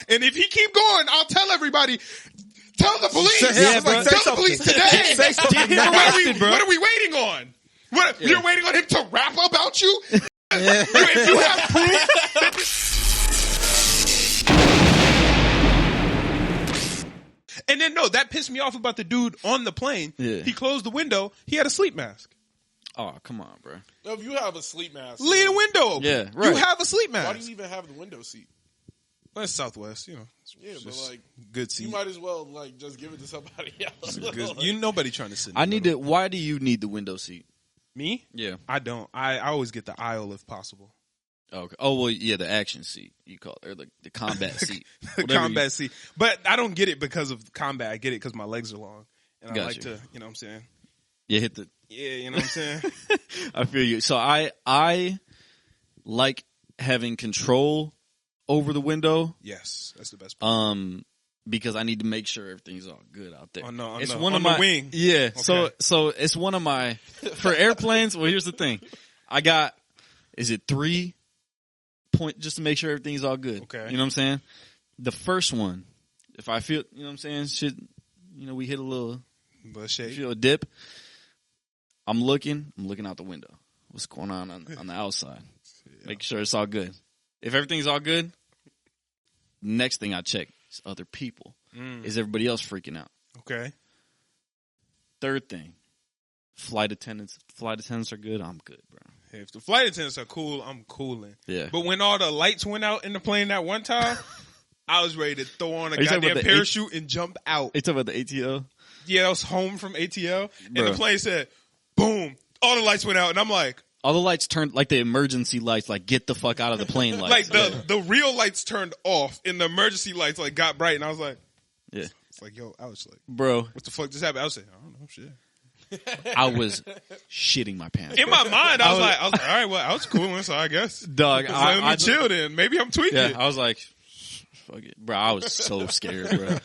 And if he keep going, I'll tell everybody. Tell the police. Yeah, tell the police today. What are we waiting on? You're waiting on him to rap about you? If you have proof. And then, no, that pissed me off about the dude on the plane. Yeah. He closed the window. He had a sleep mask. Oh, come on, bro. No, if you have a sleep mask, Leave the window open. Yeah, right. You have a sleep mask. Why do you even have the window seat? Well, it's Southwest, you know. Yeah, but like, good seat. you might as well like just give it to somebody else. Nobody trying to sit. Why do you need the window seat? Me? Yeah. I don't. I always get the aisle if possible. Okay. Oh well, yeah, the action seat you call it, or the combat seat. The combat seat. But I don't get it because of combat. I get it because my legs are long, and I like to, you know what I'm saying. Yeah, hit the. Yeah, you know what I'm saying. I feel you. So I like having control over the window. Yes, that's the best part. Because I need to make sure everything's all good out there. It's one of my wing. Yeah. Okay. So it's one of my for airplanes. Well, here's the thing. I got. Is it 3 point just to make sure everything's all good? Okay. You know what I'm saying? The first one, if I feel, you know what I'm saying, we hit a little shade. Feel a dip. I'm looking out the window. What's going on the outside? Yeah. Make sure it's all good. If everything's all good, next thing I check is other people. Is everybody else freaking out? Okay. Third thing, flight attendants. Flight attendants are good. I'm good, bro. Hey, if the flight attendants are cool, I'm cooling. Yeah. But when all the lights went out in the plane that one time, I was ready to throw on a goddamn parachute and jump out. You talking about the ATL? Yeah, I was home from ATL, Bro. and the plane said, boom, all the lights went out, and I'm like... All the lights turned, like the emergency lights, like get the fuck out of the plane lights. Like the real lights turned off, and the emergency lights like got bright, and I was like... Yeah. It's like, yo, I was like... Bro. What the fuck just happened? I was like, I don't know, shit. I was shitting my pants. In my mind, I was like, all right, well, I was cool, so I guess. Dog, I chilled in. Maybe I'm tweaking. Yeah, I was like, fuck it. Bro, I was so scared, bro.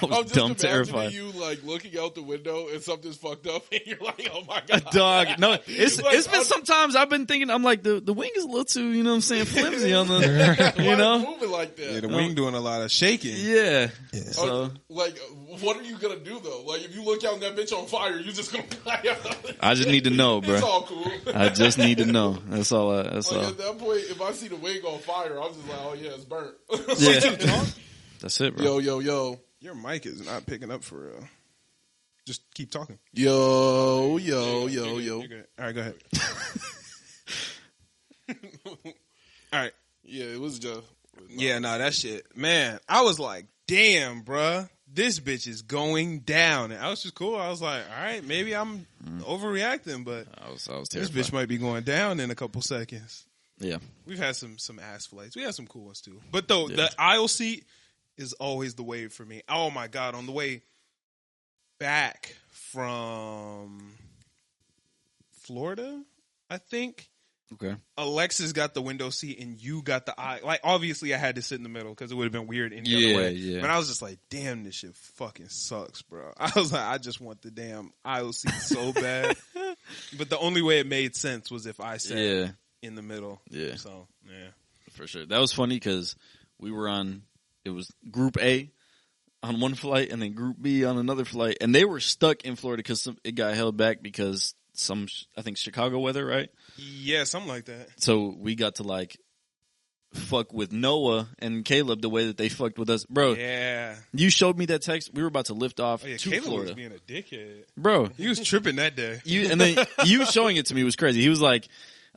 I was dumb terrified. You like looking out the window and something's fucked up and you're like, oh my God. Dog, no, it's been sometimes I've been thinking, I'm like, the wing is a little too, you know what I'm saying, flimsy on the, you know? Moving like that. Yeah, the wing doing a lot of shaking. Yeah. So. Like, what are you going to do though? Like, if you look out and that bitch on fire, you just going to I just need to know, bro. It's all cool. I just need to know. That's all. That's all. At that point, if I see the wing on fire, I'm just like, oh yeah, it's burnt. Yeah. That's it, bro. Yo. Your mic is not picking up for real. Just keep talking. Yo. You're good. All right, go ahead. All right. Yeah, it was just. Yeah, no, that shit. Man, I was like, damn, bruh. This bitch is going down. And I was just cool. I was like, all right, maybe I'm overreacting, but I was terrified. This bitch might be going down in a couple seconds. Yeah. We've had some ass flights. We had some cool ones too. But though, the aisle seat is always the wave for me. Oh my God. On the way back from Florida, I think. Okay. Alexis got the window seat and you got the aisle. Like, obviously I had to sit in the middle because it would have been weird any other way. Yeah. But I was just like, damn, this shit fucking sucks, bro. I was like, I just want the damn aisle seat so bad. But the only way it made sense was if I sat in the middle. Yeah. So, yeah. For sure. That was funny because we were it was Group A on one flight and then Group B on another flight. And they were stuck in Florida because it got held back because I think Chicago weather, right? Yeah, something like that. So we got to like fuck with Noah and Caleb the way that they fucked with us. Bro, yeah. You showed me that text. We were about to lift off to Caleb Florida. Was being a dickhead. Bro. He was tripping that day. And then you showing it to me was crazy. He was like,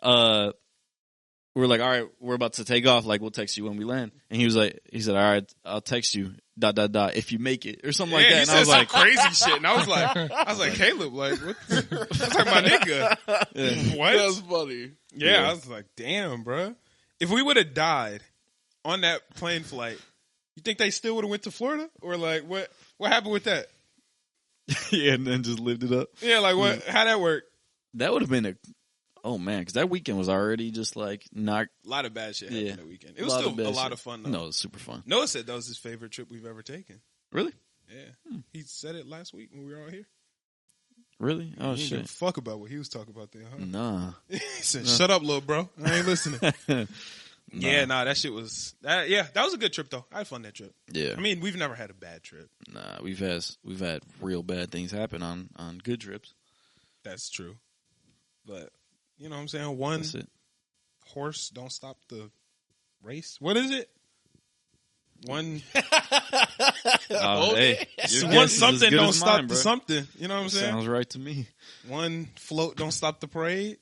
we're like, all right, we're about to take off. Like, we'll text you when we land. And he said, all right, I'll text you, ... if you make it, or something like that. And I was like, crazy shit. And I was like, Caleb, like, what? That's like my nigga. Yeah. What? That's funny. Yeah, I was like, damn, bro. If we would have died on that plane flight, you think they still would have went to Florida? Or like, what happened with that? Yeah, and then just lived it up. Yeah, like what? How'd that work? That would have been oh man, because that weekend was already just like not a lot of bad shit happened that weekend. It was still a lot of fun though. No, it was super fun. Noah said that was his favorite trip we've ever taken. Really? Yeah. He said it last week when we were all here. Really? Oh he shit. Didn't give a fuck about what he was talking about there, huh? Nah. He said, shut up, little bro. I ain't listening. Yeah, that shit was that was a good trip though. I had fun that trip. Yeah. I mean, we've never had a bad trip. Nah, we've had real bad things happen on good trips. That's true. But you know what I'm saying? One That's it. horse don't stop the race. What is it? One Hey, your one guess is as something good don't as stop mine, the bro. something. You know what I'm saying? Sounds right to me. One float don't stop the parade.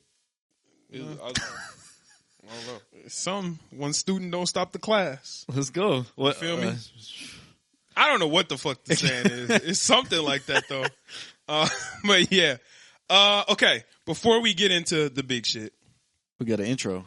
I don't know. One student don't stop the class. Let's go. What? Feel me? I don't know what the fuck the saying is. It's something like that though. But yeah. Okay. Before we get into the big shit, We got an intro.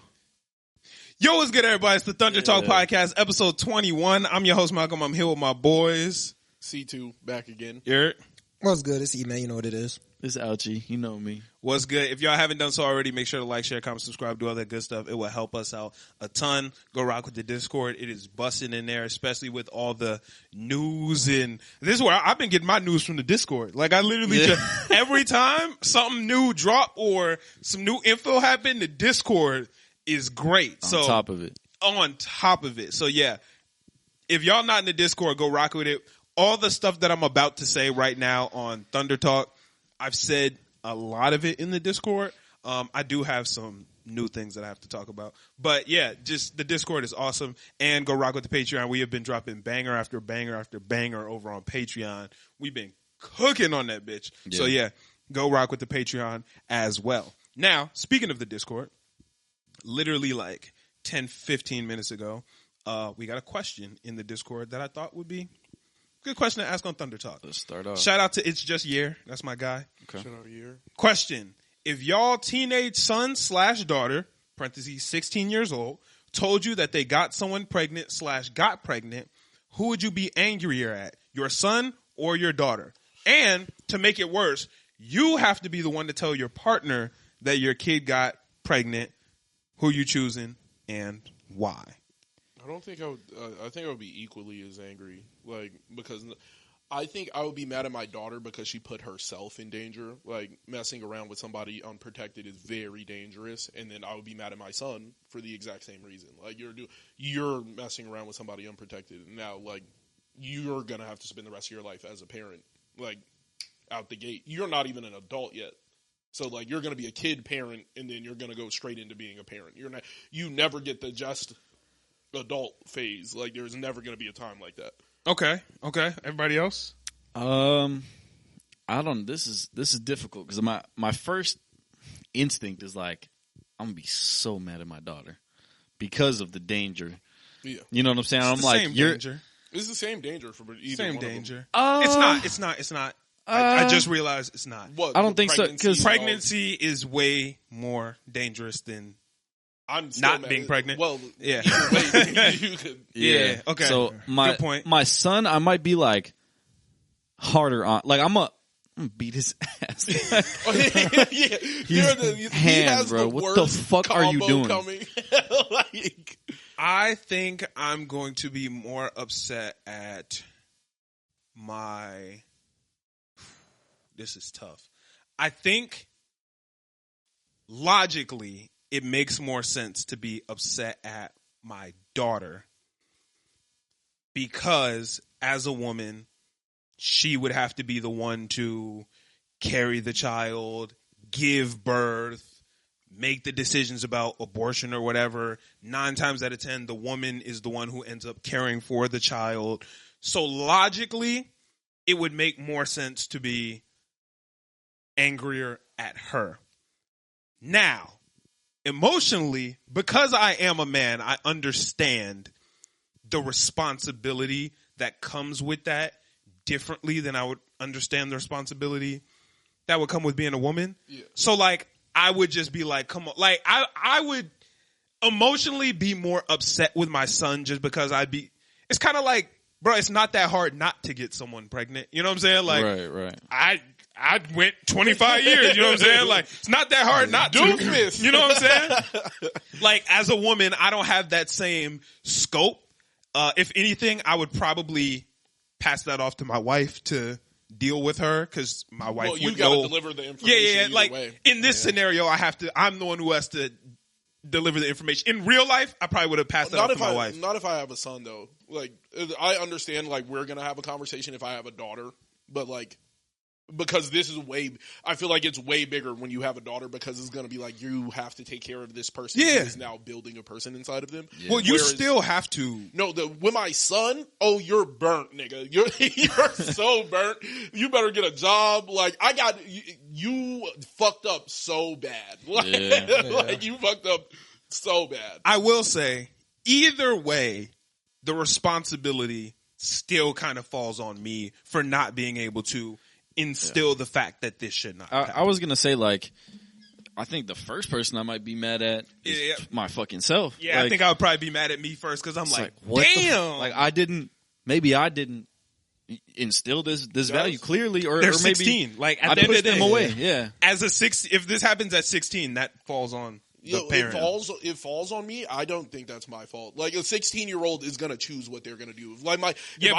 yo, what's good, everybody? It's the Thunder Talk Podcast, episode 21. I'm your host, Malcolm. I'm here with my boys. C2 back again. Eric. What's good? It's E-Man. You know what it is. It's Ouchie. You know me. What's good? If y'all haven't done so already, make sure to like, share, comment, subscribe, do all that good stuff. It will help us out a ton. Go rock with the Discord. It is busting in there, especially with all the news. And this is where I've been getting my news from the Discord. Like, I literally just, every time something new drop or some new info happen, the Discord is great. On top of it. On top of it. So, yeah, if y'all not in the Discord, go rock with it. All the stuff that I'm about to say right now on Thunder Talk, I've said a lot of it in the Discord. I do have some new things that I have to talk about. But yeah, just the Discord is awesome. And go rock with the Patreon. We have been dropping banger after banger after banger over on Patreon. We've been cooking on that bitch. Yeah. So yeah, go rock with the Patreon as well. Now, speaking of the Discord, literally like 10, 15 minutes ago, we got a question in the Discord that I thought would be good question to ask on Thunder Talk. Let's start off. Shout out to It's Just Year. That's my guy. Okay. Shout out here. Question. If y'all teenage son/daughter, parentheses 16 years old, told you that they got someone pregnant/got pregnant, who would you be angrier at? Your son or your daughter? And to make it worse, you have to be the one to tell your partner that your kid got pregnant. Who you choosing and why? I don't think I would. I think I would be equally as angry, like, because I think I would be mad at my daughter because she put herself in danger. Like, messing around with somebody unprotected is very dangerous, and then I would be mad at my son for the exact same reason. Like, you're messing around with somebody unprotected, and now like you're gonna have to spend the rest of your life as a parent, like out the gate. You're not even an adult yet. So, like, you're going to be a kid parent, and then you're going to go straight into being a parent. You never get the just adult phase. Like, there's never going to be a time like that. Okay. Everybody else? I don't. This is difficult because my first instinct is like, I'm gonna be so mad at my daughter because of the danger. Yeah, you know what I'm saying? It's I'm the like, same you're danger. It's the same danger for either Same one danger. of them. It's not. I just realized it's not. What, I don't think so, 'cause Pregnancy is way more dangerous than I'm still not mad being at- pregnant. Well, Yeah. either way, you could. Yeah, okay. So Good point. my son, I might be like harder on. Like I'm gonna beat his ass. Yeah, he has bro. the What the worst fuck are you combo doing? Coming. Like, I think I'm going to be more upset at my. This is tough. I think logically it makes more sense to be upset at my daughter because as a woman, she would have to be the one to carry the child, give birth, make the decisions about abortion or whatever. 9 times out of 10, the woman is the one who ends up caring for the child. So logically, it would make more sense to be angrier at her. Now, emotionally, because I am a man, I understand the responsibility that comes with that differently than I would understand the responsibility that would come with being a woman. Yeah. So, like, I would just be like, come on. Like, I would emotionally be more upset with my son just because it's kind of like, bro, it's not that hard not to get someone pregnant. You know what I'm saying? Like, right. I went 25 years, you know what I'm saying? Like, it's not that hard not to. You know what I'm saying? Like, as a woman, I don't have that same scope. If anything, I would probably pass that off to my wife to deal with her because my wife well, you would got go. to deliver the information. Yeah. Either Like, way. in this scenario, I'm the one who has to deliver the information. In real life, I probably would have passed that off to my wife. Not if I have a son, though. Like, I understand, like, we're going to have a conversation if I have a daughter, but, like, because this is I feel like it's way bigger when you have a daughter because it's going to be like, you have to take care of this person who is now building a person inside of them. Yeah. Well, you still have to. No, with my son, you're burnt, nigga. You're so burnt. You better get a job. Like, you fucked up so bad. Like, you fucked up so bad. I will say, either way, the responsibility still kind of falls on me for not being able to instill the fact that this should not happen. I was going to say, like, I think the first person I might be mad at is my fucking self. Yeah, like, I think I would probably be mad at me first because I'm like, damn. Like, maybe I didn't instill this value clearly, or they're or maybe 16. Like, at I the end of pushed the day, them away. Yeah. If this happens at 16, that falls on the parent. It falls on me. I don't think that's my fault. Like, a 16-year-old is gonna choose what they're gonna do. Like but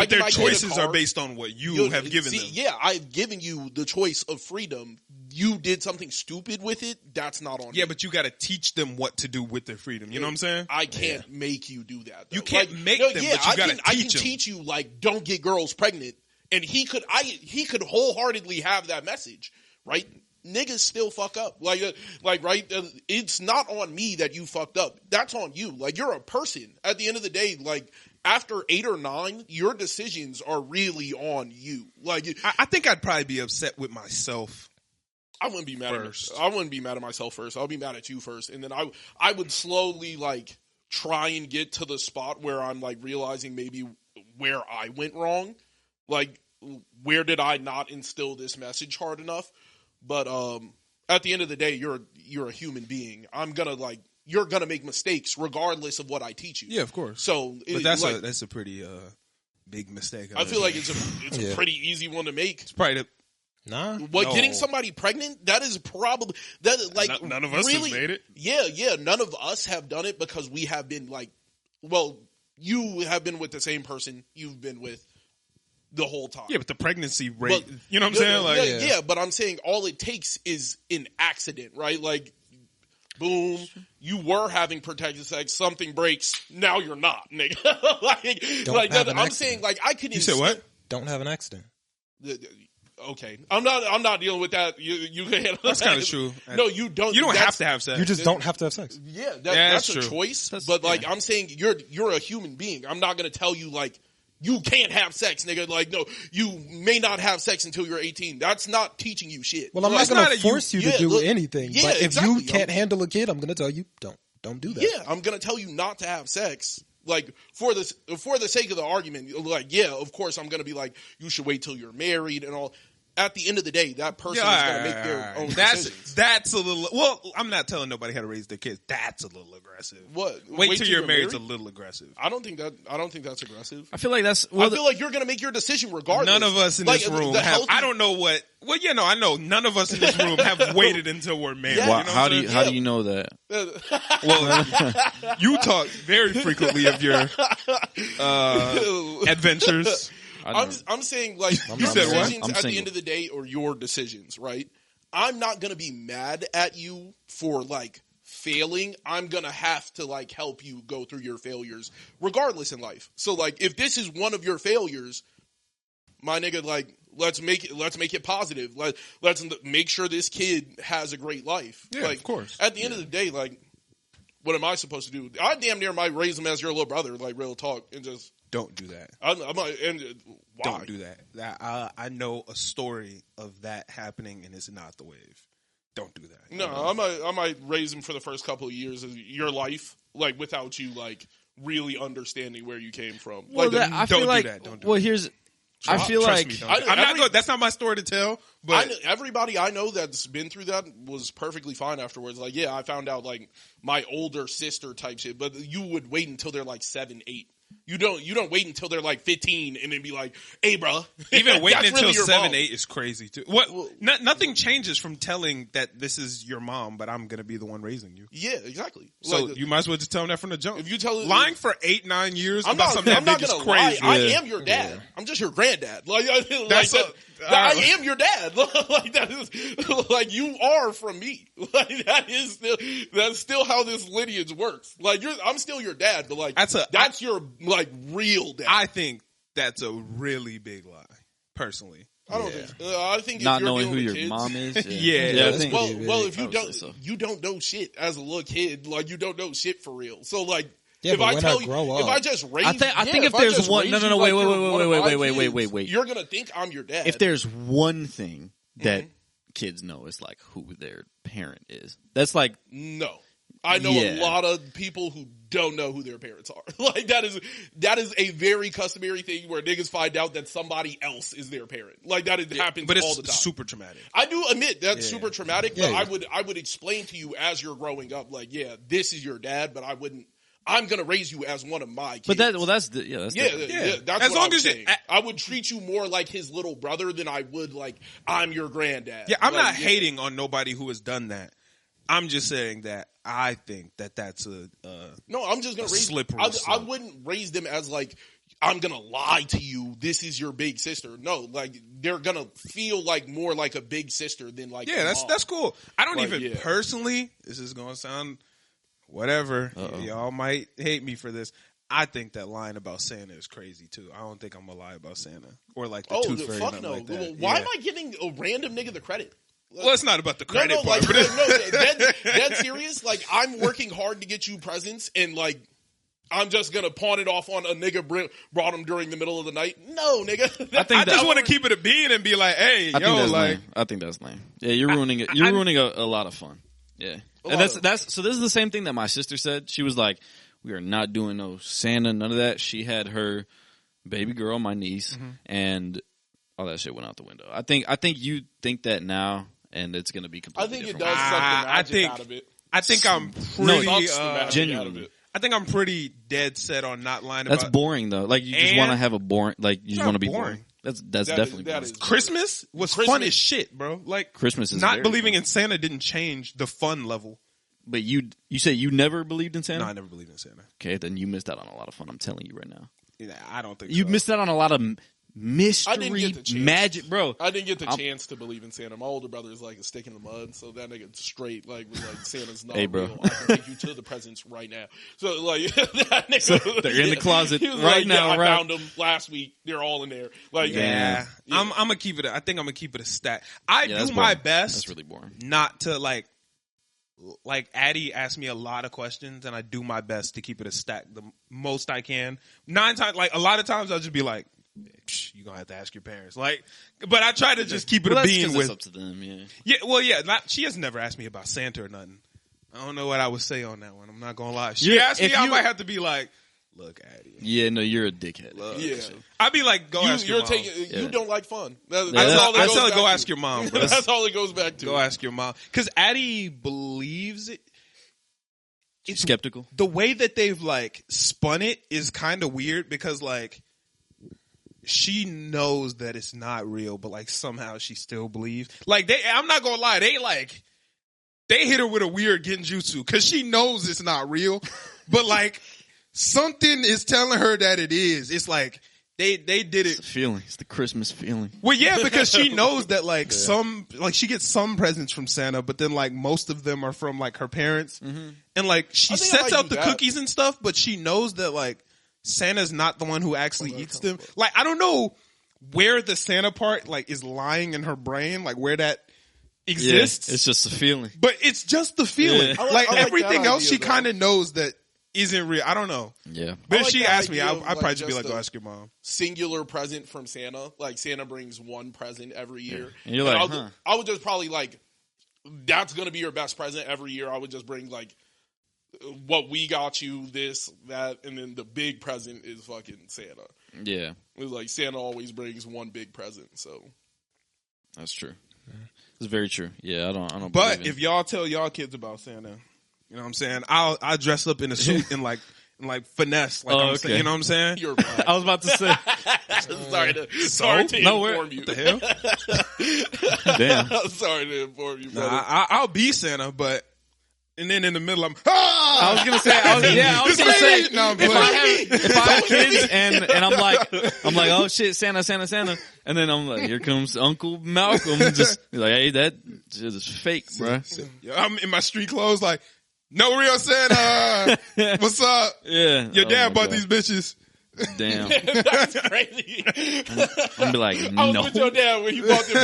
their choices are based on what you have given them. Yeah, I've given you the choice of freedom. You did something stupid with it. That's not on. Yeah, but you got to teach them what to do with their freedom. You know what I'm saying? I can't make you do that. Though. You can't make them, but you got to teach them. I can teach you, like, don't get girls pregnant, and he could wholeheartedly have that message, right? Niggas still fuck up. Right? It's not on me that you fucked up. That's on you. Like, you're a person. At the end of the day, like, after 8 or 9, your decisions are really on you. Like, I think I'd probably be upset with myself. I wouldn't be mad I wouldn't be mad at myself first. I'll be mad at you first, and then I would slowly, like, try and get to the spot where I'm, like, realizing maybe where I went wrong. Like, where did I not instill this message hard enough? But at the end of the day, you're a human being. You're gonna make mistakes regardless of what I teach you. Yeah, of course. So, but that's a pretty big mistake. I feel like it's a pretty easy one to make. It's probably getting somebody pregnant, that is probably like none of us really, have made it. Yeah, none of us have done it because we have been like, well, you have been with the same person you've been with the whole time. Yeah, but the pregnancy rate, you know what I'm saying? Yeah, but I'm saying all it takes is an accident, right? Like, boom, you were having protected sex, something breaks, now you're not, nigga. I'm saying, like, I could. You said what? Don't have an accident. Okay, I'm not dealing with that. You can handle that's kind of true. No, you don't. You don't have to have sex. You just don't have to have sex. Yeah, that's a true. choice. But like, I'm saying, you're a human being. I'm not gonna tell you, like, you can't have sex, nigga. Like, no, you may not have sex until you're 18. That's not teaching you shit. Well, I'm not going to force you to do anything. Yeah, but if exactly. you can't handle a kid, I'm going to tell you, don't do that. Yeah, I'm going to tell you not to have sex. Like, for the sake of the argument, like, yeah, of course, I'm going to be like, you should wait till you're married and all. At the end of the day, that person is going to make their own decisions. That's a little. Well, I'm not telling nobody how to raise their kids. That's a little aggressive. What? Wait till you're married is a little aggressive. I don't think that's aggressive. I feel like that's. I feel like you're going to make your decision regardless. None of us in this room have. I don't know what. Well, I know none of us in this room have waited until we're married. Yeah. Well, you know how do you know that? Well, you talk very frequently of your adventures. I'm saying, like, your decisions at the end of the day are your decisions, right? I'm not going to be mad at you for, like, failing. I'm going to have to, like, help you go through your failures regardless in life. So, like, if this is one of your failures, my nigga, like, let's make it positive. Let's make sure this kid has a great life. Yeah, like, of course. At the end of the day, like, what am I supposed to do? I damn near might raise him as your little brother, like, real talk, and just... Don't do that. Why? Don't do that. I know a story of that happening, and it's not the wave. Don't do that. No, I might raise him for the first couple of years of your life, like, without you, like, really understanding where you came from. Well, like, I feel like. Don't do well, that. here's. I feel Trust like me, I'm not good. That's not my story to tell. But everybody I know that's been through that was perfectly fine afterwards. Like, yeah, I found out, like, my older sister type shit, but you would wait until they're like 7, 8. You don't wait until they're like 15 and then be like, hey, bro. Even waiting until really 7, mom. 8 is crazy too. What? Nothing changes from telling that this is your mom, but I'm gonna be the one raising you. Yeah, exactly. So like, you might as well just tell them that from the jump. If you tell lying for 8, 9 years I'm about not, something I'm that not big is gonna crazy. lie. I am your dad. I'm just your granddad. Like, That's I am your dad. Like that is like you are from me. Like that's still how this lineage works. Like I'm still your dad, but like that's your like real dad. I think that's a really big lie, personally. I don't think. I think if not you're knowing who dealing your with kids, mom is. Yeah, I think, well, if I you would don't, say so. you don't know shit as a little kid. Like you don't know shit for real. So like, Yeah, if but I when tell I you, grow if up, I just raise, I think if I there's just one, raise no, you like wait, you're one of my kids, wait. You're gonna think I'm your dad. If there's one thing that kids know, it's like who their parent is. That's like no. I know a lot of people who don't know who their parents are. Like that is a very customary thing where niggas find out that somebody else is their parent. Like that happens but all the time. It's super traumatic. I do admit that's super traumatic, but Yeah. I would explain to you as you're growing up, like, yeah, this is your dad, but I'm gonna raise you as one of my kids. But that's that's As what long I'm as saying. I would treat you more like his little brother than I would like I'm your granddad. Yeah, I'm Like, not hating on nobody who has done that. I'm just saying that I think that's a No, I'm just gonna raise. slippery I slope. wouldn't raise them as like I'm gonna lie to you. This is your big sister. No, like they're gonna feel like more like a big sister than like a mom. that's cool. I don't Like, even personally. This is gonna sound whatever. Y'all might hate me for this. I think that line about Santa is crazy too. I don't think I'm gonna lie about Santa or like the tooth fairy. Fuck nothing no. like that. Well, why am I giving a random nigga the credit? Well, it's not about the credit no, part. like, but dead serious. Like, I'm working hard to get you presents, and like, I'm just gonna pawn it off on a nigga brought them during the middle of the night. No, nigga. I just want to keep it a bean and be like, hey, I think that's like, lame. I think that's lame. Yeah, you're ruining it. You're ruining a lot of fun. Yeah, and that's so. This is the same thing that my sister said. She was like, "We are not doing no Santa, none of that." She had her baby girl, my niece, and all that shit went out the window. I think you think that now. And it's going to be completely I think it different. does suck the magic out of it. I think I'm pretty genuinely. I think I'm pretty dead set on not lying That's about. boring though. Like you just want to have a boring. Like you just want to be boring. That's definitely boring. Christmas was fun as shit, bro. Like Christmas is not very believing fun. in Santa didn't change the fun level. But you say you never believed in Santa? No, I never believed in Santa. Okay, then you missed out on a lot of fun. I'm telling you right now. Yeah, I don't think you missed out on a lot of mystery, magic, bro. I didn't get the chance to believe in Santa. My older brother is like a stick in the mud, so that nigga straight like was like Santa's not real. I can take you to the presents right now. So like that nigga, so they're in the closet right like, now. I found them last week. They're all in there. Like yeah. I'm gonna keep it. I think I'm gonna keep it a stat. I do my best. That's really boring. Not to like Addie asked me a lot of questions, and I do my best to keep it a stack the most I can. 9 times, like a lot of times, I'll just be like, "You gonna have to ask your parents." Like, but I try to just keep it a bean with. It's up to them, yeah. Yeah, well, yeah. She has never asked me about Santa or nothing. I don't know what I would say on that one. I'm not gonna lie. She asked me, I might have to be like, "Look, Addie." Yeah, no, you're a dickhead. Yeah, I'd be like, "Go ask your mom." You don't like fun. I tell her, "Go ask your mom." Bro. That's all it goes back to. Go ask your mom, because Addie believes it. It's skeptical. The way that they've like spun it is kind of weird because like she knows that it's not real, but like somehow she still believes. Like I'm not gonna lie, they hit her with a weird genjutsu because she knows it's not real, but like something is telling her that it is. It's like they did it. It's the feeling. It's the Christmas feeling. Well, yeah, because she knows that like she gets some presents from Santa, but then like most of them are from like her parents, and like she sets out the cookies and stuff, but she knows that like Santa's not the one who actually eats them. Like I don't know where the Santa part like is lying in her brain, like where that exists. Yeah, it's just a feeling, but it's just the feeling. Yeah. Like everything else, she kind of knows that isn't real. I don't know. Yeah. But if she asked me, I'd probably just be like, go ask your mom. Singular present from Santa. Like Santa brings one present every year. And you're like, I would just probably like, that's going to be your best present every year. I would just bring like what we got you, this, that, and then the big present is fucking Santa. Yeah. It's like Santa always brings one big present, so. That's true. It's very true. Yeah, I don't But if y'all tell y'all kids about Santa, you know what I'm saying? I'll dress up in a suit and like finesse, like I'm saying, you know what I'm saying? You're right. I was about to say. sorry to inform you. What the hell? Damn. I'm sorry to inform you, brother. I'll be Santa, but and then in the middle I'm I was gonna say, I was gonna say, No, I'm if playing. I have kids and I'm like, oh shit, Santa, and then I'm like, here comes Uncle Malcolm, just he's like, hey, that shit is fake, bro. I'm in my street clothes like, no real Santa. What's up? Yeah, Your dad my bought God. these bitches. Damn, That's crazy. I'm be like, I was no. with your dad when you bought them.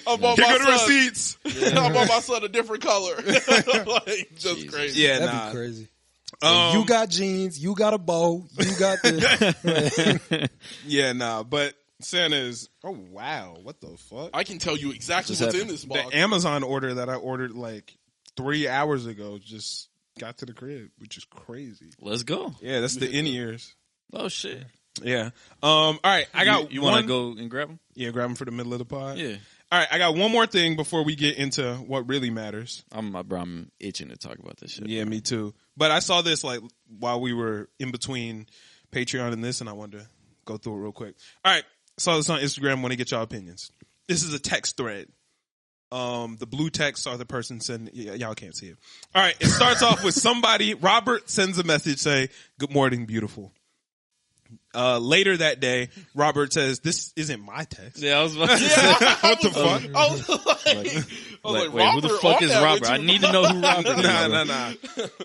I bought Here my go the son. receipts. I bought my son a different color. Like, just Jesus. crazy. Yeah, That'd nah. be crazy. So you got jeans, you got a bow, you got this. Yeah, nah. But Santa is. Oh wow, what the fuck? I can tell you exactly Just what's happened. in this The box. Amazon order that I ordered like 3 hours ago just got to the crib, which is crazy. Let's go. Yeah, that's the in-ears. Oh shit. Yeah. All right. I got You one. want to go and grab them? Yeah, grab them for the middle of the pod. Yeah. All right. I got one more thing before we get into what really matters. I'm itching to talk about this shit. Yeah, me too. But I saw this like while we were in between Patreon and this, and I wanted to go through it real quick. All right. Saw this on Instagram. Want to get y'all opinions. This is a text thread. The blue texts are the person sending. Y'all can't see it. All right. It starts off with somebody. Robert sends a message say, "Good morning, beautiful." Later that day, Robert says, "This isn't my text." Yeah, I was about to say. What the fuck? I was like, Wait, who the fuck on is that Robert? with I you. need to know who Robert is.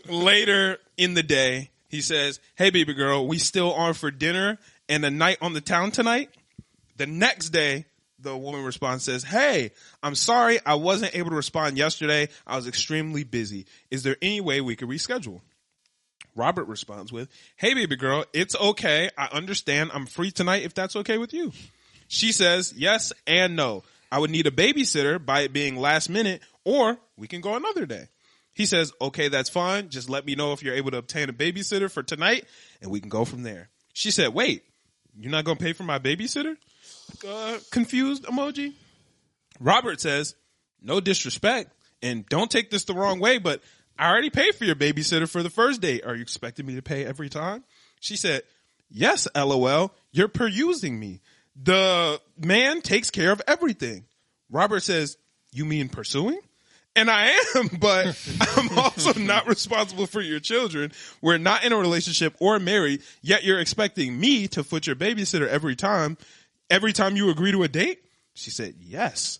Nah. Later in the day, he says, "Hey, baby girl, we still on for dinner and a night on the town tonight?" The next day, the woman responds, says, "Hey, I'm sorry I wasn't able to respond yesterday. I was extremely busy. Is there any way we could reschedule?" Robert responds with, "Hey, baby girl, it's okay. I understand. I'm free tonight if that's okay with you." She says, "Yes and no. I would need a babysitter by it being last minute, or we can go another day." He says, "Okay, that's fine. Just let me know if you're able to obtain a babysitter for tonight, and we can go from there." She said, "Wait, you're not going to pay for my babysitter?" Confused emoji. Robert says, "No disrespect, and don't take this the wrong way, but I already paid for your babysitter for the first date. Are you expecting me to pay every time?" She said, "Yes, LOL. You're perusing me. The man takes care of everything." Robert says, "You mean pursuing?" "And I am, but I'm also not responsible for your children. We're not in a relationship or married, yet you're expecting me to foot your babysitter every time you agree to a date?" She said, "Yes."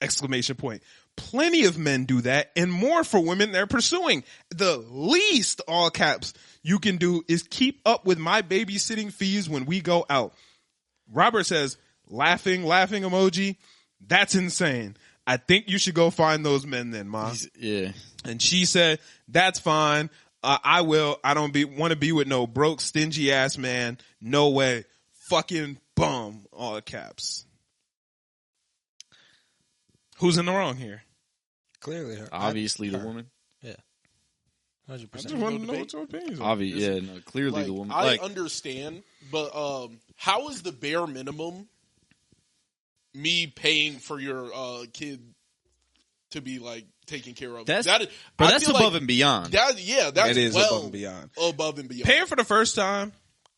Exclamation point. "Plenty of men do that, and more for women they're pursuing. The least," all caps, "you can do is keep up with my babysitting fees when we go out." Robert says, laughing emoji, "That's insane. I think you should go find those men then, Ma." Yeah. And she said, "That's fine. I will. I don't want to be with no broke, stingy ass man. No way. Fucking bum," all caps. Who's in the wrong here? Clearly her. Obviously the her. woman. Yeah. I 100%. just want to know what your opinions are. Obviously, yeah, no, clearly Like, the woman. I Like, understand, but how is the bare minimum me paying for your kid to be like taken care of? That's- that is, but I that's feel above like and beyond. That's That is well above and beyond. Above and beyond. Paying for the first time,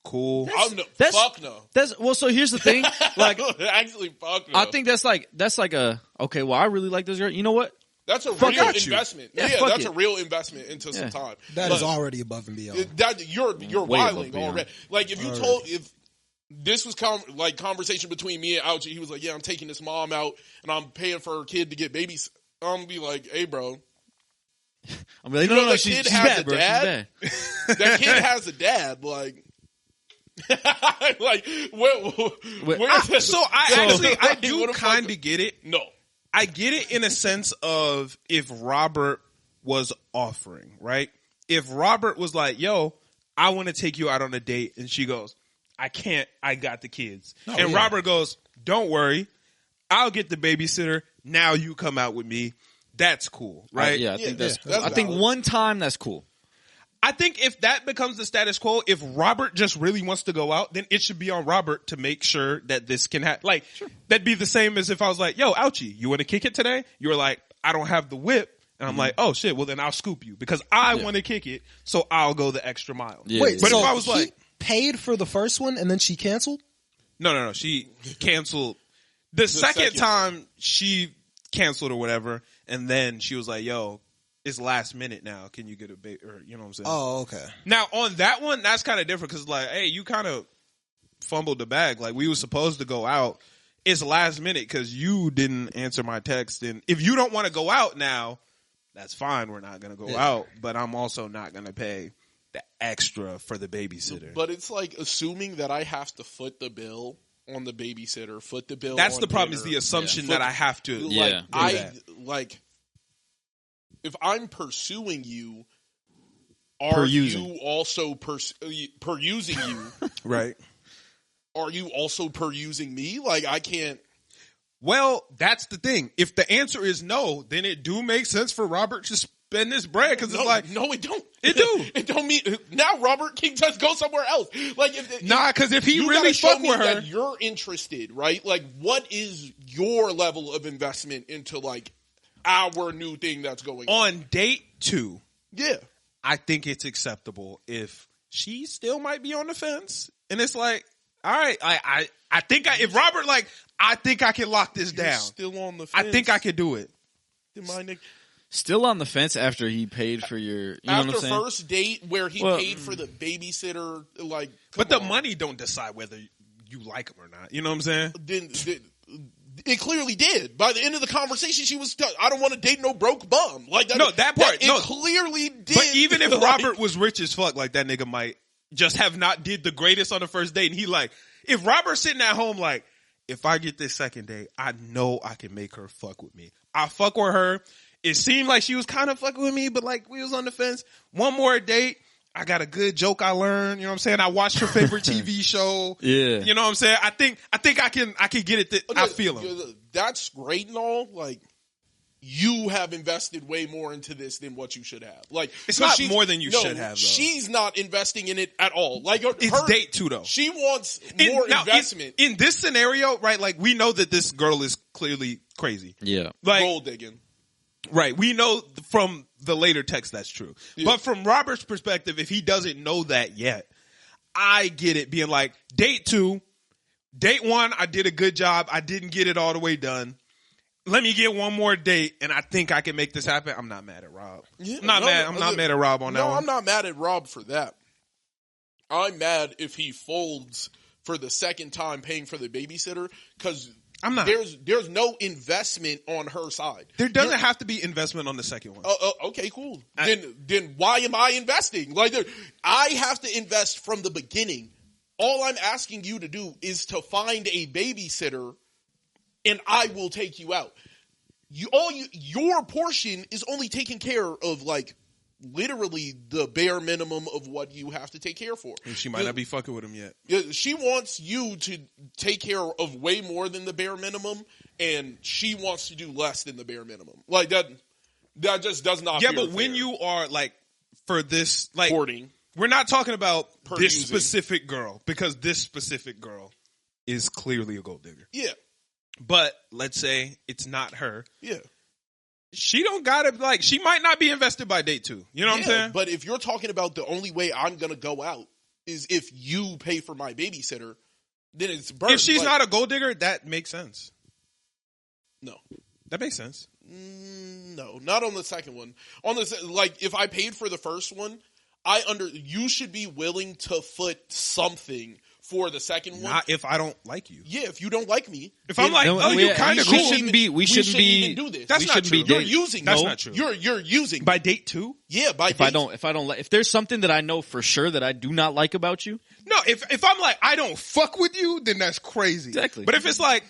cool. That's- Fuck no. That's well. So here's the thing. Like, Actually, fuck no. I think that's like a okay. Well, I really like this girl. You know what? that's a fuck real out you. investment. Yeah, Yeah, fuck that's it. a real investment into some time. That But is already above and beyond. that you're Way above wilding beyond. already. Like if you if this was like conversation between me and Ouchie, he was like, "Yeah, I'm taking this mom out and I'm paying for her kid to get babies." I'm gonna be like, "Hey, bro, I'm like, You no, know no, the she's kid has bad, a bro. She's dad? bad. that kid has a dad." Like, like where So I do what the fuck- kind of get it. No, I get it in a sense of if Robert was offering, right? If Robert was like, "Yo, I want to take you out on a date," and she goes, "I can't, I got the kids." And yeah. Robert goes, "Don't worry, I'll get the babysitter. Now you come out with me." That's cool, right? Yeah, I think that's. that's I think valid. one time that's cool. I think if that becomes the status quo, if Robert just really wants to go out, then it should be on Robert to make sure that this can happen. Like, that'd be the same as if I was like, "Yo, Ouchie, you want to kick it today?" You were like, "I don't have the whip." And I'm like, "Oh shit, well then I'll scoop you because I want to kick it, so I'll go the extra mile." Yeah, Wait, But so if I was he like, paid for the first one and then she canceled? No, she canceled. The second second time she canceled or whatever, and then she was like, "Yo, it's last minute now. Can you get a baby? Or you know what I'm saying? Oh, okay. Now on that one, that's kind of different because like, hey, you kind of fumbled the bag. Like we were supposed to go out. It's last minute because you didn't answer my text. And if you don't want to go out now, that's fine. We're not going to go out. But I'm also not going to pay the extra for the babysitter. But it's like assuming that I have to foot the bill on the babysitter, foot the bill. That's on the problem dinner. is the assumption that I have to. Like, if I'm pursuing you, are you also perusing you? Right. Are you also perusing me? Like, I can't. Well, that's the thing. If the answer is no, then it do make sense for Robert to spend this bread because it's like, no, it don't. It do. It don't mean now. Robert can just go somewhere else. Like, because if he you really fuck with her, that you're interested, right? Like, what is your level of investment into like our new thing that's going on date 2? Yeah, I think it's acceptable if she still might be on the fence, and it's like, all right, I think if Robert like, I think I can lock this down. Still on the fence. I think I can do it. Still on the fence after he paid for your. You know what I'm saying? First date where he paid for the babysitter, like. But the money don't decide whether you like him or not. You know what I'm saying? Then it clearly did. By the end of the conversation, she was, I don't want to date no broke bum. Like that. No, that part. It clearly did. But even if Robert was rich as fuck, like that nigga might just have not did the greatest on the first date. And he like, if Robert's sitting at home like, if I get this second date, I know I can make her fuck with me. I fuck with her. It seemed like she was kind of fucking with me, but like we was on the fence. One more date. I got a good joke I learned. You know what I'm saying? I watched her favorite TV show. Yeah. You know what I'm saying? I think I can get it. I feel him. That's great and all. Like, you have invested way more into this than what you should have. Like, it's not more than you should have, though. She's not investing in it at all. Like, it's date 2 though. She wants more investment. In this scenario, right? Like, we know that this girl is clearly crazy. Yeah. Like, gold digging. Right. We know from the later text that's true. Yeah. But from Robert's perspective, if he doesn't know that yet, I get it being like, date 2, date 1, I did a good job. I didn't get it all the way done. Let me get one more date, and I think I can make this happen. I'm not mad at Rob. Yeah, I'm not mad at Rob on that one. No, I'm not mad at Rob for that. I'm mad if he folds for the second time paying for the babysitter because I'm not. There's no investment on her side. There doesn't have to be investment on the second one. Okay, cool. Then why am I investing? Like, I have to invest from the beginning. All I'm asking you to do is to find a babysitter, and I will take you out. Your portion is only taking care of like literally the bare minimum of what you have to take care for. And she might not be fucking with him yet. She wants you to take care of way more than the bare minimum, and she wants to do less than the bare minimum. Like that just does not. Yeah, but when you are like for this, like hoarding, we're not talking about this specific girl because this specific girl is clearly a gold digger. Yeah, but let's say it's not her. Yeah. She don't gotta like. She might not be invested by date 2. You know what I'm saying? But if you're talking about the only way I'm gonna go out is if you pay for my babysitter, then it's burden. If she's not a gold digger, that makes sense. No, that makes sense. No, not on the second one. Like if I paid for the first one, you should be willing to foot something for the second one. Not if I don't like you. Yeah, if you don't like me. If I'm like, you kind of cool. We shouldn't be do this. That's not true. You're using. That's not true. You're using by date 2. Yeah, by if I don't if there's something that I know for sure that I do not like about you. No, if I'm like I don't fuck with you, then that's crazy. Exactly. But if it's like,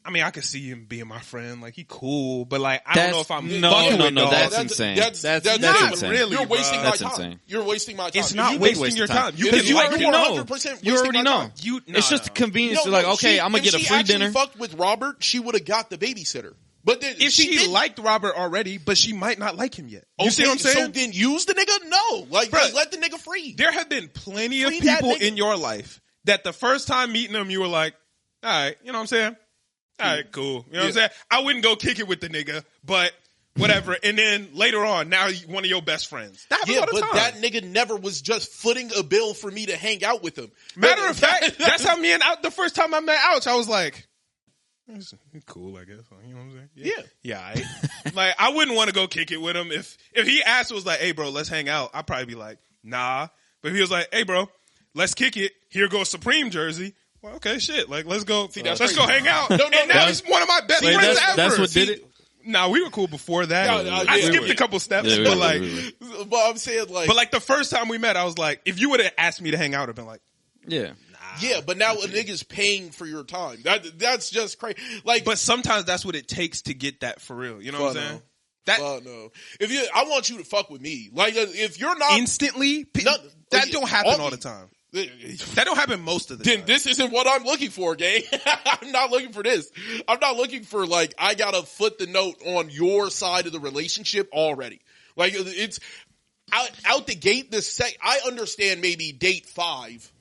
I mean, I could see him being my friend. Like he cool, but like I don't know if I'm fucking with no. That's insane. That's not insane. really. You're wasting my that's time. Insane. You're wasting my time. It's not wasting your time. Because you already know. You already know. It's just convenience. You're like, okay, I'm gonna get a free dinner. If she fucked with Robert, she would have got the babysitter. But then if she liked Robert already, but she might not like him yet. You see what I'm saying? So then use the nigga? No. Like, just let the nigga free. There have been plenty of people in your life that the first time meeting them, you were like, all right, you know what I'm saying? All right, cool. You know what I'm saying? I wouldn't go kick it with the nigga, but whatever. And then later on, now one of your best friends. That happens all the time. That nigga never was just footing a bill for me to hang out with him. Matter of fact, that's how me and Ouch, the first time I met Ouch, I was like, It's cool, I guess. You know what I'm saying? Yeah. Like, I wouldn't want to go kick it with him if he asked, was like, "Hey, bro, let's hang out." I'd probably be like, "Nah." But if he was like, "Hey, bro, let's kick it. Here goes Supreme jersey." Well, okay, shit. Like, let's go. Let's go hang out. And now he's one of my best friends ever. That's what did it. Nah, we were cool before that. No, I skipped a couple steps, but like, but I'm saying like, but like the first time we met, I was like, if you would have asked me to hang out, I'd been like, yeah. Yeah, but now a nigga's paying for your time. That's just crazy. Like, but sometimes that's what it takes to get that for real. You know what I'm saying? That no. I want you to fuck with me. Like, if you're not instantly, that don't happen all the time. That don't happen most of the time. Then this isn't what I'm looking for, gang. I'm not looking for this. I'm not looking for like I gotta foot the note on your side of the relationship already. Like it's out the gate. I understand maybe date 5.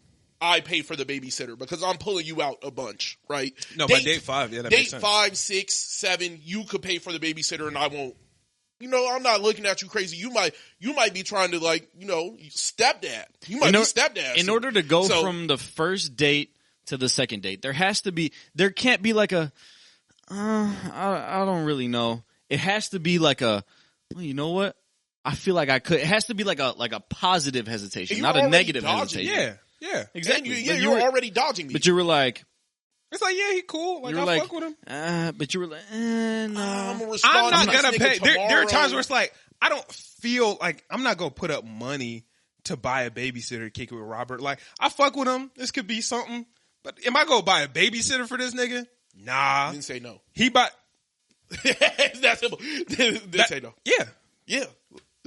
I pay for the babysitter because I'm pulling you out a bunch, right? No, by date 5, yeah, that makes sense. Date 5, 6, 7, you could pay for the babysitter and I won't. You know, I'm not looking at you crazy. You might be trying to like, stepdad. You might be stepdad. In order to go from the first date to the second date, there can't be like a, I don't really know. It has to be like a, well, you know what? I feel like I could. It has to be like a positive hesitation, not a negative hesitation. Yeah, exactly. You're already dodging me. But you were like, it's like, yeah, he cool. Like, I'll fuck with him. But you were like, no. I'm not gonna pay. There are times where it's like, I don't feel like I'm not gonna put up money to buy a babysitter to kick it with Robert. Like, I fuck with him. This could be something. But am I gonna buy a babysitter for this nigga? Nah. Didn't say no. He bought. It's that simple. Didn't say no. Yeah. Yeah.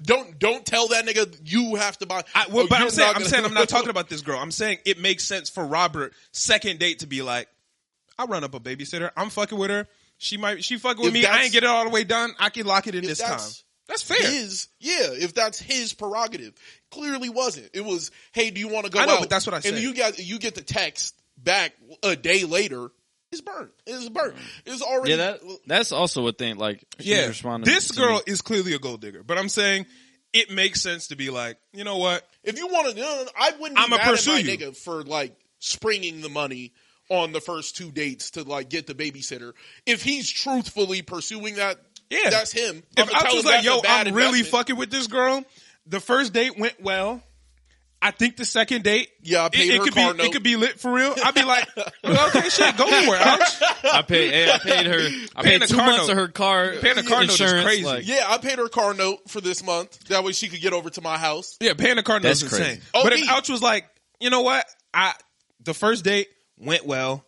Don't tell that nigga you have to buy. But I'm saying I'm not talking about this girl. I'm saying it makes sense for Robert second date to be like, I'll run up a babysitter. I'm fucking with her. She fucking with me. I ain't get it all the way done. I can lock it in this time. That's fair. If that's his prerogative. Clearly wasn't. It was, hey, do you want to go out? I know, but that's what I said. And you get the text back a day later. It's burnt. It's already. Yeah, that's also a thing. Like, yeah, this girl is clearly a gold digger. But I'm saying it makes sense to be like, you know what? If you want to, I wouldn't be mad at my nigga for like springing the money on the first 2 dates to like get the babysitter. If he's truthfully pursuing that, yeah, that's him. If I was like, yo, I'm really fucking with this girl. The first date went well. I think the second date, I paid her car note. It could be lit for real. I'd be like, well, okay, shit, go for it, Ouch. I paid her. I paid 2 months of her car. Paying the car note is crazy. Like, I paid her car note for this month. That way she could get over to my house. Yeah, paying the car note is insane. But if Ouch was like, you know what? The first date went well.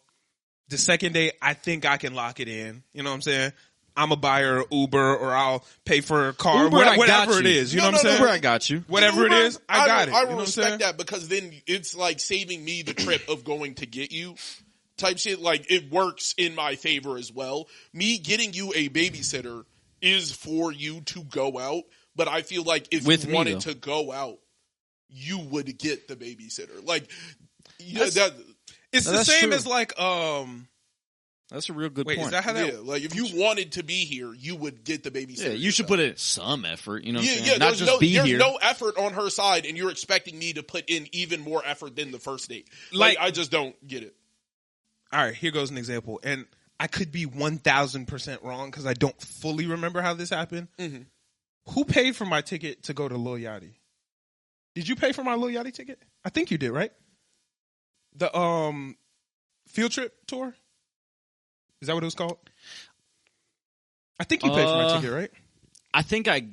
The second date, I think I can lock it in. You know what I'm saying? I'm a buyer Uber or I'll pay for a car, Uber, whatever it is. You know what I'm saying? Uber, I got you. Whatever it is, I got it. I respect that because then it's like saving me the trip of going to get you type shit. Like it works in my favor as well. Me getting you a babysitter is for you to go out, but I feel like if you wanted to go out, you would get the babysitter. Like it's the same as like That's a real good point. Is that how that? Yeah, like if you wanted to be here, you would get the babysitter. Yeah, you should put in some effort. You know what I'm saying? Yeah, not just be here. There's no effort on her side, and you're expecting me to put in even more effort than the first date. Like I just don't get it. All right, here goes an example, and I could be 1,000% wrong because I don't fully remember how this happened. Mm-hmm. Who paid for my ticket to go to Lil Yachty? Did you pay for my Lil Yachty ticket? I think you did, right? The field trip tour. Is that what it was called? I think you paid for my ticket, right? I think I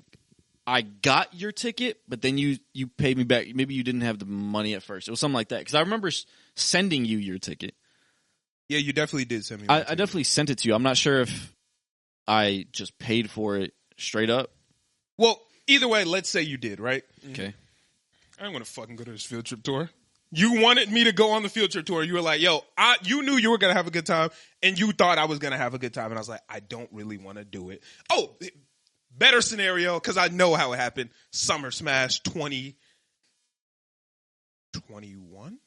got your ticket, but then you paid me back. Maybe you didn't have the money at first. It was something like that. Because I remember sending you your ticket. Yeah, you definitely did send me I definitely sent it to you. I'm not sure if I just paid for it straight up. Well, either way, let's say you did, right? Okay. I don't want to fucking go to this field trip tour. You wanted me to go on the field trip tour. You were like, yo, you knew you were going to have a good time, and you thought I was going to have a good time. And I was like, I don't really want to do it. Oh, better scenario, because I know how it happened. Summer Smash 2021?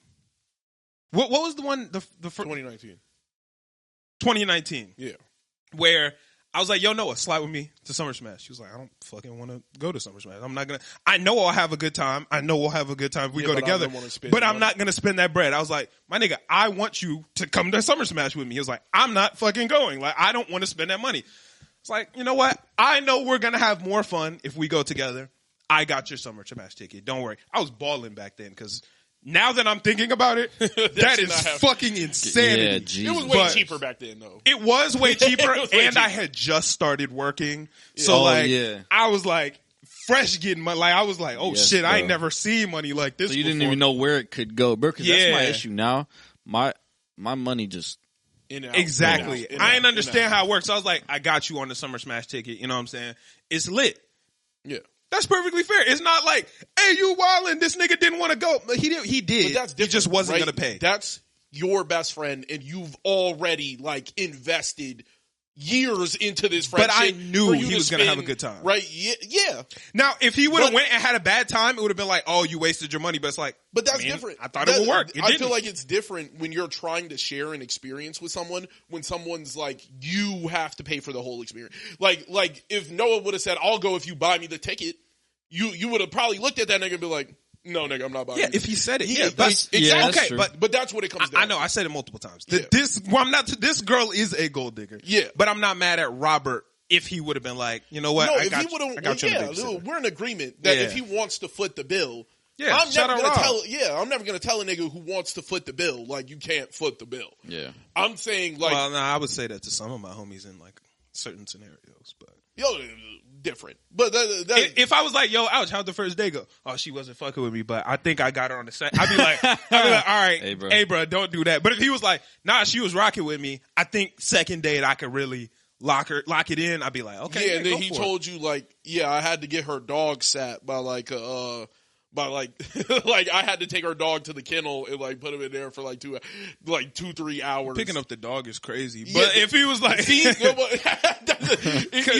What was the one? The 2019. 2019. Yeah. Where I was like, yo, Noah, slide with me to Summer Smash. She was like, I don't fucking want to go to Summer Smash. I'm not going to. I know I'll have a good time. I know we'll have a good time if we go together. But I'm not going to spend that bread. I was like, my nigga, I want you to come to Summer Smash with me. He was like, I'm not fucking going. Like, I don't want to spend that money. It's like, you know what? I know we're going to have more fun if we go together. I got your Summer Smash ticket. Don't worry. I was balling back then because now that I'm thinking about it, that is fucking insanity. Yeah, it was way cheaper back then, though. It was way cheaper, and I had just started working. Yeah. So, I was like, fresh getting money. Like, I was like, oh, shit, bro. I ain't never seen money like this So you before. didn't even know where it could go, bro, because that's my issue now. My money just... In and out. Exactly. In I out, didn't understand how it works. So I was like, I got you on the Summer Smash ticket. You know what I'm saying? It's lit. Yeah. That's perfectly fair. It's not like, hey, you wildin', this nigga didn't want to go. He did. But that's he just wasn't going to pay. That's your best friend, and you've already, invested years into this friendship. But I knew he was going to have a good time. Right? Yeah. Now, if he would have went and had a bad time, it would have been like, oh, you wasted your money. But it's like, but that's different. I thought it would work. I feel like it's different when you're trying to share an experience with someone, when someone's like, you have to pay for the whole experience. Like if Noah would have said, I'll go if you buy me the ticket, you would have probably looked at that nigga and be like, no, nigga, I'm not buying. Yeah, if he said it, exactly. Okay, but that's what it comes down. I know. I said it multiple times. Yeah. This girl is a gold digger. Yeah, but I'm not mad at Robert if he would have been like, you know what? No, I got you. We're in agreement that if he wants to foot the bill, I'm never gonna tell a nigga who wants to foot the bill like you can't foot the bill. Yeah, I'm saying like, well, no, I would say that to some of my homies in like certain scenarios, but different. But if I was like, yo, ouch, how'd the first day go? Oh, she wasn't fucking with me, but I think I got her on the set. I'd be like, all right, hey, bro, don't do that. But if he was like, nah, she was rocking with me, I think second date I could really lock it in. I'd be like, okay. Yeah, and then he told you like, yeah, I had to get her dog sat by like like I had to take her dog to the kennel and like put him in there for like 2-3 hours. Picking up the dog is crazy. But if he was like,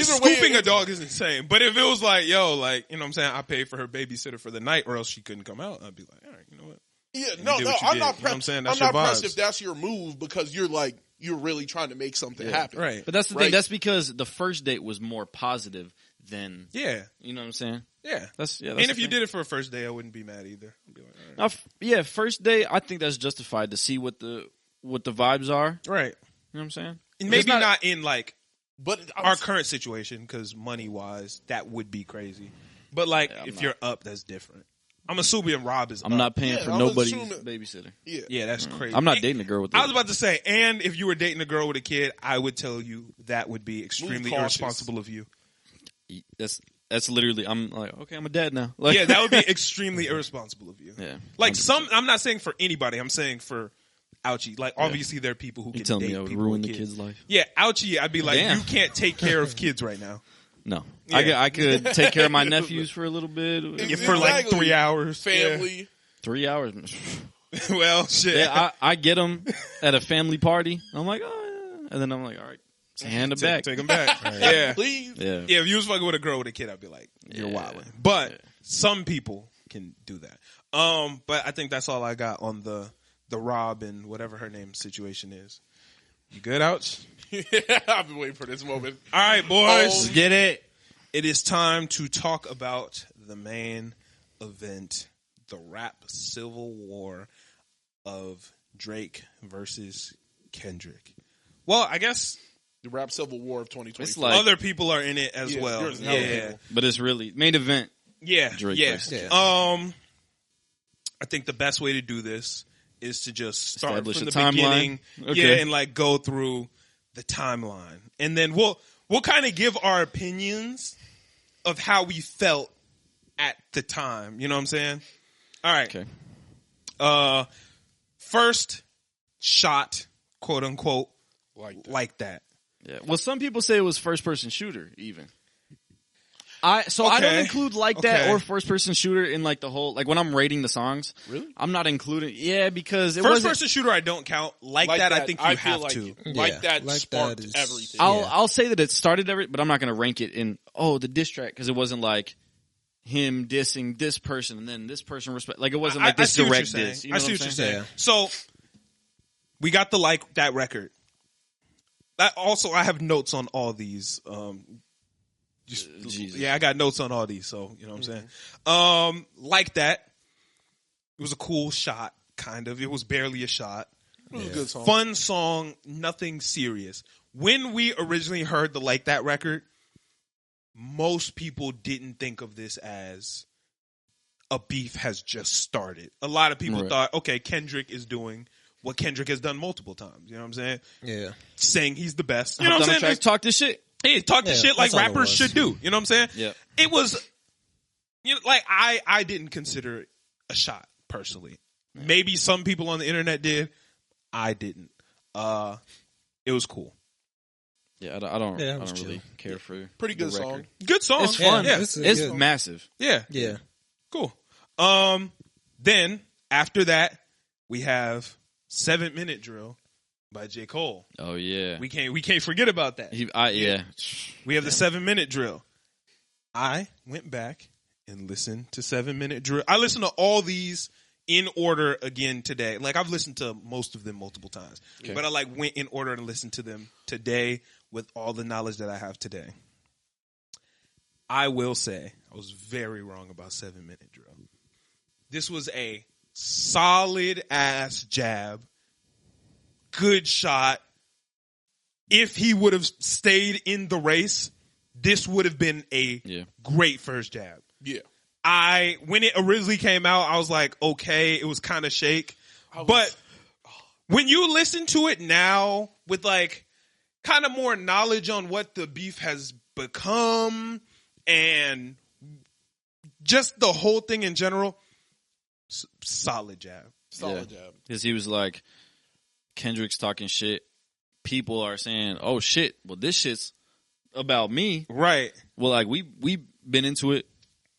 scooping a dog is insane. But if it was like, yo, like, you know what I'm saying, I paid for her babysitter for the night or else she couldn't come out, I'd be like, all right, you know what? Yeah, no, I'm not pressed. I'm not pressed if that's your move because you're really trying to make something happen. Right. But that's the thing. That's because the first date was more positive than, you know what I'm saying? Yeah. That's and if you did it for a first day, I wouldn't be mad either. I'd be like, all right. First day, I think that's justified to see what the vibes are. Right. You know what I'm saying? Maybe not in like our current situation because money wise, that would be crazy. But like if you're up, that's different. I'm assuming Rob is. I'm not paying for nobody's babysitter. Yeah, that's crazy. I'm not dating a girl with. I was about to say, and if you were dating a girl with a kid, I would tell you that would be extremely irresponsible of you. That's literally. I'm like, okay, I'm a dad now. Like, yeah, that would be extremely irresponsible of you. Yeah, like 100%. I'm not saying for anybody. I'm saying for Ouchie. Like obviously there are people who can date me I would people ruin with the kids. kid's life. Yeah, Ouchie. I'd be like, you can't take care of kids right now. No, I could take care of my nephews for a little bit. For like 3 hours. Family. Yeah. 3 hours. Well, shit. Yeah, I get them at a family party. I'm like, oh, yeah. And then I'm like, all right, hand them back. Take them back. Right. Yeah. Please. Yeah. Yeah, if you was fucking with a girl with a kid, I'd be like, you're wilding. But some people can do that. But I think that's all I got on the Rob and whatever her name situation is. You good, Ouch? I've been waiting for this moment. All right, boys. Let's get it. It is time to talk about the main event, the rap civil war of Drake versus Kendrick. Well, I guess the rap civil war of 2020. It's like, other people are in it as well. Yeah. But it's really main event. Yeah. Drake versus Drake. I think the best way to do this is to just start establish from the timeline. beginning. Okay. Yeah, and like go through the timeline. And then we'll kind of give our opinions of how we felt at the time. You know what I'm saying? All right. Okay. First shot, quote unquote, like that. Yeah. Well, some people say it was first person shooter even. I don't include that or first person shooter in like the whole, like when I'm rating the songs. Really? I'm not including, because it first person shooter I don't count. Like that I think you have to. Like that sparked everything. I'll say that it started everything, but I'm not going to rank it in, the diss track, because it wasn't like him dissing this person and then this person respect. Like it wasn't like this direct diss. You know I see what you're saying. Yeah. So we got that record. I have notes on all these. Jesus. Yeah, I got notes on all these. So you know what I'm saying. Like that. It was a cool shot, kind of. It was barely a shot. It was a good song. Fun song, nothing serious. When we originally heard the Like That record, most people didn't think of this as a beef has just started. A lot of people thought, okay, Kendrick is doing what Kendrick has done multiple times. You know what I'm saying? Yeah. Saying he's the best. You know what I'm saying? Talk this shit. Hey, talk the shit like that's all it rappers was. should do. You know what I'm saying? Yeah. It was, like I didn't consider it a shot personally. Maybe some people on the internet did. I didn't. It was cool. Yeah, I don't was really chill. care for Pretty good the song. record. Good song. It's fun. Yeah. It's It's good. massive. Yeah. Yeah. Cool. Then after that, we have 7-Minute Drill by J. Cole. Oh yeah. We can't forget about that. Yeah. We have the 7-Minute Drill. I went back and listened to 7-Minute Drill. I listened to all these in order again today. Like I've listened to most of them multiple times, but I went in order and listened to them today with all the knowledge that I have today. I will say I was very wrong about 7-Minute Drill. This was a solid ass jab. Good shot. If he would have stayed in the race, this would have been a great first jab. Yeah. When it originally came out, I was like, okay, it was kind of shake. But when you listen to it now with kind of more knowledge on what the beef has become and just the whole thing in general, solid jab. Solid jab. Because he was like, Kendrick's talking shit. People are saying, oh shit, well this shit's about me. Right. Well, we been into it.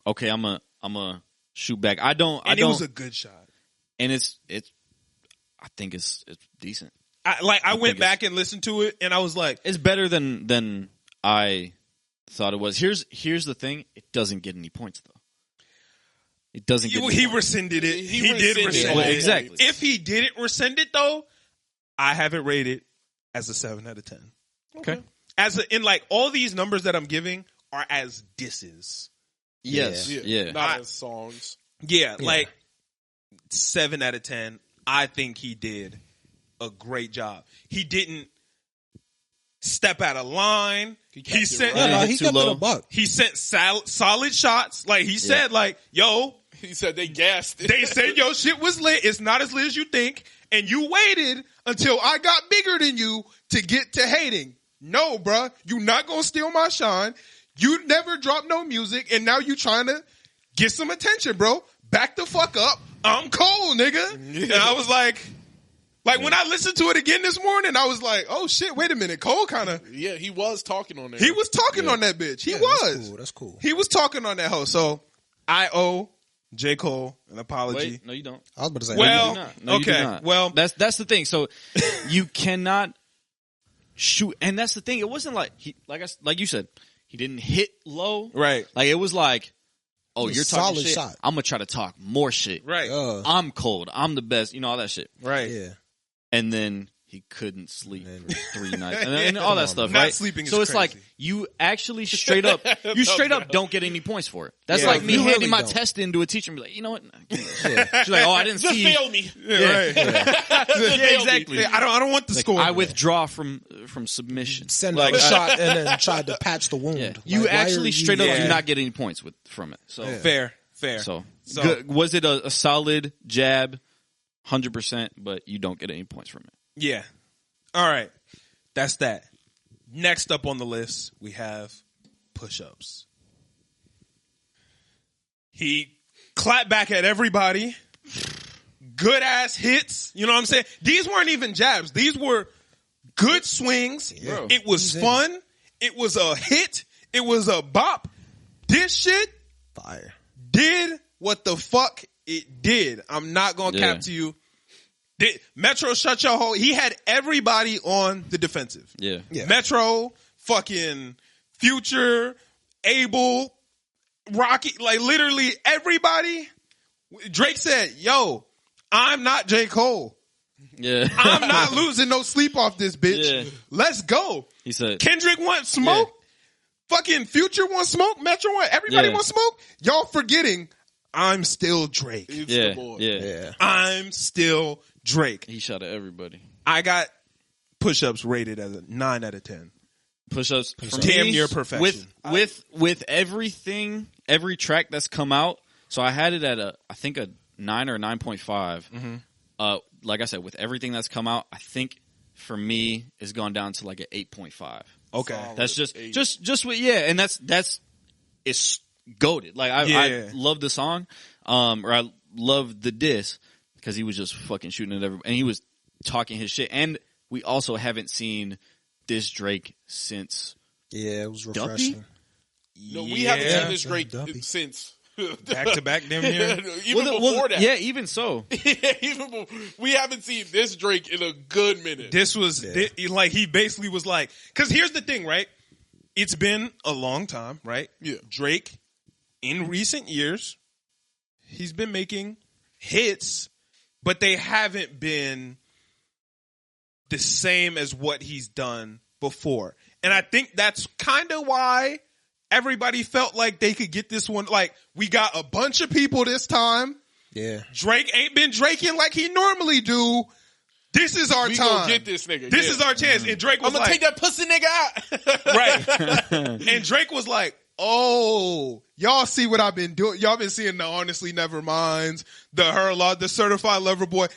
Okay, I'm a shoot back. I don't. It was a good shot. And it's. I think it's decent. I went back and listened to it, and I was like, it's better than I thought it was. Here's the thing. It doesn't get any points though. It doesn't get. He rescinded it. He did rescind it. Exactly. If he didn't rescind it though, I have it rated as a 7 out of 10. Okay. In all these numbers that I'm giving are as disses. Yes. Yeah. Not as songs. Yeah, 7 out of 10. I think he did a great job. He didn't step out of line. He sent he kept it a buck. He sent solid shots. He said, yo. He said they gassed it. They said your shit was lit. It's not as lit as you think. And you waited until I got bigger than you to get to hating. No, bruh. You not going to steal my shine. You never dropped no music, and now you trying to get some attention, bro. Back the fuck up. I'm cold, nigga. And I was like when I listened to it again this morning, I was like, oh shit, wait a minute. Cole kind of. Yeah, he was talking on that. He was talking on that bitch. He was. That's cool. He was talking on that hoe. So I owe J. Cole an apology. Wait, no, you don't. I was about to say. Well, No, you do not. No, you do okay. not. Well, that's the thing. So you cannot shoot, and that's the thing. It wasn't like you said. He didn't hit low. right. It was like, oh, you're talking solid shit. shot. I'm gonna try to talk more shit. Right. I'm cold. I'm the best. All that shit. Right. Yeah. And then he couldn't sleep for 3 nights and all that stuff. Not right? sleeping is so it's crazy. like you actually straight up don't get any points for it. That's Yeah, like me you handing really my don't. test in to a teacher and be like, you know what? She's like, oh, I didn't Just see. fail me. Yeah, right. Yeah, exactly. I don't want the score. I withdraw from submission. Send out a shot and then tried to patch the wound. Yeah. Like, You why are actually straight up Yeah. do not get any points from it. So Fair. So, So- good. Was it a solid jab? 100%, but you don't get any points from it. Yeah. All right. That's that. Next up on the list, we have push-ups. He clapped back at everybody. Good ass hits. You know what I'm saying? These weren't even jabs. These were good swings. Yeah. It was fun. It was a hit. It was a bop. This shit Fire. did what the fuck it did. I'm not going to cap to you. Metro shut your hole. He had everybody on the defensive. Yeah. Metro, fucking Future, Abel, Rocky, literally everybody. Drake said, yo, I'm not J. Cole. Yeah. I'm not losing no sleep off this bitch. Yeah. Let's go. He said, Kendrick wants smoke. Fucking Future wants smoke. Metro wants. Everybody wants smoke. Y'all forgetting I'm still Drake. It's yeah, the boy. yeah. I'm still Drake. He shot at everybody. I got push-ups rated as a 9 out of 10. Push-ups. For Damn me, near perfection. With everything, every track that's come out, so I had it at I think a 9 or 9.5. Mm-hmm. Like I said, with everything that's come out, I think for me it's gone down to like an 8.5. Okay. Solid. That's just 8. just with and that's it's goated. Like I love the song, or I love the diss because he was just fucking shooting at everybody, and he was talking his shit. And we also haven't seen this Drake since. Yeah, it was refreshing. No, we haven't seen this Drake since. Back to back, damn near. Even before that. Yeah, even so. We haven't seen this Drake in a good minute. This was like he basically was like, because here's the thing, right? It's been a long time, right? Yeah. Drake, in recent years, he's been making hits, but they haven't been the same as what he's done before. And I think that's kind of why everybody felt like they could get this one. Like, we got a bunch of people this time. Yeah. Drake ain't been draking like he normally do. This is our we time. gonna get this nigga. This is our chance. And Drake was I'm gonna take that pussy nigga out. right. And Drake was like, oh, y'all see what I've been doing. Y'all been seeing the Honestly Neverminds, the Herlaw, the Certified Lover Boy.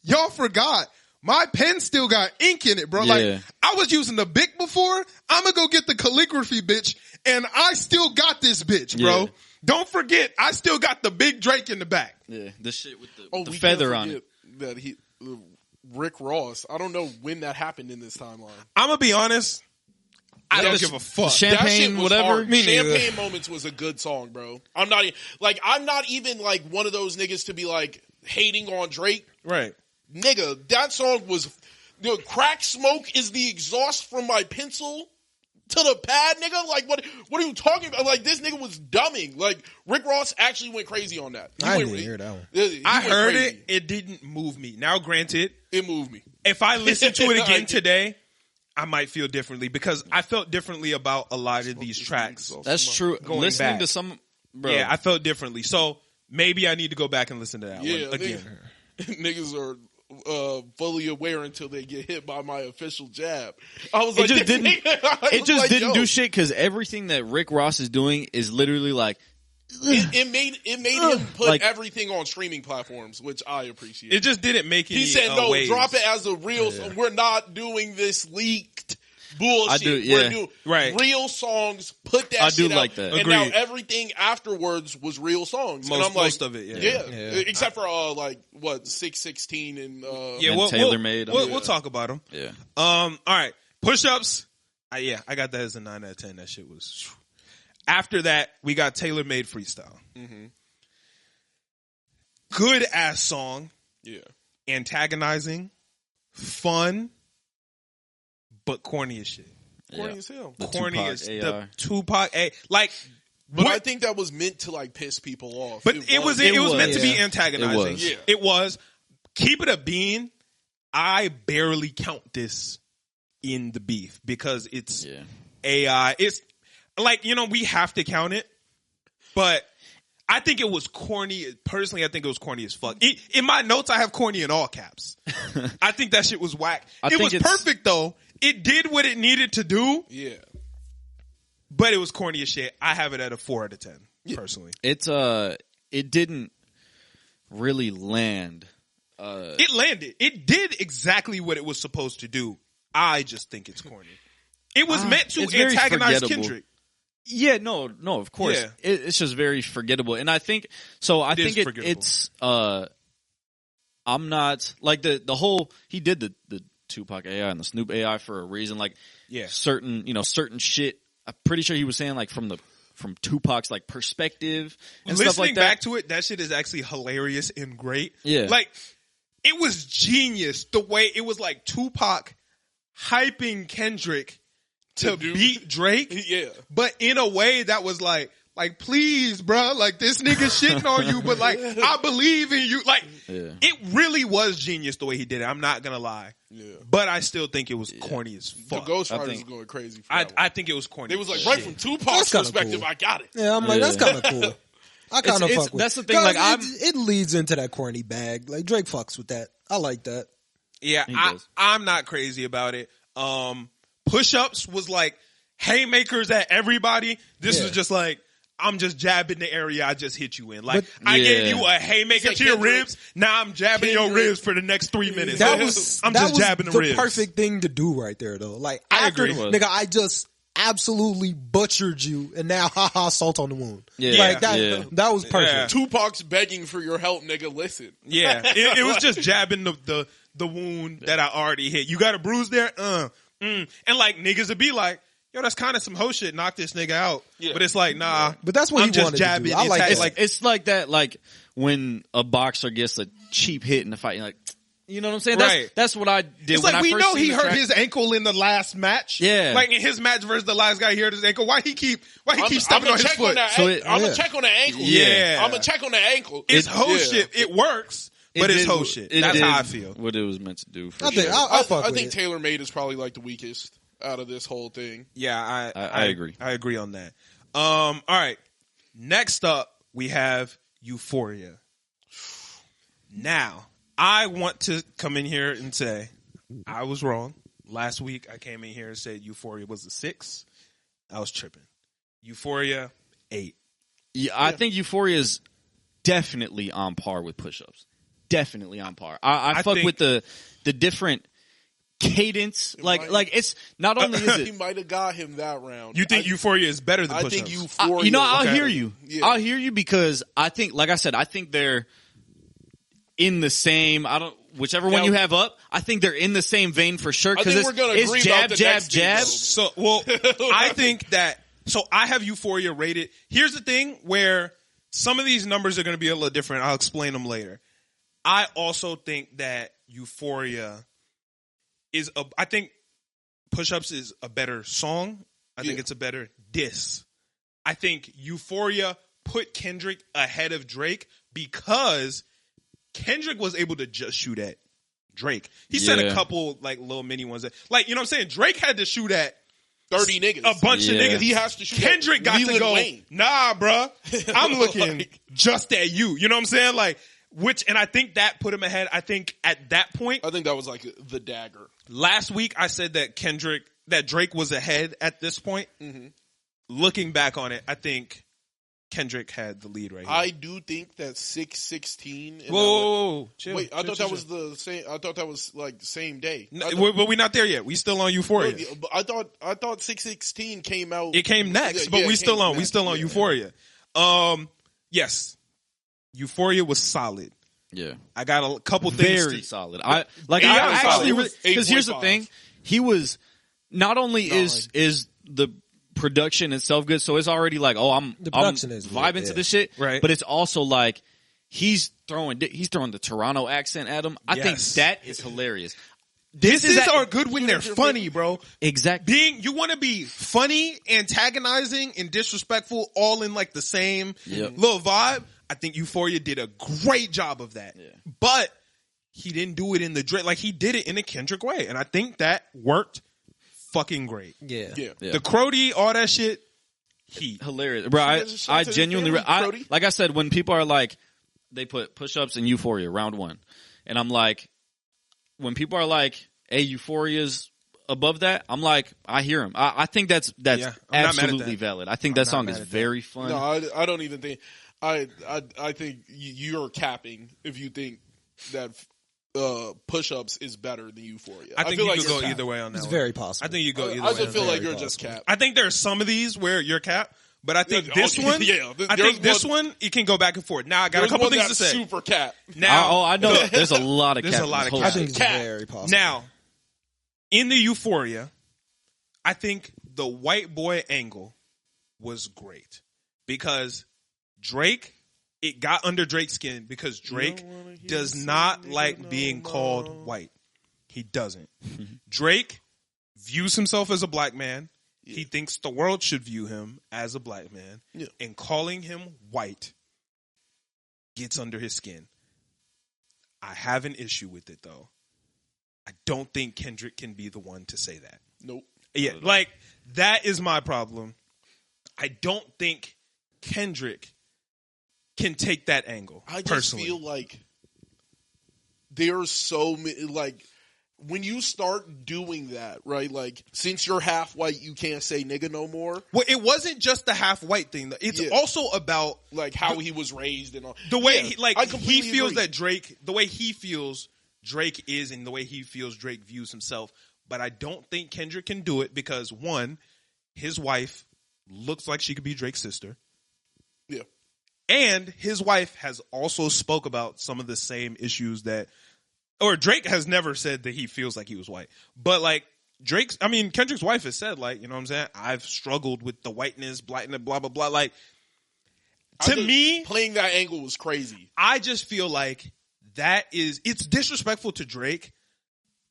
Y'all forgot. My pen still got ink in it, bro. Yeah. Like, I was using the Bic before. I'm gonna go get the calligraphy, bitch. And I still got this bitch, bro. Yeah. Don't forget, I still got the big Drake in the back. Yeah, the shit with the We feather can't on it. forget that Rick Ross. I don't know when that happened in this timeline. I'm gonna be honest. I don't give a fuck. That shit Champagne, was whatever. hard. Me neither. Champagne Moments was a good song, bro. I'm not even like one of those niggas to be like hating on Drake. Right. Nigga, that song was crack smoke is the exhaust from my pencil to the pad, nigga. Like what are you talking about? Like this nigga was dumbing. Like Rick Ross actually went crazy on that. I didn't hear that one. I heard it. It didn't move me. Now, granted, it moved me. if I listen to it again today, I might feel differently because I felt differently about a lot of these tracks. That's true. Going Listening back. to some, bro. Yeah, I felt differently. So maybe I need to go back and listen to that one again. Niggas are fully aware until they get hit by my official jab. I was like, It just didn't. It just didn't yo. do shit because everything that Rick Ross is doing is literally like. It made him put Like- everything on streaming platforms, which I appreciate. It just didn't make any He said, "No, waves. drop it as a real. We're not doing this leaked bullshit. I do, We're yeah. doing Right. real songs. Put that. I do shit out. like that. And now Agreed. everything afterwards was real songs. and I'm like, Most of it, yeah. except for like what 616 and Yeah, And we'll, tailor-made. We'll talk about them. Yeah. All right. Push-ups. I got that as a 9 out of 10. That shit was. After that, we got tailor-made freestyle. Mm-hmm. Good ass song, yeah. antagonizing, fun, but corny as shit. Corny as hell. The Corny Tupac as AR. the Tupac A. Like, But what- I think that was meant to like piss people off. But it was meant to be Yeah. antagonizing. It was. Yeah. It was. Keep it a bean. I barely count this in the beef because it's Yeah. AI. It's like, we have to count it, but I think it was corny. Personally, I think it was corny as fuck. In my notes, I have corny in all caps. I think that shit was whack. I It think was it's- perfect though. It did what it needed to do, Yeah. but it was corny as shit. I have it at a 4 out of 10, personally. It's it didn't really land. It landed. It did exactly what it was supposed to do. I just think it's corny. It was meant to it's very antagonize forgettable. Kendrick. Yeah, no, of course. Yeah. It's just very forgettable. And I think so. I It is think forgettable. it's. I'm not like the whole. He did the Tupac AI and the Snoop AI for a reason. Like, Yeah. certain shit. I'm pretty sure he was saying like from Tupac's like perspective and Listening stuff like that. back to it, that shit is actually hilarious and great. Yeah. Like, it was genius the way it was like Tupac hyping Kendrick to beat Drake. Yeah. But in a way that was like, please, bro, like this nigga shitting on you, but like, I believe in you. Like, Yeah. It really was genius the way he did it. I'm not gonna lie. Yeah. But I still think it was corny as The fuck. Ghost Riders think- is going crazy. For that one. I think it was corny. It was like as right shit. from Tupac's kinda perspective. cool. I got it. Yeah, I'm like, Yeah. that's kind of cool. I kind of It's- fuck with. that's the thing, 'Cause like, it leads into that corny bag. Like Drake fucks with that. I like that. Yeah, He does. I'm not crazy about it. Push-ups was like haymakers at everybody. This Yeah. was just like, I'm just jabbing the area I just hit you in. Like, But- I gave Yeah. you a haymaker It's to like your Kendrick. ribs. Now I'm jabbing your Kendrick. ribs for the next 3 minutes. That Like, was I'm that just was jabbing the ribs. perfect thing to do right there, though. Like I after, agree. nigga, I just absolutely butchered you, and now haha, salt on the wound. Yeah. Like that. Yeah. That was perfect. Yeah. Tupac's begging for your help, nigga. Listen. Yeah, it was just jabbing the wound that I already hit. You got a bruise there? And like niggas would be like, yo, that's kind of some hoe shit. Knock this nigga out. Yeah. But it's like, nah. But that's what I'm he just wanted to do. jabbing. I like attack- that. It's like that, like when a boxer gets a cheap hit in the fight, you're like, you know what I'm saying? Right. That's what I did. It's when like I we first know seen he the hurt track. his ankle in the last match. Yeah. Like in his match versus the last guy, he hurt his ankle. Why he keep stepping on his foot? So I'm it- gonna Yeah. check on the ankle. Yeah. I'm gonna check on the ankle. It's hoe Yeah. shit. It works, It but it's did- hoe shit. it That's did how I feel. What it was meant to do. For I think sure. I fuck I with think it. Taylor Made is probably like the weakest out of this whole thing. Yeah, I agree. I agree on that. All right. Next up, we have Euphoria. Now, I want to come in here and say I was wrong. Last week, I came in here and said Euphoria was a 6. I was tripping. Euphoria, 8. Yeah, I think Euphoria is definitely on par with Push-Ups. Definitely on par. I fuck think- with the different cadence. Like it's not only is He it. might have got him that round. You think Euphoria is better than I Push-Ups? think Euphoria. You know, I'll Okay. hear you. Yeah. I'll hear you because I think, like I said, I think they're in the same. Whichever one Now- you have up, I think they're in the same vein for sure. I Because think we're gonna it's agree jab, about the jab, next thing, jab. though. So, well, I think that. So I have Euphoria rated. Here's the thing where some of these numbers are going to be a little different. I'll explain them later. I also think that Euphoria is I think Push-Ups is a better song. I think Yeah. it's a better diss. I think Euphoria put Kendrick ahead of Drake because Kendrick was able to just shoot at Drake. He said a Yeah. couple like little mini ones that, like, you know what I'm saying? Drake had to shoot at 30 niggas. a bunch of Yeah. niggas. He has to shoot at Kendrick got to Leland go, Wayne. nah, bruh. I'm looking Like- just at you. You know what I'm saying? Like, and I think that put him ahead. I think at that point, I think that was like the dagger. last week I said that Drake was ahead at this point. Mm-hmm. Looking back on it, I think Kendrick had the lead right here. I do think that 616. Whoa. Chill, Wait, I chill, thought chill, that was chill. the same. I thought that was like the same day. But we're not there yet. We still on Euphoria. But I thought 616 came out. It came next, but Yeah, we it still came on. We next. still on Yeah. Euphoria. Yes, Euphoria was solid. Yeah. I got a couple things. Very solid. I like. Yeah, I solid. actually It was because here's the 8.5. thing. He was not only is the production itself good, so it's already like, oh, I'm production is good, vibing to yeah. this shit, Right. But it's also like he's throwing the Toronto accent at him. I think Yes. that is hilarious. Disses are good when they're funny, bro. Exactly. You want to be funny, antagonizing, and disrespectful, all in like the same Yep. little vibe. I think Euphoria did a great job of that. Yeah. But he didn't do it in the Drake. Like, he did it in a Kendrick way. And I think that worked fucking great. Yeah. Yeah. Yeah. The Crody, all that shit, heat. Hilarious, bro. guys just shout I to the genuinely, family, Brody. like I said, when people are like, they put Push-Ups in Euphoria round 1, and I'm like, when people are like, "Hey, Euphoria's above that," I'm like, I hear him. I think that's Yeah, I'm not mad at absolutely that. valid. I think I'm that not song mad is at that. very fun. No, I don't even think. I think you're capping if you think that Push-Ups is better than Euphoria. I think feel you like could you're go capped. either way on that It's one. very possible. I think you go either I way. just feel on like that. you're just capped. I think there's some of these where you're capped, but I think Yeah, this okay, one, yeah, I there's think this one, it can go back and forth. Now I got There's a couple one things to that's say. super cap. Now, I know there's a lot of There's a cap in lot this of whole cap. I think it's Cat. very possible. now, in the Euphoria, I think the white boy angle was great because Drake, it got under Drake's skin because Drake does not like being called white. He doesn't. Drake views himself as a black man. He thinks the world should view him as a black man. Yeah. And calling him white gets under his skin. I have an issue with it, though. I don't think Kendrick can be the one to say that. Nope. Yeah, like, that is my problem. I don't think Kendrick can take that angle. I just personally. feel like there's so many, like, when you start doing that, right? Like, since you're half white, you can't say nigga no more. Well, it wasn't just the half white thing. It's also about like how he was raised and all. The way he feels agree. that Drake, the way he feels Drake is, and the way he feels Drake views himself. But I don't think Kendrick can do it because, one, his wife looks like she could be Drake's sister. Yeah. And his wife has also spoke about some of the same issues that, or Drake has never said that he feels like he was white. But like Kendrick's wife has said, like, you know what I'm saying? I've struggled with the whiteness, blackness, blah, blah, blah. Like, to me, playing that angle was crazy. I just feel like it's disrespectful to Drake,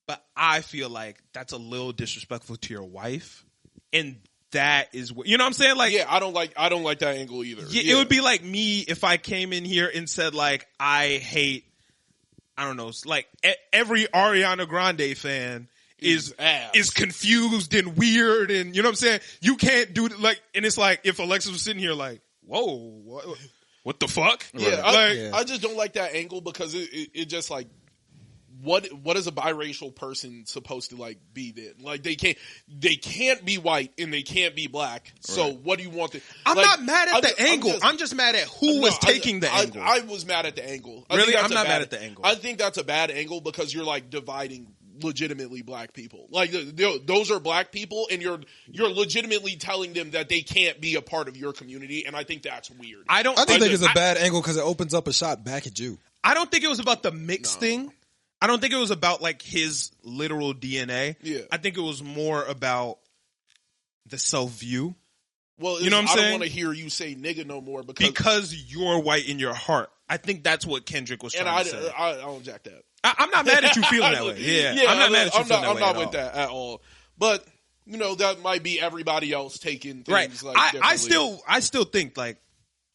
but I feel like that's a little disrespectful to your wife. And that is what, you know what I'm saying? Like, yeah, I don't like that angle either. It would be like me if I came in here and said, like, I hate, I don't know, like every Ariana Grande fan is confused and weird, and you know what I'm saying? You can't do it, like, and it's like if Alexis was sitting here like, whoa, what the fuck? Yeah, right. I just don't like that angle because it just like, what is a biracial person supposed to like be then? Like they can't be white and they can't be black. So what do you want to? I'm not mad at the angle. I'm just mad at who was taking the angle. I was mad at the angle. Really, I'm not mad at the angle. I think that's a bad angle because you're like dividing legitimately black people. Like those are black people, and you're legitimately telling them that they can't be a part of your community, and I think that's weird. I think it's a bad angle because it opens up a shot back at you. I don't think it was about the mix thing. I don't think it was about like his literal DNA. Yeah. I think it was more about the self-view. Well, you know what I'm saying? I don't want to hear you say nigga no more because you're white in your heart. I think that's what Kendrick was trying to say. I don't jack that. I'm not mad at you feeling that way. Yeah, I'm not mad at you feeling that way. I'm not with that at all. But you know, that might be everybody else taking things like differently. I still think like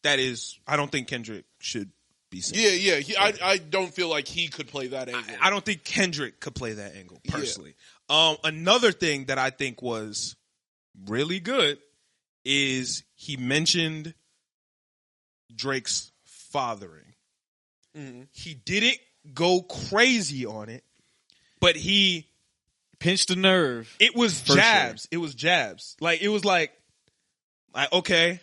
that is. I don't think Kendrick should be saying. Yeah. I don't feel like he could play that angle. I don't think Kendrick could play that angle personally. Yeah. Another thing that I think was really good is he mentioned Drake's fathering. Mm-hmm. He didn't go crazy on it, but he pinched a nerve. It was jabs. Sure. It was jabs. Like it was like okay,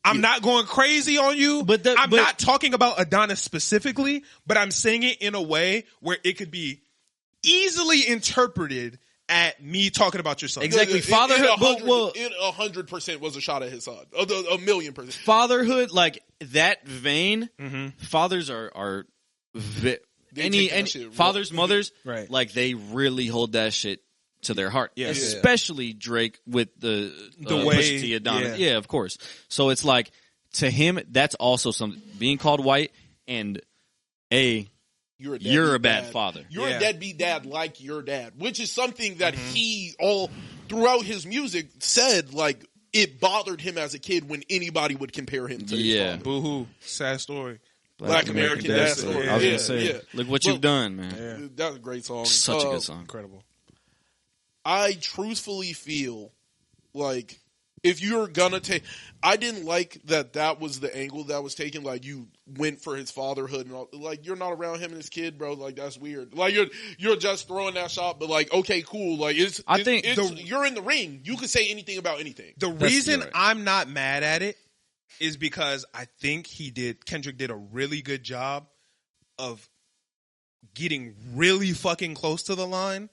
I'm not going crazy on you. But I'm not talking about Adonis specifically, but I'm saying it in a way where it could be easily interpreted at me talking about your son. Exactly. Fatherhood. It 100% was a shot at his son. A 1,000,000%. Fatherhood, like that vein. Mm-hmm. Fathers are any fathers, mothers, right? Like they really hold that shit to their heart. Yeah. Especially Drake with the way Pusha T, Adonis. Yeah, of course. So it's like to him, that's also something. Being called white and you're a bad father. You're a deadbeat dad like your dad, which is something that he all throughout his music said like it bothered him as a kid when anybody would compare him to his father. Boo-hoo. Sad story. Black American Dad Story. I was gonna say, look what you've done, man. Yeah. That was a great song. Such a good song. Incredible. I truthfully feel like if you're gonna take, I didn't like that was the angle that was taken. Like you went for his fatherhood and all. Like you're not around him and his kid, bro. Like that's weird. Like you're just throwing that shot. But like, okay, cool. Like you're in the ring. You can say anything about anything. The reason I'm not mad at it is because I think Kendrick did a really good job of getting really fucking close to the line,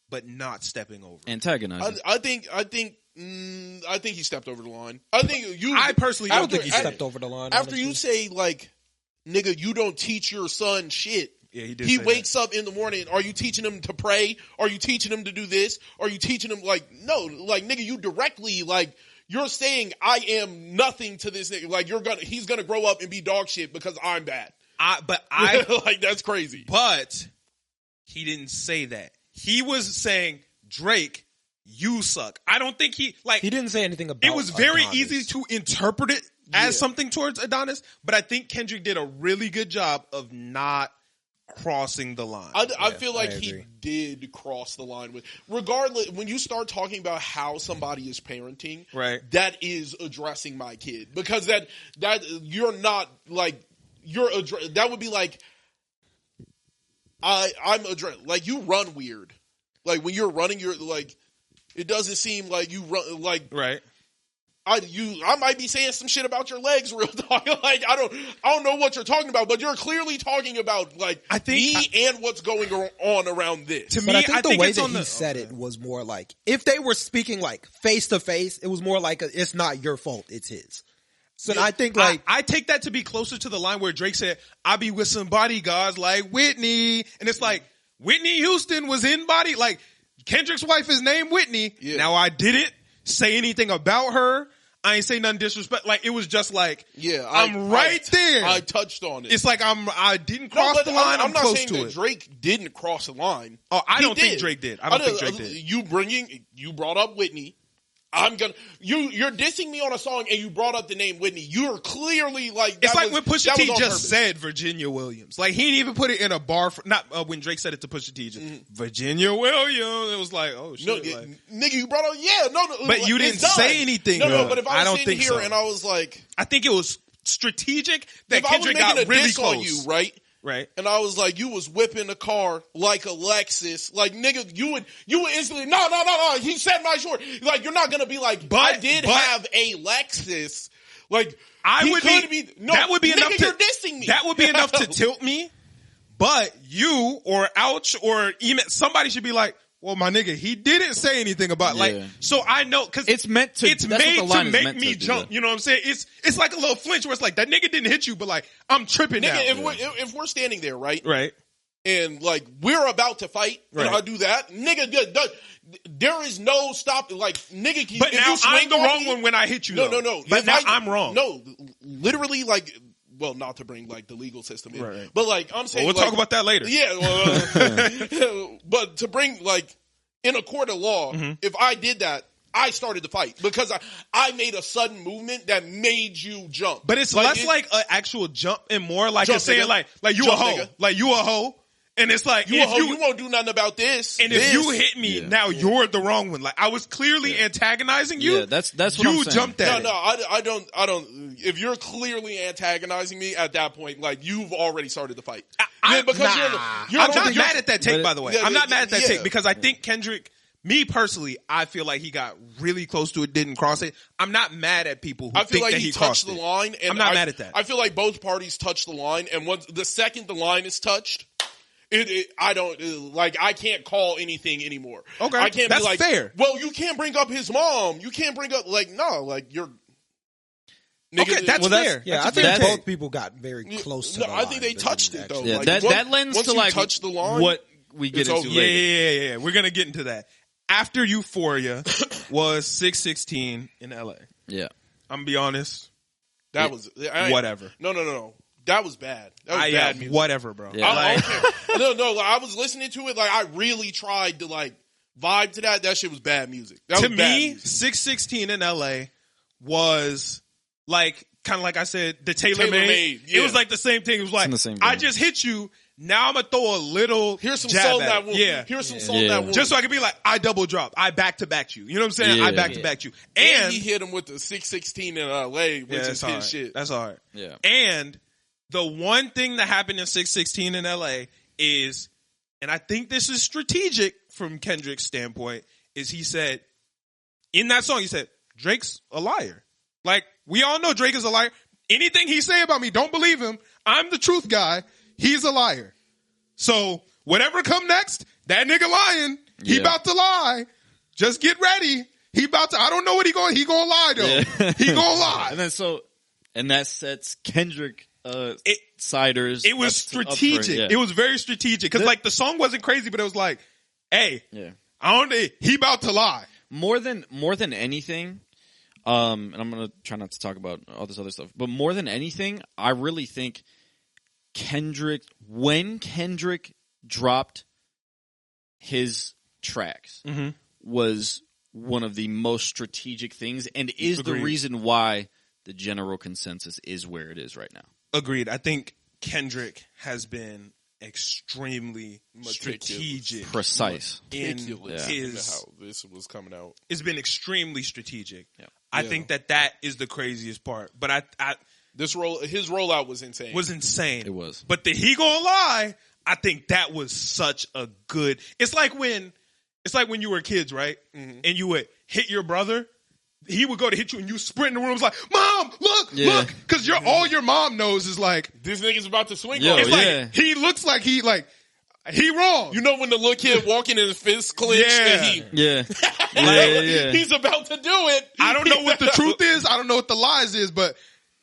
but not stepping over. Antagonizing. I think he stepped over the line. I personally don't think he stepped over the line. After you say like, nigga, you don't teach your son shit. Yeah, he did. He wakes up in the morning. Are you teaching him to pray? Are you teaching him to do this? Are you teaching him like no? Like nigga, you directly like. You're saying I am nothing to this nigga. Like he's gonna grow up and be dog shit because I'm bad. Like that's crazy. But he didn't say that. He was saying, Drake, you suck. I don't think he didn't say anything about it. Was very Adonis. easy to interpret it as something towards Adonis, but I think Kendrick did a really good job of not crossing the line. I feel like I he agree. did cross the line with, regardless, when you start talking about how somebody is parenting, Right. that is addressing my kid, because that you're not like that would be like I'm like you run weird, like when you're running, you're like it doesn't seem like you run like Right. I might be saying some shit about your legs, real talk. Like I don't know what you're talking about, but you're clearly talking about like me and what's going on around this. To But me, I think the way it's that on he said it was more like, if they were speaking like face to face, it was more like it's not your fault, it's his. So I think like I take that to be closer to the line where Drake said, "I be with some bodyguards like Whitney," and it's like Whitney Houston was in body. Like Kendrick's wife is named Whitney. Yeah. Now I didn't say anything about her. I ain't say nothing disrespect. Like it was just like, I'm right there. I touched on it. It's like I didn't cross the line. I'm not close saying to that it. Drake didn't cross the line. Oh, I He don't think did. Drake did. I don't think Drake did. You brought up Whitney. You're dissing me on a song and you brought up the name Whitney. You're clearly like, It's like when Pusha T just said Virginia Williams. Like he didn't even put it in a bar. Not when Drake said it to Pusha T. Just Virginia Williams. It was like, oh shit. No, like, nigga, you brought up, no. But you didn't say anything. No, but if I was don't sitting think here so. and I was like, I think it was strategic that if I was Kendrick making got a really diss close. on you, right? Right. And I was like, you was whipping a car like a Lexus. Like, nigga, you would instantly, no, he said my short. Like, you're not going to be like, I did have a Lexus. Like, I would be, no, that would be nigga, enough to, you're dissing me. That would be enough to tilt me. But you or Ouch or somebody should be like, well, my nigga, he didn't say anything about like, so I know, cause it's meant to, it's that's made what the line to is make meant me to do jump. that. You know what I'm saying? It's like a little flinch where it's like, that nigga didn't hit you, but like, I'm tripping now. Nigga, if we're standing there, right? Right. And like, we're about to fight, and Right. I do that, nigga, there is no stop, like, nigga, But if now you swing I'm the on wrong me- one when I hit you. No, though. no. But If now I'm wrong. No, literally, like, well, not to bring like the legal system in, Right. but like I'm saying, We'll like, talk about that later. Yeah, well, but to bring like in a court of law, if I did that, I started the fight because I made a sudden movement that made you jump. But it's less like an actual jump and more like Jump, a saying nigga. like you Jump, a hoe, nigga. like you a hoe, and it's like you, if you won't do nothing about this. and if you hit me, now you're the wrong one. Like I was clearly antagonizing you. Yeah, that's what you I'm saying. jumped at No, it. I don't. If you're clearly antagonizing me at that point, like you've already started the fight. I'm because you're not mad at that take, but- by the way. Yeah, I'm not mad at that yeah. take because I think Kendrick, me personally, I feel like he got really close to it, didn't cross it. I'm not mad at people who I feel think like that he crossed touched the it. line, and I'm not mad at that. I feel like both parties touched the line, and once the second the line is touched, I don't like. I can't call anything anymore. Okay, I can't that's be like, fair. well, you can't bring up his mom. You can't bring up like no, like you're. Nigga, Okay, that's fair. yeah, I That's a think fair both take. people got very close to No, the I line. think they but touched didn't it, though. actually. Yeah, Like, that lends once to you like touch the line, what we get it's into over. Yeah, later. yeah. We're gonna get into that. After Euphoria was 616 in LA. Yeah. I'm gonna be honest. that was Whatever. No. That was bad. That was bad music. whatever, bro. Yeah. I don't care. No. Like, I was listening to it. Like I really tried to like vibe to that. That shit was bad music. That To was bad me, music. 616 in LA was like kind of like I said, the Taylor Tailor-made, made. yeah. It was like the same thing. It was like in the same I vein. just hit you. Now I'm gonna throw a little. Here's some jab salt at that it. wound. Yeah. Here's some salt Yeah. that wound. Just so I can be like, I double drop. I back to back you. You know what I'm saying? Yeah. I back to back you. and And he hit him with the 616 in LA, which yeah, is that's his hard. shit. That's hard. Yeah. And the one thing that happened in 616 in LA is, and I think this is strategic from Kendrick's standpoint, is he said, in that song, he said, Drake's a liar. Like, we all know Drake is a liar. Anything he say about me, don't believe him. I'm the truth guy. He's a liar. So, whatever come next, that nigga lying. He Yeah. about to lie. Just get ready. He about to, I don't know what he gonna lie though. Yeah. He gonna lie. And that sets Kendrick siders. It was strategic. It was very strategic because like the song wasn't crazy, but it was like, hey, I don't. He about to lie. More than anything. And I'm gonna try not to talk about all this other stuff, but more than anything, I really think when Kendrick dropped his tracks was one of the most strategic things, and is the reason why the general consensus is where it is right now. Agreed. I think Kendrick has been extremely Meticulous. strategic. Precise. In Ridiculous his, how this was coming out. it's been extremely strategic. Yeah. I Yeah. think that is the craziest part. But I His rollout was insane. was insane. It was. But the he gonna lie, I think that was such a good. It's like when you were kids, right? Mm-hmm. And you would hit your brother. He would go to hit you, and you sprint in the room. It's like, Mom, look, Yeah. look, because all your mom knows is like, This nigga's about to swing Yo, on it's you. yeah. like he looks like he wrong. You know when the little kid walking in his fist clenched and he Yeah. Yeah. he's about to do it. I don't know what the truth is. I don't know what the lies is, but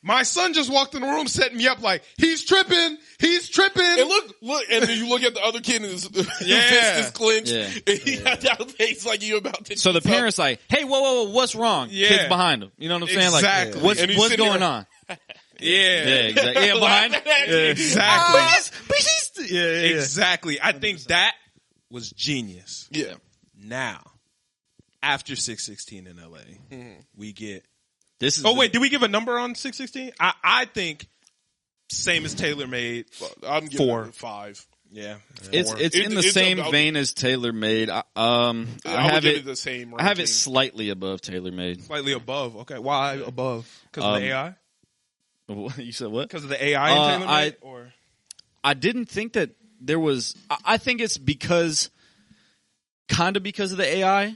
my son just walked in the room, setting me up like he's tripping. He's tripping. And look, and then you look at the other kid and his fist is clenched, Yeah. and he got that face like you about to. So the do something. parents like, hey, whoa, what's wrong? Yeah. Kids behind them. You know what I'm saying? Exactly. Like, what's And he's what's sitting going there- on? Yeah, Yeah, exactly. Yeah, behind. Laughing at you. Yeah. exactly. Yeah. Exactly. I think that was genius. Yeah. Now, after 616 in LA, we get. This is. Oh wait, did we give a number on 616? I think same as Taylor made. I'm giving 4. it a 5. Yeah, It's four. in the It's same about- vein as Tailor Made. I would have give it. it the same. I have it ranking. slightly above Tailor Made. slightly above. Okay, why above? Because of the AI. You said what? Because of the AI in Taylor made, or I didn't think that there was. I think it's because of the AI,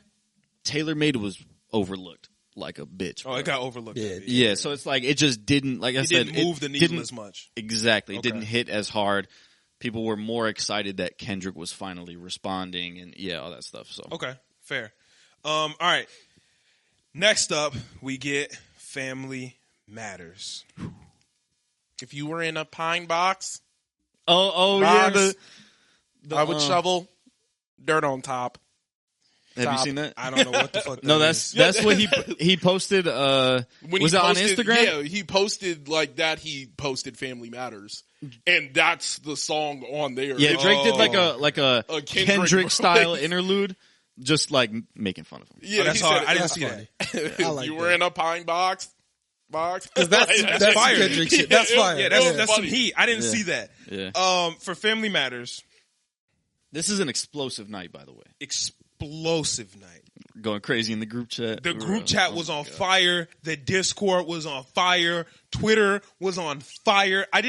Tailor Made was overlooked like a bitch. it got overlooked. Yeah. Yeah, so it's like it just didn't. Like I It said, didn't move the needle didn't- as much. Exactly, it Okay. didn't hit as hard. People were more excited that Kendrick was finally responding, and all that stuff. So Okay, fair. All right. Next up, we get Family Matters. If you were in a pine box, yeah, I would shovel dirt on top. have you Stop. seen that? I don't know what the fuck. No, that that's is. that's what he posted. When Was he it on posted- Instagram? Yeah, he posted like that. He posted "Family Matters," and that's the song on there. Yeah, It's- Drake did like a A Kendrick style interlude, just like making fun of him. Yeah, Oh, that's he hard. said, I didn't that's see that. funny. I like you that. were in a pine box. Because that's fire. Kendrick shit. That's fire. Yeah, It was that's some funny. heat. I didn't Yeah. see that. Yeah. For Family Matters, This is an explosive night, by the way. explosive night. Going crazy in the group chat. The group chat was on fire. The Discord was on fire. Twitter was on fire. I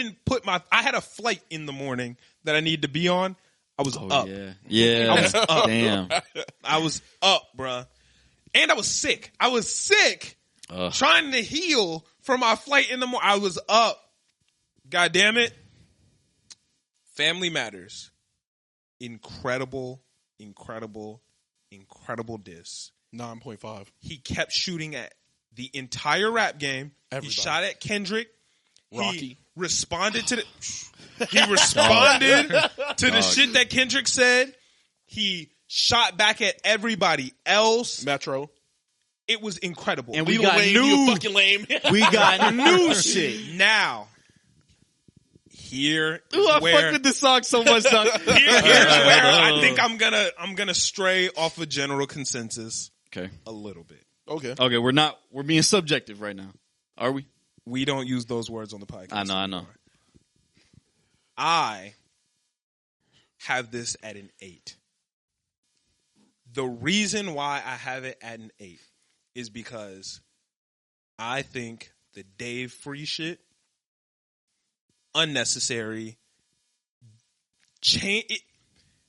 had a flight in the morning that I needed to be on. I was up. Yeah. I was up. Damn. I was up, bruh. And I was sick. Trying to heal from my flight in the morning. I was up. God damn it. Family Matters. Incredible diss. 9.5. He kept shooting at the entire rap game. Everybody. He shot at Kendrick. Rocky. He responded to the shit that Kendrick said. He shot back at everybody else. Metro. It was incredible. And we Lil got Wayne, new. you fucking lame. We got new shit. Now, here is Ooh, I where fucked with this song so much, dog. here's where I think I'm gonna stray off a general consensus Okay. a little bit. Okay. Okay, we're being subjective right now. Are we? We don't use those words on the podcast. I know. anymore. I have this at an 8. The reason why I have it at an 8 is because I think the Dave Free shit, unnecessary.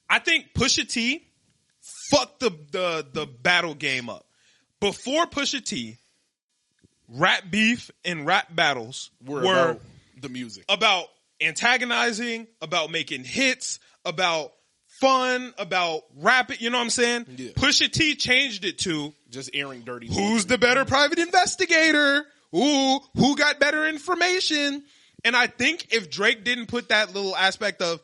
I think Pusha T fucked the battle game up. Before Pusha T, rap beef and rap battles Were were about the music. about antagonizing, about making hits, about fun, about rapping. You know what I'm saying? Yeah. Pusha T changed it to Just airing dirty. who's the better private investigator? Ooh, who got better information? And I think if Drake didn't put that little aspect of,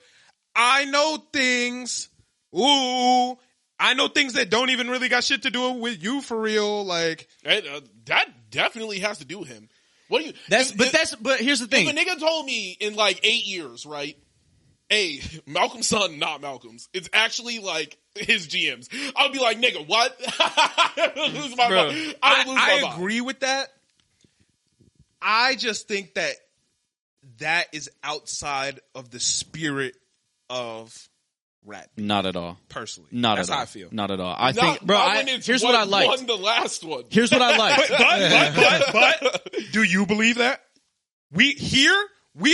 I know things, ooh, I know things that don't even really got shit to do with you for real. Like, that definitely has to do with him. What do you? But here's the thing. If a nigga told me in like 8 years, right? Hey, Malcolm's son, not Malcolm's. It's actually like his GM's. I would be like, nigga, what? I would lose my mind. I would lose my I mind. agree with that. I just think that is outside of the spirit of rap. Not at all. Personally, Not that's at all. how I feel. Not at all. I think, bro. Here's what I liked. Won the last one. Here's what I liked. But do you believe that? We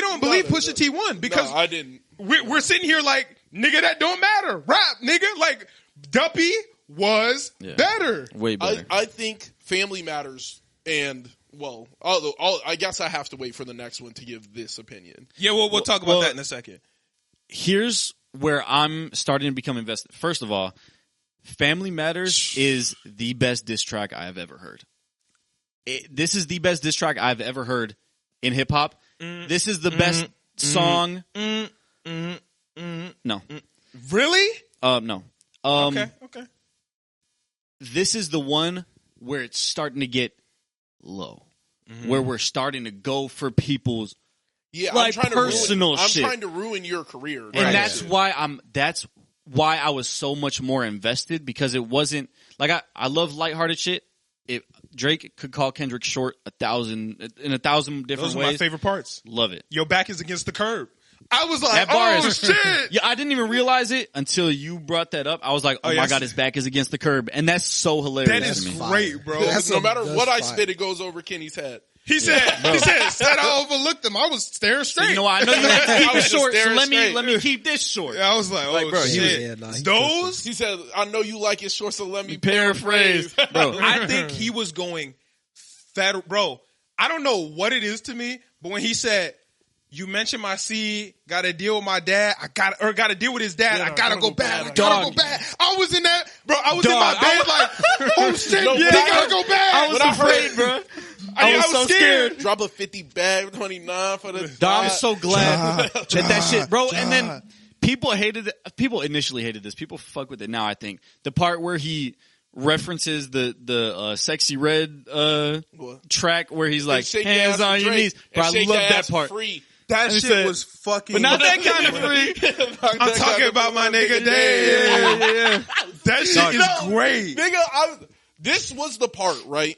don't believe Pusha T won because I didn't. We're sitting here like, nigga, that don't matter. Rap, nigga. Like, Duppy was better. Way better. I think Family Matters and, well, I guess I have to wait for the next one to give this opinion. Yeah, we'll talk about that in a second. Here's where I'm starting to become invested. First of all, Family Matters is the best diss track I have ever heard. This is the best diss track I've ever heard in hip hop. This is the best song. No. Really? No. Okay. This is the one where it's starting to get low. Where we're starting to go for people's like personal shit. I'm trying to ruin your career. And that's why I was so much more invested, because it wasn't like I love lighthearted shit. Drake could call Kendrick short in 1,000 different ways. Those are my favorite parts. Love it. Your back is against the curb. I was like, That bar oh is, shit. Yeah, I didn't even realize it until you brought that up. I was like, oh my God, his back is against the curb. And that's so hilarious That is to me. great, bro. No matter what I spit, it goes over Kenny's head. He said, I overlooked him. I was staring straight. So, you know what? I know you like to keep it short, so staring let straight. me keep this short. I was like, oh, bro, shit. Those? He said, I know you like it short, so let me Paraphrase. Bro, I think he was going federal. Bro, I don't know what it is to me, but when he said, you mentioned my seed, got to deal with my dad, got to deal with his dad, I gotta go back, I gotta go back. I was in that, bro, I was in my bed like, oh shit, he gotta go back. I was afraid, bro. I was so scared. Drop a 50 bag, 29 for the I'm so glad that shit, bro. And then people initially hated this. People fuck with it now, I think. The part where he references the Sexy Red track where he's like, hands on your knees. Bro, I love that part. Free. That shit was fucking. But not that kind of free. I'm talking about my nigga Dave. Yeah. That shit is great. Nigga, this was the part, right,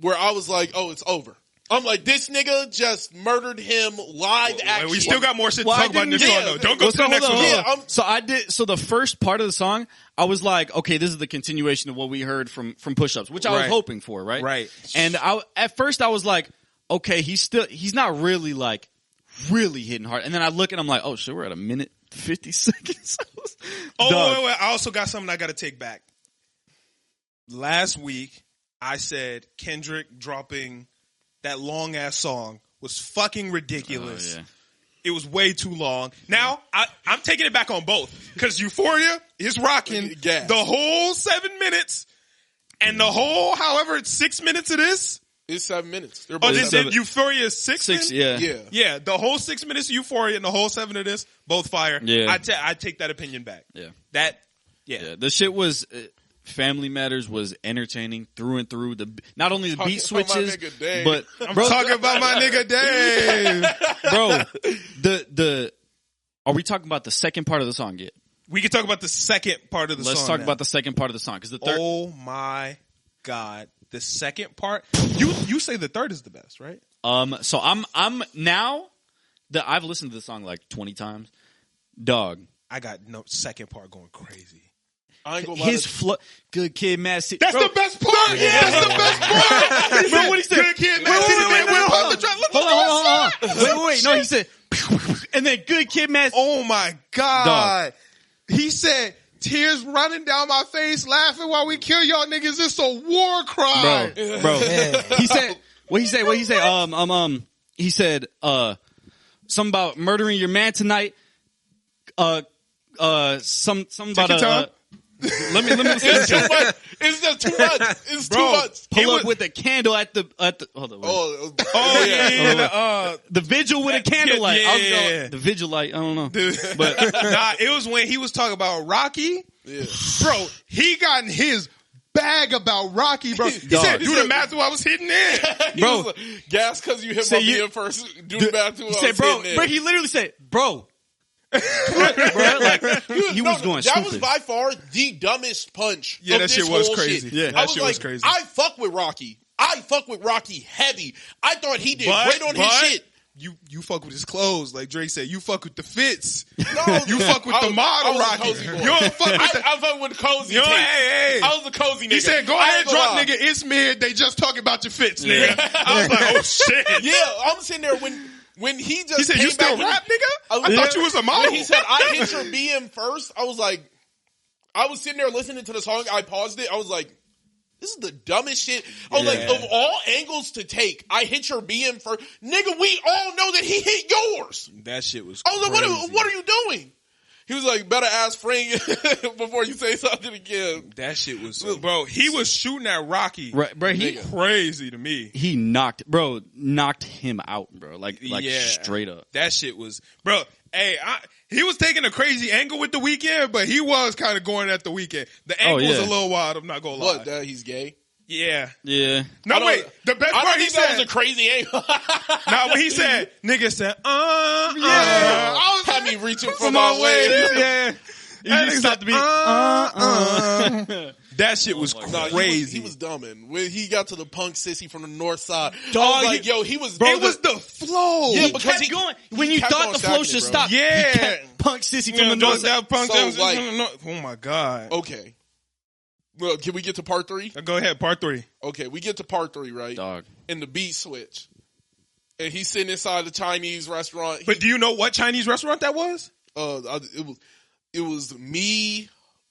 where I was like, oh, it's over. I'm like, this nigga just murdered him live action. We still got more shit to talk about in this song, though. Don't go to the next one. So the first part of the song, I was like, okay, this is the continuation of what we heard from Push Ups, which I was hoping for, right? Right. And at first I was like, okay, he's not really like, really hitting hard. And then I look and I'm like, oh shit, we're at a minute 50 seconds. Wait. I also got something I got to take back. Last week, I said Kendrick dropping that long ass song was fucking ridiculous. It was way too long. Now, I'm taking it back on both. Because Euphoria is rocking the whole 7 minutes and the whole, however, 6 minutes of this. It's 7 minutes. Euphoria is 6 minutes? Yeah. The whole 6 minutes of Euphoria and the whole 7 of this, both fire. Yeah. I take that opinion back. Yeah. The shit was, Family Matters was entertaining through and through. Not only the beat switches, but I'm talking about my nigga Dave. Bro, are we talking about the second part of the song yet? We can talk about the second part of the song. Let's talk about the second part of the song. Cause the third. Oh my God. The second part, you say the third is the best, right? So I'm now that I've listened to the song like 20 times. Dog. I got no second part going crazy. I ain't gonna lie. His Good Kid, Mad City. That's the best part. Yeah. That's the best part. Remember what he said? Good Kid, Mad City. Hold on. Wait. No, he said, and then Good Kid, Mad City. Oh my God. Dog. He said, tears running down my face, laughing while we kill y'all niggas. It's a war crime. Bro. He said, what he say? He said, something about murdering your man tonight. Some about let me it's too much. It's just too much. It's too much. Pull up with a candle at the hold on. The vigil with a candlelight. Yeah. The vigil light, I don't know. But it was when he was talking about Rocky. Yeah. Bro, he got in his bag about Rocky, bro. He said, do the math to what I was hitting in. Bro, like, gas because you hit my BM first. Do the math to what I was hitting in. Bro, he literally said, bro. He was going stupid. That was by far the dumbest punch. Yeah, that shit was crazy. Yeah, that shit was crazy. I fuck with Rocky. I fuck with Rocky heavy. I thought he did great on his shit. you fuck with his clothes. Like Drake said, you fuck with the fits. No, You fuck with the model rocket. cozy boy. You don't fuck with the... I fuck with the cozy. Yo, tape. hey. I was a cozy nigga. He said, go I ahead, ain't gonna drop, lie. nigga. It's mid. They just talking about your fits, nigga. I was like, oh, shit. Yeah, I'm sitting there when he just He said, came you still back rap, nigga? I thought you was a model. When he said, I hit your BM first, I was like, I was sitting there listening to the song. I paused it. I was like, this is the dumbest shit. I was like, of all angles to take, I hit your BM first. Nigga, we all know that he hit yours. That shit was I was crazy. like, what are you doing? He was like, better ask Frank before you say something again. That shit was... Bro, he was shooting at Rocky. Right, bro, he Crazy to me. he knocked him out, bro. Like straight up. That shit was... Bro, hey, he was taking a crazy angle with The Weeknd, but he was kind of going at The Weeknd. The angle was a little wild, I'm not going to lie. What, that he's gay? Yeah. Yeah. No, wait. The best I part don't he think that said... was a crazy angle. Now, when he said, nigga said, I was had me reaching for my my way. way. Yeah. You just stopped to be That shit was Nah, crazy. he was dumbing. When he got to the punk sissy from the north side, Dog, I was like, yo, he was... It was the flow. Yeah, He because kept he- going. he When you kept thought on the stacking flow it, should bro. stop, Yeah. he kept Punk Sissy from the north side. Oh my God. Okay. Well, can we get to part 3? Go ahead, part 3. Okay, we get to part 3, right? Dog. And the beat switch. And he's sitting inside the Chinese restaurant. But do you know what Chinese restaurant that was? It was me.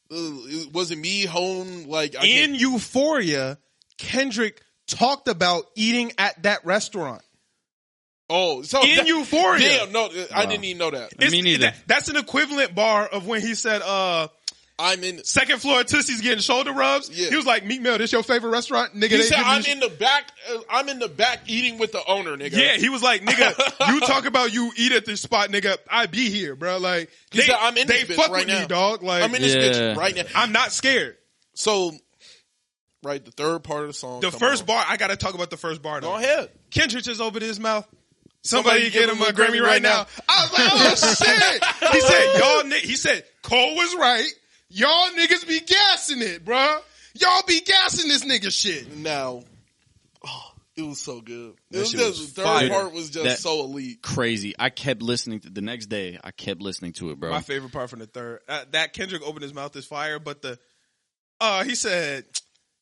It wasn't me home. Like In Euphoria, Kendrick talked about eating at that restaurant. So In Euphoria. Damn, no, I didn't even know that. Me neither. That's an equivalent bar of when he said, I'm in. second floor Tootsie's getting shoulder rubs. Yeah. He was like, Meat Mill, this your favorite restaurant? Nigga, He they said, give I'm you- in the back. I'm in the back eating with the owner, nigga. Yeah, he was like, nigga, you talk about you eat at this spot, nigga. I be here, bro. Like, He said, I'm in they this bitch fuck right with now. me, dog. Like, I'm in this bitch right now. I'm not scared. So, right, the third part of the song. The first bar, I got to talk about the first bar, though. Go ahead. Kendrick just opened his mouth. Somebody get him a Grammy Grammy right now. I was like, oh shit. He said, he said, Cole was right. Y'all niggas be gassing it, bruh. Y'all be gassing this nigga shit. Now, it was so good. It was shit just was the third fire. part was just That- so elite. Crazy. I kept listening to the next day. I kept listening to it, bro. My favorite part from the third. That Kendrick opened his mouth is fire, but he said,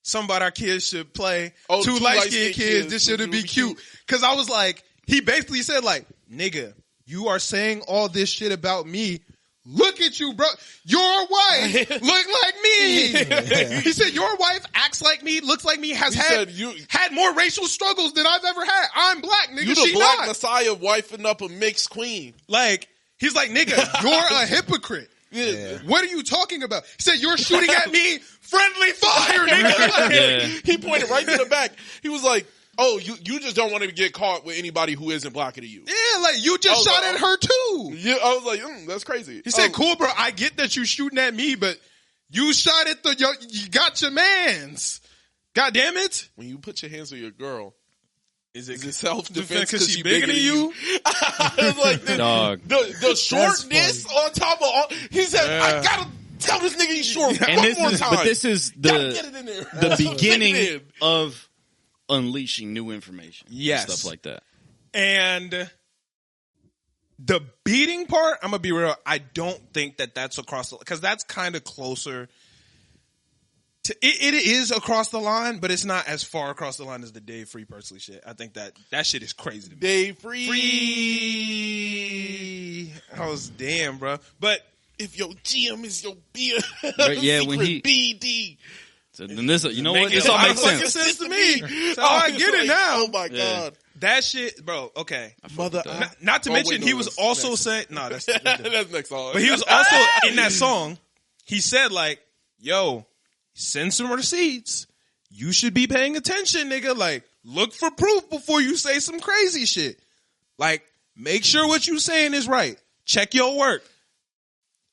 something about our kids should play. Oh, two two light-skinned light-skinned kids, kids, this shouldn't it be would be cute. Cause I was like, he basically said like, nigga, you are saying all this shit about me. Look at you, bro. Your wife look like me. He said, your wife acts like me, looks like me, has had more racial struggles than I've ever had. I'm black, nigga. You the She black not. messiah wifing up a mixed queen. Like, he's like, nigga, you're a hypocrite. Yeah. What are you talking about? He said, you're shooting at me, friendly fire, nigga. Like, Yeah. He pointed right to the back. He was like, oh, you just don't want to get caught with anybody who isn't blacker than you. yeah, like, you just shot at her too. Yeah, I was like, that's crazy. He said, cool, bro, I get that you shooting at me, but you shot at you got your mans. God damn it. When you put your hands on your girl, Is is it self-defense because she bigger than you? I was like, Dog. the shortness on top of all, he said, I gotta tell this nigga he's short And one this more is, time. but this is Gotta get it in there. the beginning Get it in. of unleashing new information. Yes. And stuff like that. And the beating part, I'm gonna be real, I don't think that's across the, because that's kind of closer to, it is across the line, but it's not as far across the line as the Dave Free Pursley shit. I think that shit is crazy to me. Day free. I was damn, bro. But If your GM is your beer, But yeah, when he- BD. So then this, you know what? Making This all a lot makes of fucking sense. sense to me. So I get it now. Oh my Yeah. god. That shit, bro. Okay. Mother. Not to Oh, mention, wait, no, he was that's also next. saying, no, that's That's next song. but he was also in that song. He said like, "Yo, send some receipts. You should be paying attention, nigga. Like, look for proof before you say some crazy shit. Like, make sure what you saying is right. Check your work."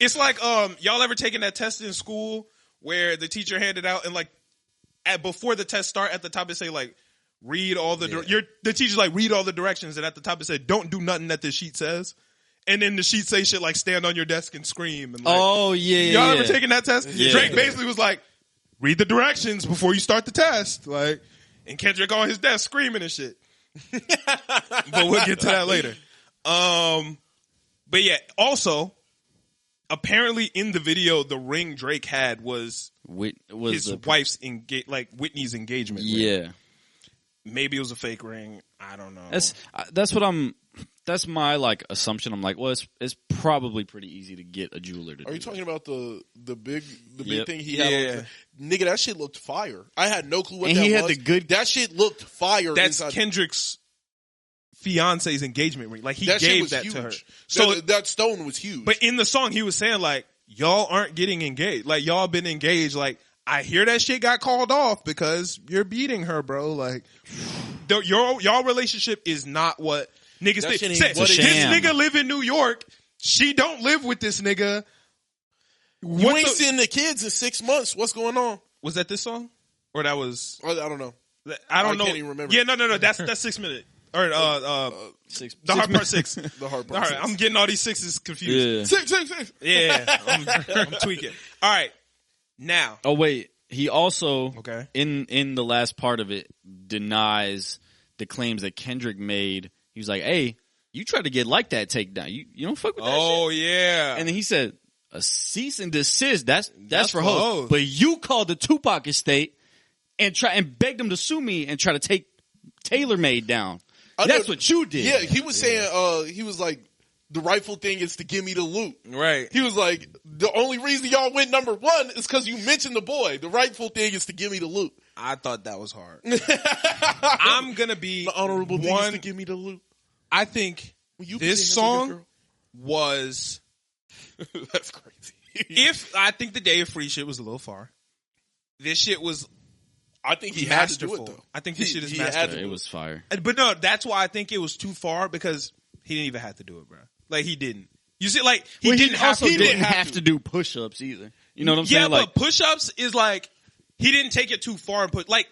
It's like, y'all ever taken that test in school where the teacher handed out and like, before the test start, at the top it say like, read all the the teacher's like, read all the directions, and at the top it said, don't do nothing that the sheet says. And then the sheet say shit like, stand on your desk and scream. And like, Oh, yeah. y'all yeah. ever taken that test? Yeah. Drake basically was like, read the directions before you start the test. Like, and Kendrick on his desk screaming and shit. but we'll get to that later. But yeah, also, apparently in the video, the ring Drake had was his wife's Whitney's engagement ring. Yeah. Maybe it was a fake ring. I don't know. That's my like assumption. I'm like, well, it's probably pretty easy to get a jeweler to do. Are you talking about the big thing he Yeah. had? Nigga, that shit looked fire. I had no clue what And that he was. had the good. That shit looked fire. That's inside. Kendrick's fiance's engagement ring. Like he That shit gave was that huge. to her. So, that stone was huge. but in the song, he was saying like, y'all aren't getting engaged. Like y'all been engaged. Like I hear that shit got called off because you're beating her, bro. Like y'all relationship is not what niggas That think. shit ain't what This it is. nigga live in New York. She don't live with this nigga. you ain't seen the kids in 6 months. What's going on? Was that this song? Or that was I don't know. I don't know. can't even remember. Yeah, no. That's 6 minute. Or Six, the hard part 6. The hard part. All right, six. I'm getting all these sixes confused. Yeah. Six. Yeah, I'm tweaking. All right, now. Oh wait, he also Okay. in the last part of it denies the claims that Kendrick made. He was like, "Hey, you tried to get like that takedown. You don't fuck with that shit." Oh yeah. And then he said, "A cease and desist. That's for for hoes. hoes. But you called the Tupac estate and begged them to sue me and try to take TaylorMade down. That's what you did." Yeah, he was saying, he was like, the rightful thing is to give me the loot. Right. He was like, the only reason y'all went number 1 is because you mentioned the boy. The rightful thing is to give me the loot. I thought that was hard. I'm gonna be The honorable thing is one. to give me the loot. I think You this pretend song that's was. a good girl. That's crazy. If I think the Day of Free shit was a little far. This shit was I think he had to do masterful. it though. I think this shit is he had masterful. to It do was fire. But no, that's why I think it was too far because he didn't even have to do it, bro. Like he didn't. You see, like he didn't have also to. do didn't it. have to do push-ups either. You know what I'm Yeah, saying? Like, but push-ups is like he didn't take it too far and put like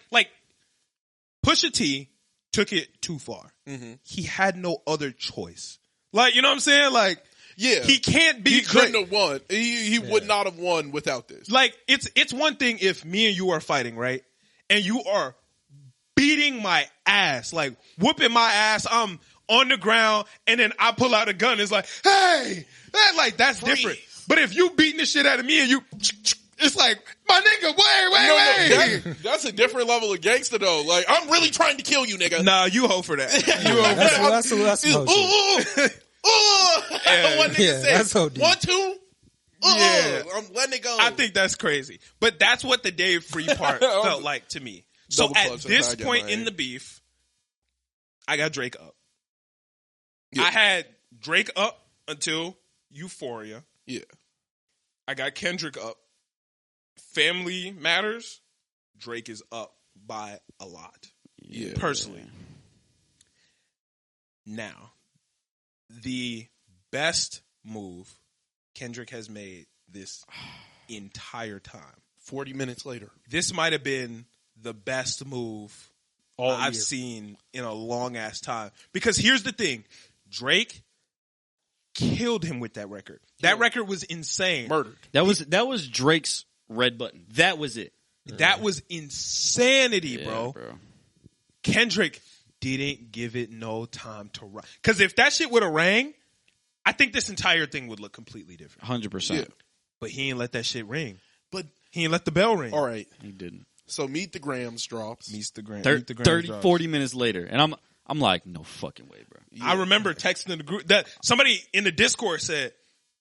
Pusha T took it too far. Mm-hmm. He had no other choice. Like you know what I'm saying? Like Yeah, he can't be He couldn't great. have won. He would not have won without this. Like it's one thing if me and you are fighting, right? And you are beating my ass, like whooping my ass. I'm on the ground, and then I pull out a gun. It's like, hey, like that's different. But if you beating the shit out of me and you, it's like, my nigga, wait. That's a different level of gangster though. Like I'm really trying to kill you, nigga. Nah, you hoe for that. You hoe for that. That's One nigga Yeah, said, that's OD. 1, 2. Yeah. I'm letting it go. I think that's crazy. But that's what the Dave Free part felt like to me. So Double at clutch this attack, point yeah, in man. the beef, I got Drake up. Yeah. I had Drake up until Euphoria. Yeah. I got Kendrick up. Family Matters, Drake is up by a lot. Yeah. Personally. Now, the best move Kendrick has made this entire time. 40 minutes later. This might have been the best move I've seen in a long ass time. Because here's the thing. Drake killed him with that record. That record was insane. Murdered. that was Drake's red button. That was it. That was insanity, Yeah, bro. Kendrick didn't give it no time to run. Because if that shit would have rang, I think this entire thing would look completely different. 100%. Yeah. But he ain't let that shit ring. But He ain't let the bell ring. all right. He didn't. So Meet the Grams drops. Meets the Grams. 30, 40 minutes later. And I'm like, no fucking way, bro. I remember texting in the group that somebody in the Discord said,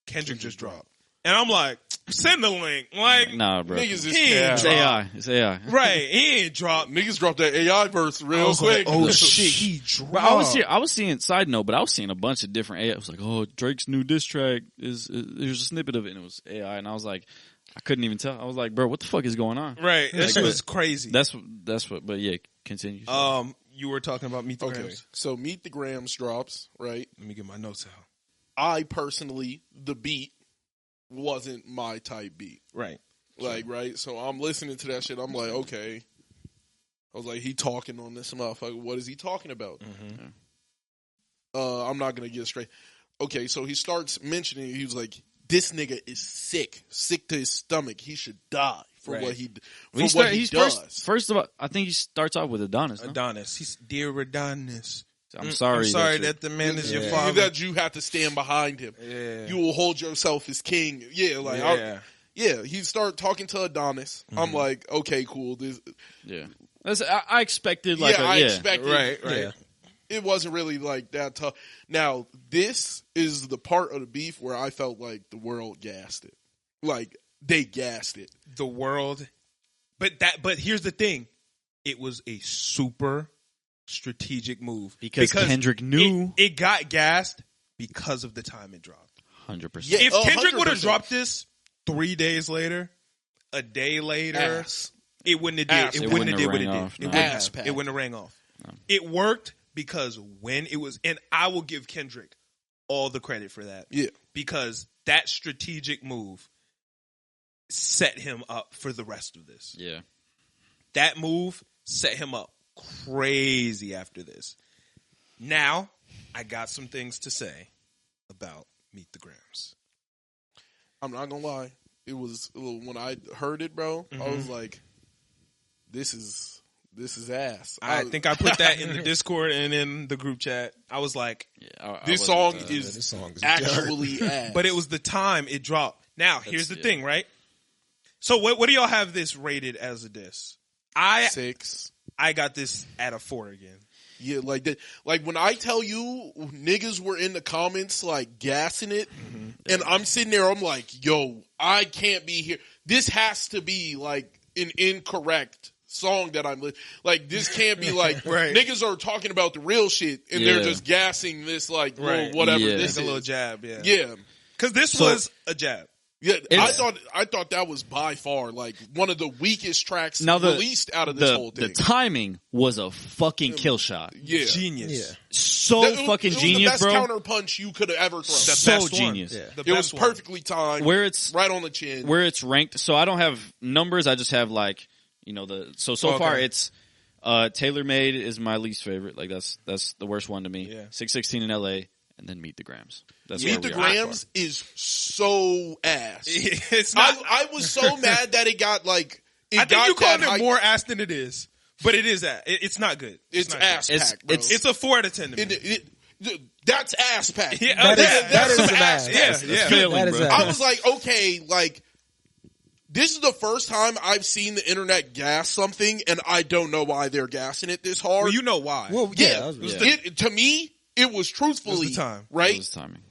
Kendrick just dropped. And I'm like, send the link. Like, Nah, bro. Niggas is He ain't cap. It's dropped. AI. It's AI. Right. He ain't dropped. Niggas dropped that AI verse I real was quick. like, oh shit, he dropped. But I was seeing side note, but I was seeing a bunch of different AI. I was like, oh, Drake's new diss track is there's a snippet of it, and it was AI, and I was like, I couldn't even tell. I was like, bro, what the fuck is going on? Right. That shit was crazy. That's what. But yeah, continue. You were talking about Meet the Okay. Grams. So Meet the Grams drops, right? Let me get my notes out. I personally, the beat wasn't my type beat. Right. Like, right? So I'm listening to that shit. I'm like, okay. I was like, he talking on this motherfucker. What is he talking about? Mm-hmm. I'm not going to get straight. Okay, so he starts mentioning, he was like, this nigga is sick to his stomach. He should die. for Right. what he He's does. First of all, I think he starts off with Adonis. No? Adonis. He's dear Adonis. I'm sorry. that the man is your Yeah. father. That you have to stand behind him. Yeah. You will hold yourself as king. Yeah, like he start talking to Adonis. I'm like, okay, cool. This, Yeah, I expected like I expected. Right. Yeah. It wasn't really like that tough. Now, this is the part of the beef where I felt like the world gassed it. Like they gassed it. The world, but here's the thing: it was a super strategic move because Kendrick knew it got gassed because of the time it dropped. 100%. Yeah. If Kendrick 100%. would have dropped this 3 days later, a day later, Ass. it wouldn't have Ass. did. It It wouldn't have did wouldn't what it have did. rang off, It no. wouldn't Ass have. pack. It wouldn't have rang off. No. It worked because when it was, and I will give Kendrick all the credit for that. Yeah. Because that strategic move set him up for the rest of this. Yeah. That move set him up crazy after this. Now, I got some things to say about Meet the Grams. I'm not gonna lie. It was when I heard it, bro. I was like, "This is ass." I think I put that in the Discord and in the group chat. I was like, Yeah. this song this is song is actually ass. but it was the time it dropped. Now, here's the yeah. thing, right? So what do y'all have this rated as a diss? I 6. got this at a 4 again. Yeah, like that. Like when I tell you, niggas were in the comments like gassing it, and I'm sitting there. I'm like, "Yo, I can't be here. This has to be like an incorrect song that I'm like. This can't be like Right. niggas are talking about the real shit, and Yeah. they're just gassing this like Right. little whatever Yeah. this Like a is. little jab, yeah. Yeah, Because this was a jab. yeah. It's- I thought that was by far like one of the weakest tracks Now released out of this whole the thing. timing was a fucking kill shot. Yeah, Genius. Yeah. So It was fucking the genius, best bro. counter punch you could have ever thrown. The So best one. genius. Yeah. The It was best one. perfectly timed. Where it's right on the chin. where it's ranked. So I don't have numbers. I just have like so Okay. far it's Tailor Made is my least favorite. Like that's the worst one to me. Yeah. 616 in LA and then Meet the Grams. That's Meet the where we are. Grams is so ass. It's not. I was so mad that it got like. I think you called that it more ass than it is, but it is that. It's not good. It's not ass good. pack, bro. It's a 4 out of 10 to me. That's ass pack. Yeah, That is some some ass. Yeah, That's yeah. failing, That is bro. ass. I was like, okay, like this is the first time I've seen the internet gas something, and I don't know why they're gassing it this hard. Well, you know why. Well, yeah, that was- to me, it was truthfully It was the time. right. It was timing.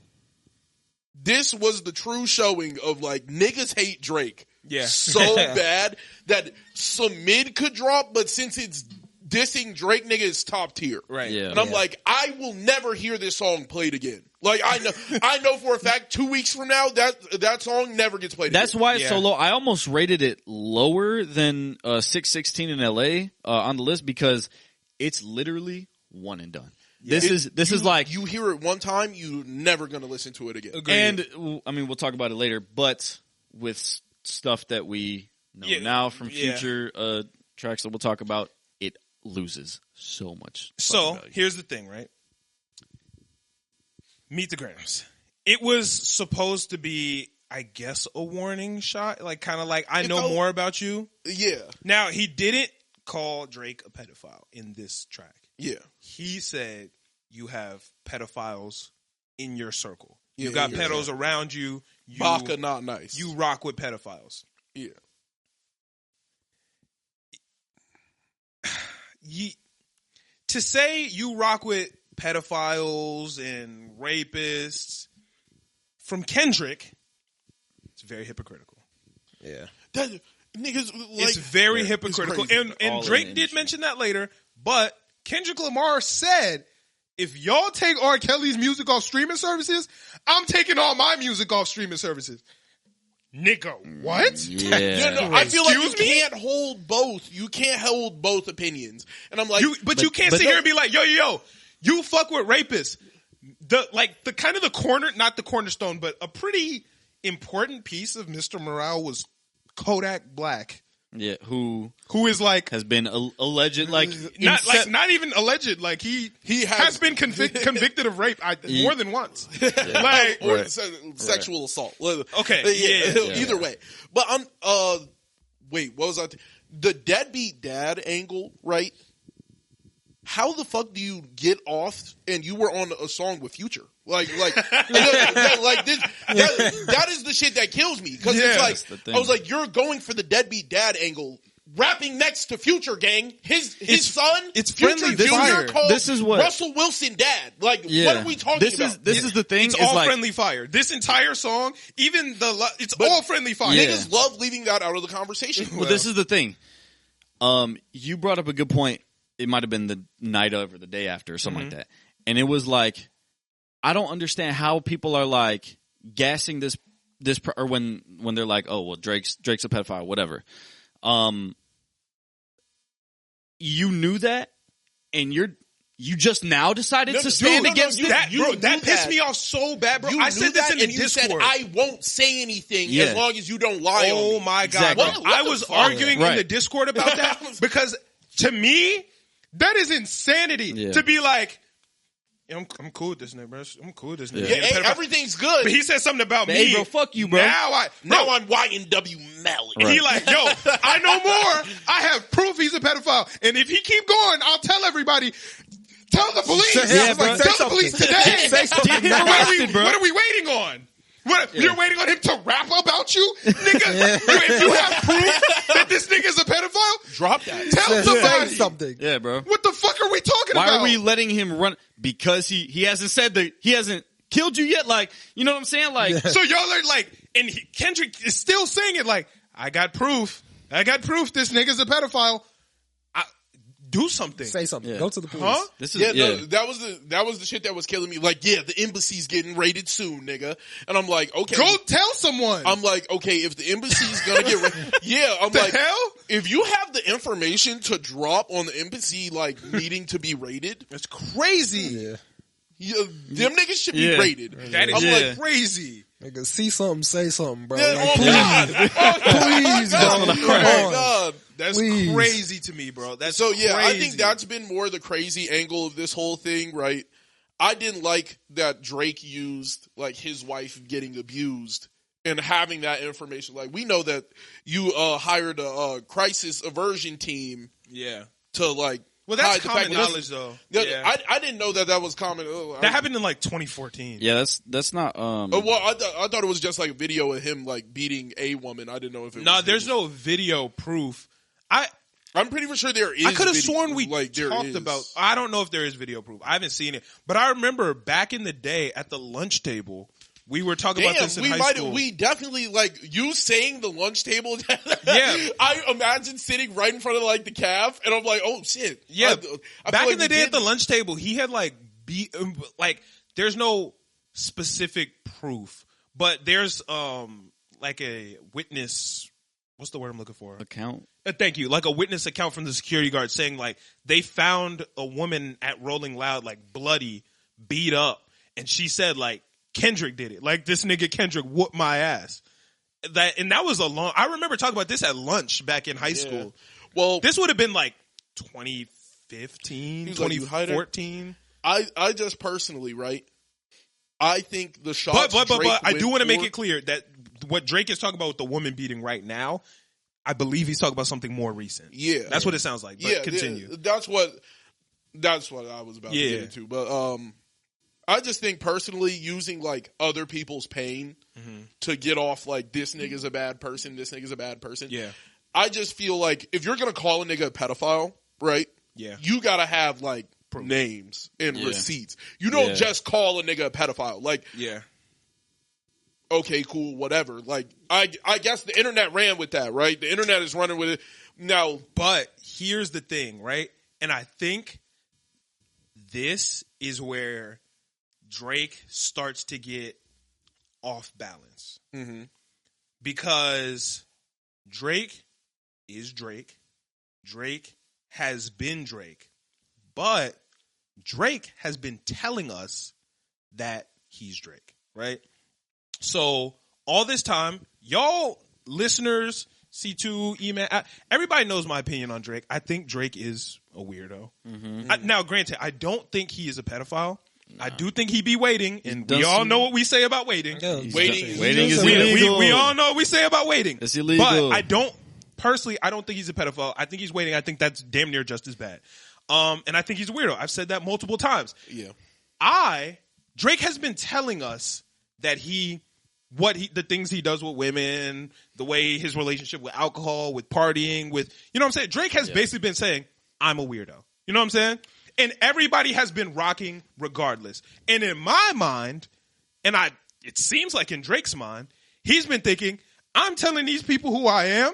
This was the true showing of like niggas hate Drake Yeah. so bad that some mid could drop, but since it's dissing Drake, nigga is top tier. Right. Yeah. And I'm like, I will never hear this song played again. Like I know for a fact 2 weeks from now that song never gets played That's again. why it's Yeah. so low. I almost rated it lower than 616 in LA on the list because it's literally one and done. This is like you hear it one time, you're never gonna listen to it again. Agreed. and I mean we'll talk about it later, but with stuff that we know Yeah. now from Yeah. future tracks that we'll talk about, it loses so much. So fucking value. here's the thing, right? Meet the Grams. It was supposed to be, I guess, a warning shot, like kind of like I It know felt- more about you. Yeah, Now he didn't call Drake a pedophile in this track. yeah. He said you have pedophiles in your circle. Yeah, You got yeah, pedos around you. Baka not nice. You rock with pedophiles. yeah. To say you rock with pedophiles and rapists from Kendrick, it's very hypocritical. Yeah. That niggas like It's very it's hypocritical. crazy. And All in Drake the did industry. mention that later, but Kendrick Lamar said, if y'all take R. Kelly's music off streaming services, I'm taking all my music off streaming services. Nigga, what? Yeah. Yeah, no, I feel like you Excuse me? can't hold both. You can't hold both opinions. And I'm like, But you can't but sit no- here and be like, yo, you fuck with rapists. The kind of the corner, not the cornerstone, but a pretty important piece of Mr. Morale was Kodak Black, Yeah, who who is like has been alleged like not even alleged, like he has been convicted of rape more than once. Like or Right. sexual assault. Okay, yeah. Either way. But Wait, what was I? The deadbeat dad angle, right? How the fuck do you get off and you were on a song with Future? Like this, that is the shit that kills me. Because it's like, I was like, you're going for the deadbeat dad angle, rapping next to Future, gang. His son, it's Future friendly Jr. fire. called This is what Russell Wilson dad. Like, what are we talking about? This is the thing. It's is all like, friendly fire. This entire song, even it's all friendly fire. Yeah. Niggas love leaving that out of the conversation. Well, this is the thing. You brought up a good point. It might have been the night of or the day after or something like that. And it was like, I don't understand how people are like gassing this or when they're like, oh, well, Drake's a pedophile, whatever. You knew that, and you just now decided to stand against it. That pissed me off so bad, bro. I said this in the Discord. You said, I won't say anything as long as you don't lie on me. Oh my God. Exactly. Bro. I was arguing in the Discord about that because to me, that is insanity to be like, I'm cool with this nigga, bro. I'm cool with this nigga. Yeah, everything's good. But he said something about me. Hey, bro, fuck you, bro. Now I'm YNW Melly. And he like, yo, I know more. I have proof he's a pedophile. And if he keep going, I'll tell everybody. Tell the police. Tell the police today. Say something. What are we waiting on? You're waiting on him to rap about you? Nigga, if you have proof that this nigga's a pedophile, drop that. Tell somebody. Say something. Yeah, bro. What the fuck are we talking about? Why are we letting him run? Because he hasn't said that he hasn't killed you yet. Like, you know what I'm saying? Like, so y'all are like, and Kendrick is still saying it like, I got proof. This nigga's a pedophile. Do something. Say something. Yeah. Go to the police. Huh? No, that was the shit that was killing me. Like, the embassy's getting raided soon, nigga. And I'm like, okay. Go tell someone. I'm like, okay, if the embassy's gonna get raided, I'm the like, hell? If you have the information to drop on the embassy, like, needing to be raided, That's crazy. them niggas should be raided. That is like, crazy. Nigga, see something, say something, bro. Yeah, Like, please, please, bro. oh Come my on. God. That's Please. crazy to me, bro. That's So crazy. I think that's been more the crazy angle of this whole thing, right? I didn't like that Drake used like his wife getting abused and having that information. Like, we know that you hired a crisis aversion team to like. Well, that's hide the fact common knowledge, though. Yeah. I didn't know that was common. That happened in like 2014. yeah, that's not. Well, I thought it was just like a video of him like beating a woman. I didn't know if it. No, was there's him. no video proof. I'm pretty sure there is. I could have video, sworn we like, there talked is. about. I don't know if there is video proof. I haven't seen it, but I remember back in the day at the lunch table, we were talking about this in high school. We definitely like you saying the lunch table. Yeah. I imagine sitting right in front of like the calf, and I'm like, oh shit. Yeah, I back feel in the day at the lunch table, he had like there's no specific proof, but there's like a witness. What's the word I'm looking for? Account. Thank you. Like a witness account from the security guard saying like they found a woman at Rolling Loud like bloody, beat up, and she said like Kendrick did it. Like this nigga Kendrick whooped my ass. That was a long. I remember talking about this at lunch back in high school. Well, this would have been like 2015, He's like, 2014. I just personally, right? I think the shots. But I do want to make for- it clear that what Drake is talking about with the woman beating right now, I believe he's talking about something more recent. Yeah, that's what it sounds like. But continue. Yeah, that's what I was about to get into. But I just think personally using like other people's pain to get off like this nigga's a bad person, this nigga's a bad person. Yeah. I just feel like if you're gonna call a nigga a pedophile, right? Yeah. You gotta have like names and receipts. You don't just call a nigga a pedophile. Like, okay, cool, whatever. Like, I guess the internet ran with that, right? The internet is running with it now. But here's the thing, right? And I think this is where Drake starts to get off balance. Because Drake is Drake. Drake has been Drake. But Drake has been telling us that he's Drake, right? So all this time, y'all listeners, C2, E-Man, everybody knows my opinion on Drake. I think Drake is a weirdo. Now, granted, I don't think he is a pedophile. I do think he be waiting, and we all know what we say about waiting. Waiting is illegal. We all know what we say about waiting. It's illegal. But I don't personally, I don't think he's a pedophile. I think he's waiting. I think that's damn near just as bad. And I think he's a weirdo. I've said that multiple times. Yeah. Drake has been telling us that the things he does with women, the way his relationship with alcohol, with partying, with, you know what I'm saying? Drake has basically been saying, I'm a weirdo. You know what I'm saying? And everybody has been rocking regardless. And in my mind, it seems like in Drake's mind, he's been thinking, I'm telling these people who I am,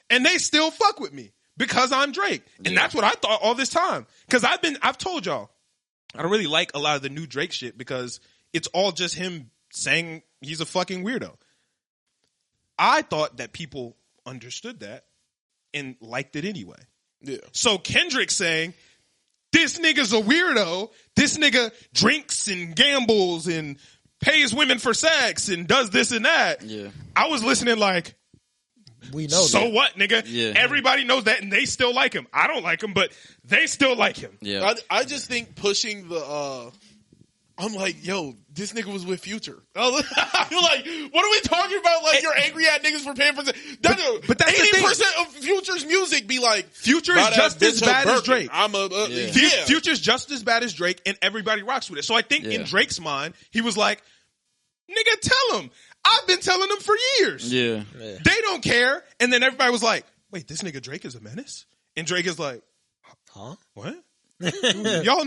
and they still fuck with me because I'm Drake. And that's what I thought all this time. Because I've told y'all, I don't really like a lot of the new Drake shit because it's all just him saying he's a fucking weirdo. I thought that people understood that and liked it anyway. Yeah. So Kendrick saying, this nigga's a weirdo, this nigga drinks and gambles and pays women for sex and does this and that. Yeah. I was listening like, We know so that. what, nigga? Yeah. Everybody knows that and they still like him. I don't like him, but they still like him. Yeah. I just think pushing the I'm like, yo, this nigga was with Future. I'm like, what are we talking about? Like, you're angry at niggas for paying for sex. But that's the thing. 80% of Future's music be like, Future is just as bad as Drake. Yeah. Future's just as bad as Drake, and everybody rocks with it. So I think in Drake's mind, he was like, nigga, tell him. I've been telling them for years. Yeah. They don't care. And then everybody was like, wait, this nigga Drake is a menace? And Drake is like, Huh? what? Y'all,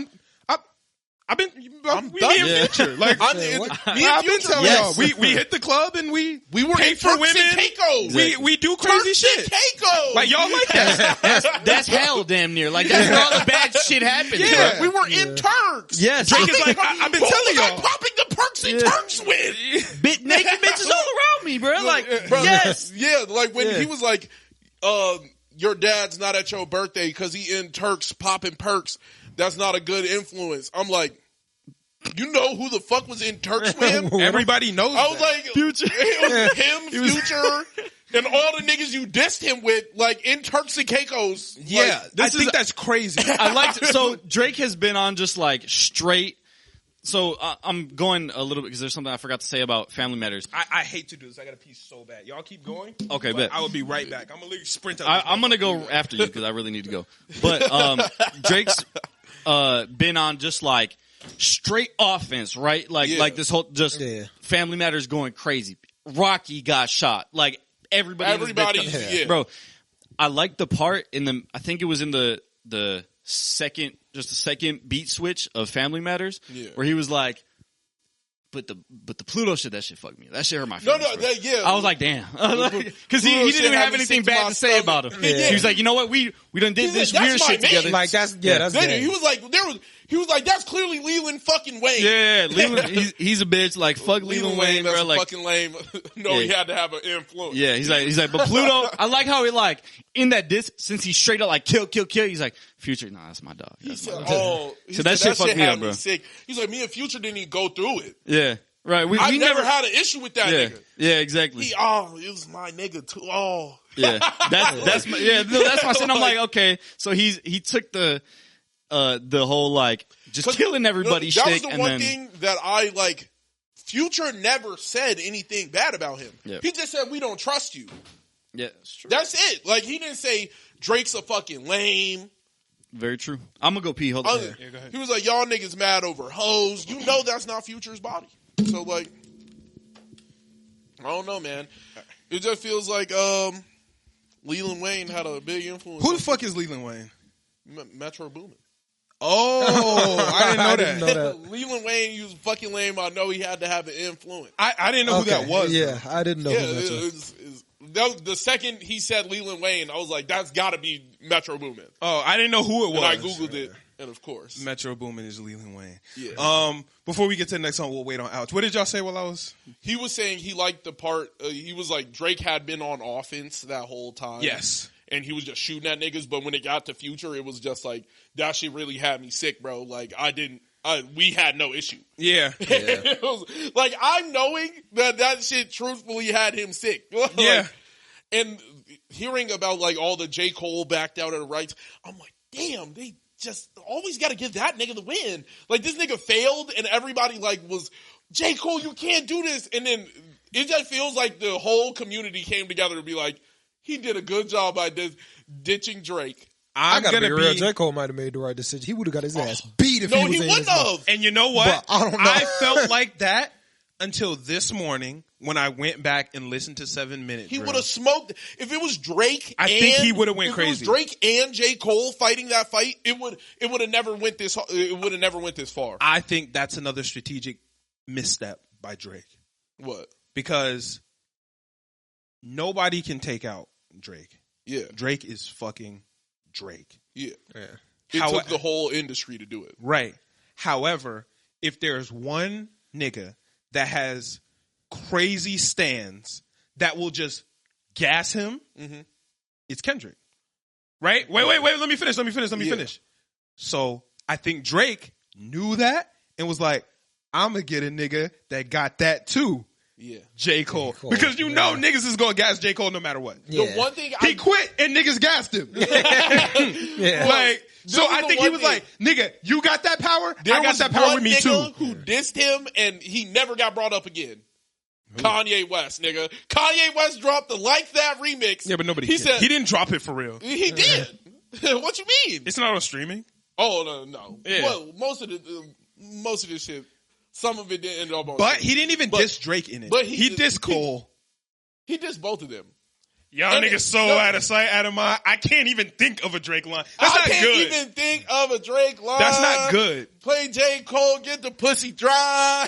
I've been, I'm we done. me and Future. Like, me I've and been Future, telling yes. y'all, we hit the club and we we were pay in for Turks women. and Caicos. We do crazy shit. Caicos. Like, y'all like that. That's hell, damn near. Like that's where all the bad shit happens. Yeah. bro. We were in Turks. Yes. Drake is like, I've been Who telling was I y'all. popping the perks and Turks with? Bit naked bitches all around me, bro. Like, Bro, yes. Yeah, like when Yeah. he was like, your dad's not at your birthday because he in Turks popping perks. That's not a good influence. I'm like, you know who the fuck was in Turks with him? Everybody knows I was that. like, Future. It was him, Future, and all the niggas you dissed him with, like in Turks and Caicos. Yeah, Like, I think that's crazy. I like so Drake has been on just like straight. So I'm going a little bit because there's something I forgot to say about Family Matters. I hate to do this. I got to pee so bad. Y'all keep going. Okay, But bet. I will be right back. I'm gonna literally sprint out. I'm gonna go after you because I really need to go. But Drake's been on just like straight offense, right? Like Yeah. like this whole just Family Matters going crazy. Rocky got shot. Like everybody's, yeah. bro. I like the part in the. I think it was in the second beat switch of Family Matters where he was like, but the Pluto shit, that shit fucked me. That shit hurt my feelings. No, yeah. I was like, damn, because he Pluto didn't even shit have had me anything sick to bad my to say stomach. about him. Yeah. He was like, you know what, we done did this That's weird my shit man. together. Like that's that's Then gay. he was like, he was like, that's clearly Leland fucking Wayne. Yeah, Leland, he's a bitch. Like fuck Leland Wayne, that's bro. Like fucking lame. No, he had to have an influence. yeah, he's like, but Pluto. I like how he like in that diss since he straight up like kill. He's like Future. Nah, that's my dog. He That's said, my dog. he So said, that shit fucked me had up, bro. Sick. He's like, me and Future didn't even go through it. Yeah, right. We I never never had an issue with that Yeah, nigga. yeah, exactly. It was my nigga too. Oh, Yeah, that's my, yeah. No, that's my sin. I'm like, okay, so he took the whole like just killing everybody That shtick, was the and one then thing that I like. Future never said anything bad about him. Yeah. He just said we don't trust you. yeah, it's true. That's it. Like he didn't say Drake's a fucking lame. Very true. I'm gonna go pee. Hold on. Other- He was like, y'all niggas mad over hoes. You know that's not Future's body. So like, I don't know, man. It just feels like Leland Wayne had a big influence. Who the fuck is Leland Wayne? Metro Boomin. Oh, I didn't know that. Leland Wayne, you was fucking lame. I know he had to have an influence. I didn't know who that was. Yeah, I didn't know Yeah, who that was. that was the second he said Leland Wayne, I was like, that's got to be Metro Boomin. Oh, I didn't know who it was. And I googled it, and of course, Metro Boomin is Leland Wayne. Yeah. Before we get to the next song, we'll wait on Ouch. What did y'all say while I was? he was saying he liked the part. He was like Drake had been on offense that whole time. Yes. And he was just shooting at niggas, but when it got to Future, it was just like, that shit really had me sick, bro. Like, we had no issue. Yeah. It was, like, I'm knowing that shit truthfully had him sick. Like, Yeah. and hearing about, like, all the J. Cole backed out of the rights, I'm like, damn, they just always got to give that nigga the win. Like, this nigga failed, and everybody, like, was, J. Cole, you can't do this. And then it just feels like the whole community came together to be like, He did a good job by ditching Drake. I gotta be real. J. Cole might have made the right decision. He would have got his ass beat if he was in wouldn't his have. And you know what? But I don't know. I felt like that until this morning when I went back and listened to 7 Minute He Drill. would have smoked. If it was Drake, I think he would have went crazy. If it was Drake and J. Cole fighting that fight, it would have never went this. It would have never went this far. I think that's another strategic misstep by Drake. What? Because nobody can take out Drake. Yeah, Drake is fucking Drake. yeah. Yeah. It took the whole industry to do it. Right. However, if there's one nigga that has crazy stands that will just gas him, it's Kendrick. Right? Wait. Let me finish. So I think Drake knew that and was like, I'm going to get a nigga that got that too. Yeah. J. Cole. Because you know niggas is going to gas J. Cole no matter what. The one thing He quit and niggas gassed him. Yeah. Like, so I think he was like, nigga, you got that power? I got that power with me too. Who dissed him and he never got brought up again. Kanye West, nigga. Kanye West dropped the Like That remix. Yeah, but nobody He cared. said He didn't drop it for real. he did. What you mean? It's not on streaming. Oh no. Yeah. Well, most of this shit, some of it didn't end up on. But stream. he didn't even diss Drake in it. but he dissed Cole. He dissed both of them. Y'all And niggas so out of sight, out of mind. I can't even think of a Drake line. That's I not can't good. even think of a Drake line. That's not good. Play J. Cole, get the pussy dry.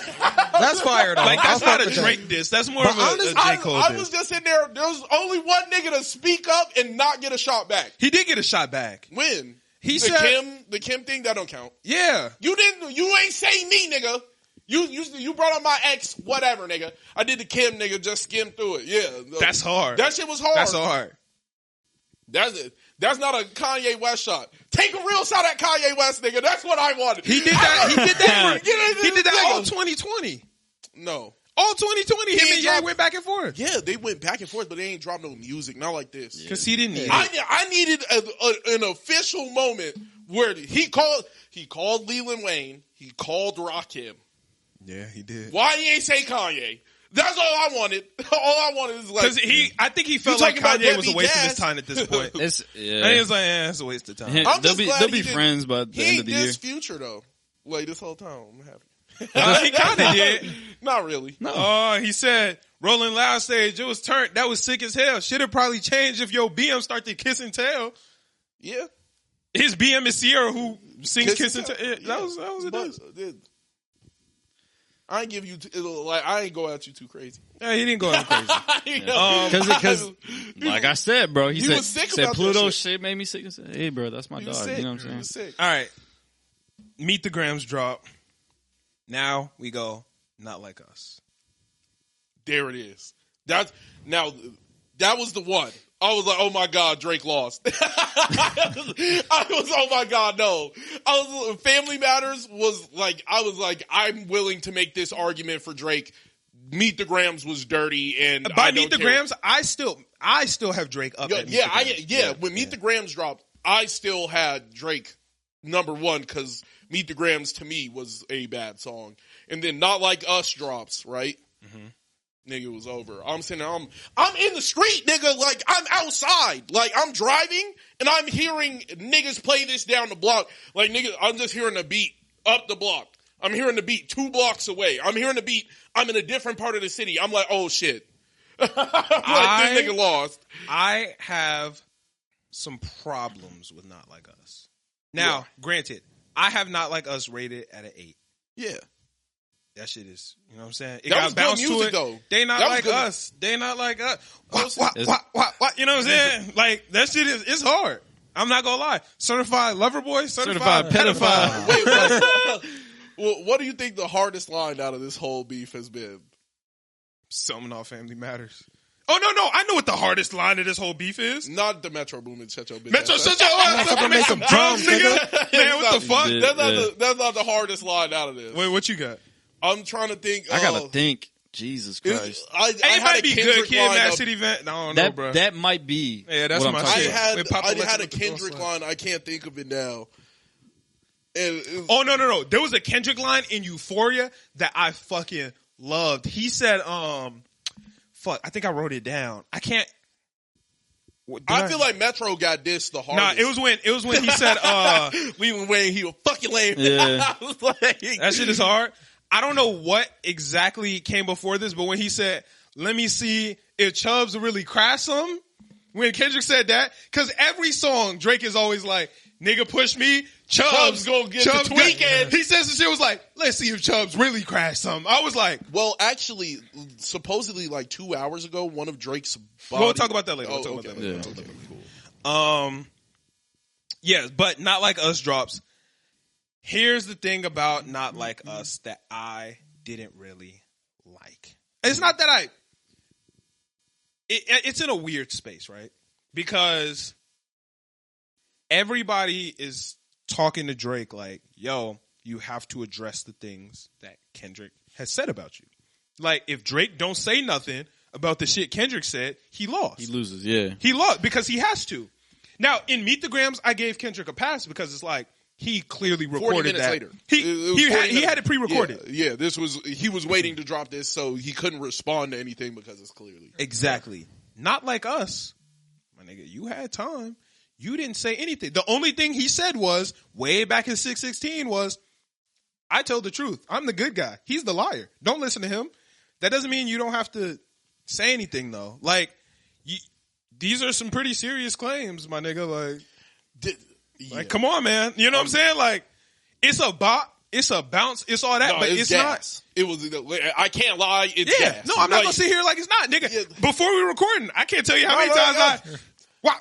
That's fire though. Like, I'll that's not fuck a with that. Drake diss. That's more But of a honestly, J. Cole I diss. was just in there. There was only one nigga to speak up and not get a shot back. He did get a shot back. When? He the said- the Kim thing, that don't count. Yeah. You ain't say me, nigga. You brought up my ex, whatever, nigga. I did the Kim, nigga, just skimmed through it. Yeah. That's hard. That shit was hard. That's hard. That's it. That's not a Kanye West shot. Take a real shot at Kanye West, nigga. That's what I wanted. He did that. He did that. He He did that all 2020. No. All 2020. Him He and Ye dropped- went back and forth. Yeah, they went back and forth, but they ain't dropped no music. Not like this. Because he didn't need it. I needed an official moment where he called Leland Wayne. He called Rakim. Yeah, he did. Why he ain't say Kanye? That's all I wanted. All I wanted is like, Because I think he felt You like talking about Kanye was a Deadbeat waste of his Jazz? time at this point. It's And he was like, it's a waste of time. Yeah. I'm They'll just be- glad they'll he be didn't- friends by the he end of the year. dissed Future though. Like this whole time, I'm happy. He kind of did. Not really. No. Oh, he said, Rolling Loud stage, it was turned. That was sick as hell. Should have probably changed if your BM started kiss and tell. Yeah. His BM is Sierra, who sings Kiss kiss and and tell. Tell. That was it. But, Is. I ain't give you I ain't go at you too crazy. Yeah, he didn't go out crazy. You know? Because like I said, bro, he He said, was sick said about that Pluto shit. shit made me sick. I said, hey, bro, that's my He dog. was sick. You know what He I'm was saying? sick. All right. Meet the Grams drop. Now we go, Not Like Us. There it is. That was the one. I was like, oh my God, Drake lost. I was, oh my God, no. Family Matters was like, I was like, I'm willing to make this argument for Drake. Meet the Grams was dirty, and By I Meet don't the care. Grams, I still have Drake up at Meet the Grams. When Meet the Grams dropped, I still had Drake number one because Meet the Grams to me was a bad song. And then Not Like Us drops, right? Mm-hmm. Nigga, it was over. I'm saying I'm in the street, nigga. Like I'm outside. Like I'm driving and I'm hearing niggas play this down the block. Like nigga, I'm just hearing the beat up the block. I'm hearing the beat 2 blocks away. I'm hearing the beat. I'm in a different part of the city. I'm like, oh shit. Like, this nigga lost. I have some problems with Not Like Us. Now, granted, I have Not Like Us rated at an 8. Yeah. That shit is, you know what I'm saying? It That got was good bounced to music, it. though. They not That was like good. us. They not like us. It's- What? You know what I'm saying? Like, that shit is, it's hard. I'm not gonna lie. Certified lover boy, certified pedophile. Wait, well, what do you think the hardest line out of this whole beef has been? Something all family matters. Oh, no. I know what the hardest line of this whole beef is. Not the Metro Boomin shut your bitch Metro, ass shut your ass up and make some drums, nigga. Man, what the fuck? Yeah. That's not the hardest line out of this. Wait, what you got? I'm trying to think. I gotta think. Jesus Christ. I It had might a be Kendrick good, Kid, line Mad up. City event. No, I don't know, bro. That might be. Yeah, that's what my I'm I talking shit. about. With Papa had Lex a with the Kendrick Ghost line. I can't think of it now. And Oh, no. There was a Kendrick line in Euphoria that I fucking loved. He said, fuck, I think I wrote it down. I can't. I feel like Metro got dissed the hardest. Nah, it was when he said Leland Wayne, he was fucking lame. Yeah. I was like, that shit is hard. I don't know what exactly came before this, but when he said, "Let me see if Chubbs really crash some," when Kendrick said that, because every song Drake is always like, "Nigga push me, Chubbs gonna get the tweaking." He says the shit was like, "Let's see if Chubbs really crash some." I was like, well, actually, supposedly like 2 hours ago, one of Drake's we'll talk about that later. Oh, We'll talk about that later. Yeah. We'll talk about that later. Yeah, but Not Like Us drops. Here's the thing about Not Like Us that I didn't really like. It's not that it's in a weird space, right? Because everybody is talking to Drake like, yo, you have to address the things that Kendrick has said about you. Like, if Drake don't say nothing about the shit Kendrick said, he lost. He loses, yeah. He lost because he has to. Now, in Meet the Grams, I gave Kendrick a pass because it's like, he clearly 40 recorded minutes that. later. He had it pre-recorded. Yeah, he was waiting to drop this, so he couldn't respond to anything because it's clearly. Exactly. Not Like Us. My nigga, you had time. You didn't say anything. The only thing he said was, way back in 616 was, I told the truth. I'm the good guy. He's the liar. Don't listen to him. That doesn't mean you don't have to say anything, though. Like, these are some pretty serious claims, my nigga. Like, come on, man. You know what I'm saying? Like, it's a bop, it's a bounce, it's all that, No, but it's gas. not. It was. I can't lie. It's Yeah, gas. no, I'm not gonna sit here like it's not, nigga. Yeah. Before we recording, I can't tell you how many times wah.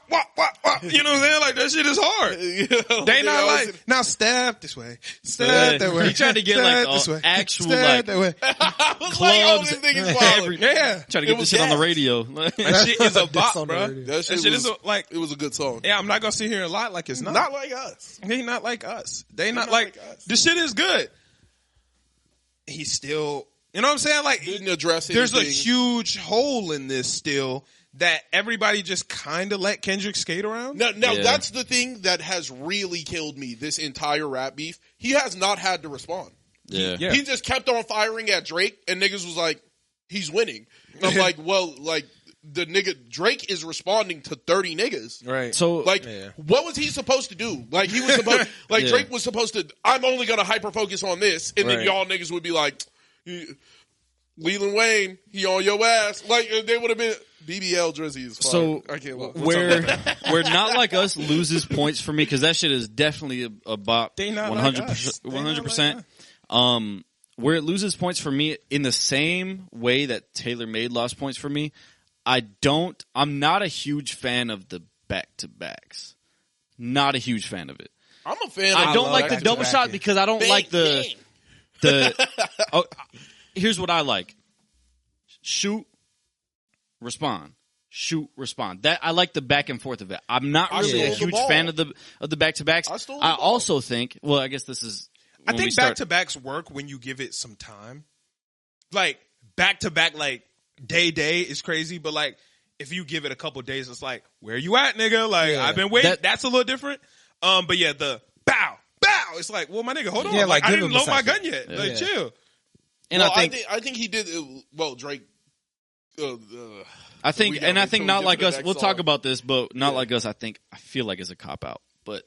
You know what I'm saying? Like, that shit is hard. They not like, now stab this way, stab that way. He tried to get stab like this way, actual stab like that way. I was clubs, like, oh, this thing is wild. Yeah, trying to get this shit on the radio. that shit is a bop, on the bro. radio. That shit is was like, it was a good song. yeah, I'm not gonna sit here and lie like it's not. Not like us. They not like us. They not not like like us. the shit is good. He's still, you know what I'm saying? Like, Didn't address anything. there's a huge hole in this still that everybody just kind of let Kendrick skate around. Now Yeah. that's the thing that has really killed me. This entire rap beef. He has not had to respond. Yeah. Yeah. He just kept on firing at Drake, and niggas was like, "He's winning." And I'm like, well, like the nigga Drake is responding to 30 niggas. Right. So, So like, what was he supposed to do? Like, he was supposed, like, Yeah. Drake was supposed to, I'm only going to hyper focus on this. And then Right. y'all niggas would be like, Leland Wayne, he on your ass. Like, they would have been, BBL Drizzy is fine. So I can't lie. where Not Like Us loses points for me, because that shit is definitely a bop. They not like us. They not 100%. like Where it loses points for me in the same way that Taylor Made lost points for me, I'm not a huge fan of the back-to-backs. Not a huge fan of it. I'm a fan I of don't love like the back-to-back double shot it. because I don't Bang, like the bang. oh, here's what I like. Shoot, respond. Shoot, respond. That I like the back and forth of it. I'm not I really a stole the huge ball. fan of the back to backs. I stole the I ball. also think, well, I guess this is I when we think start- back to backs work when you give it some time. Like, back to back, like, day is crazy, but like, if you give it a couple days, it's like, where you at, nigga? Like, Yeah. I've been waiting. That- That's a little different. But yeah, the bow. It's like, well, my nigga, hold on. Yeah, like, like, I give didn't him a load my second. gun yet. Yeah. Like, Yeah. chill. and Well, I think he did, Drake, I think we gotta wait till we not get like to the us. next We'll song. talk about this, but not Yeah. like us. I feel like it's a cop out, but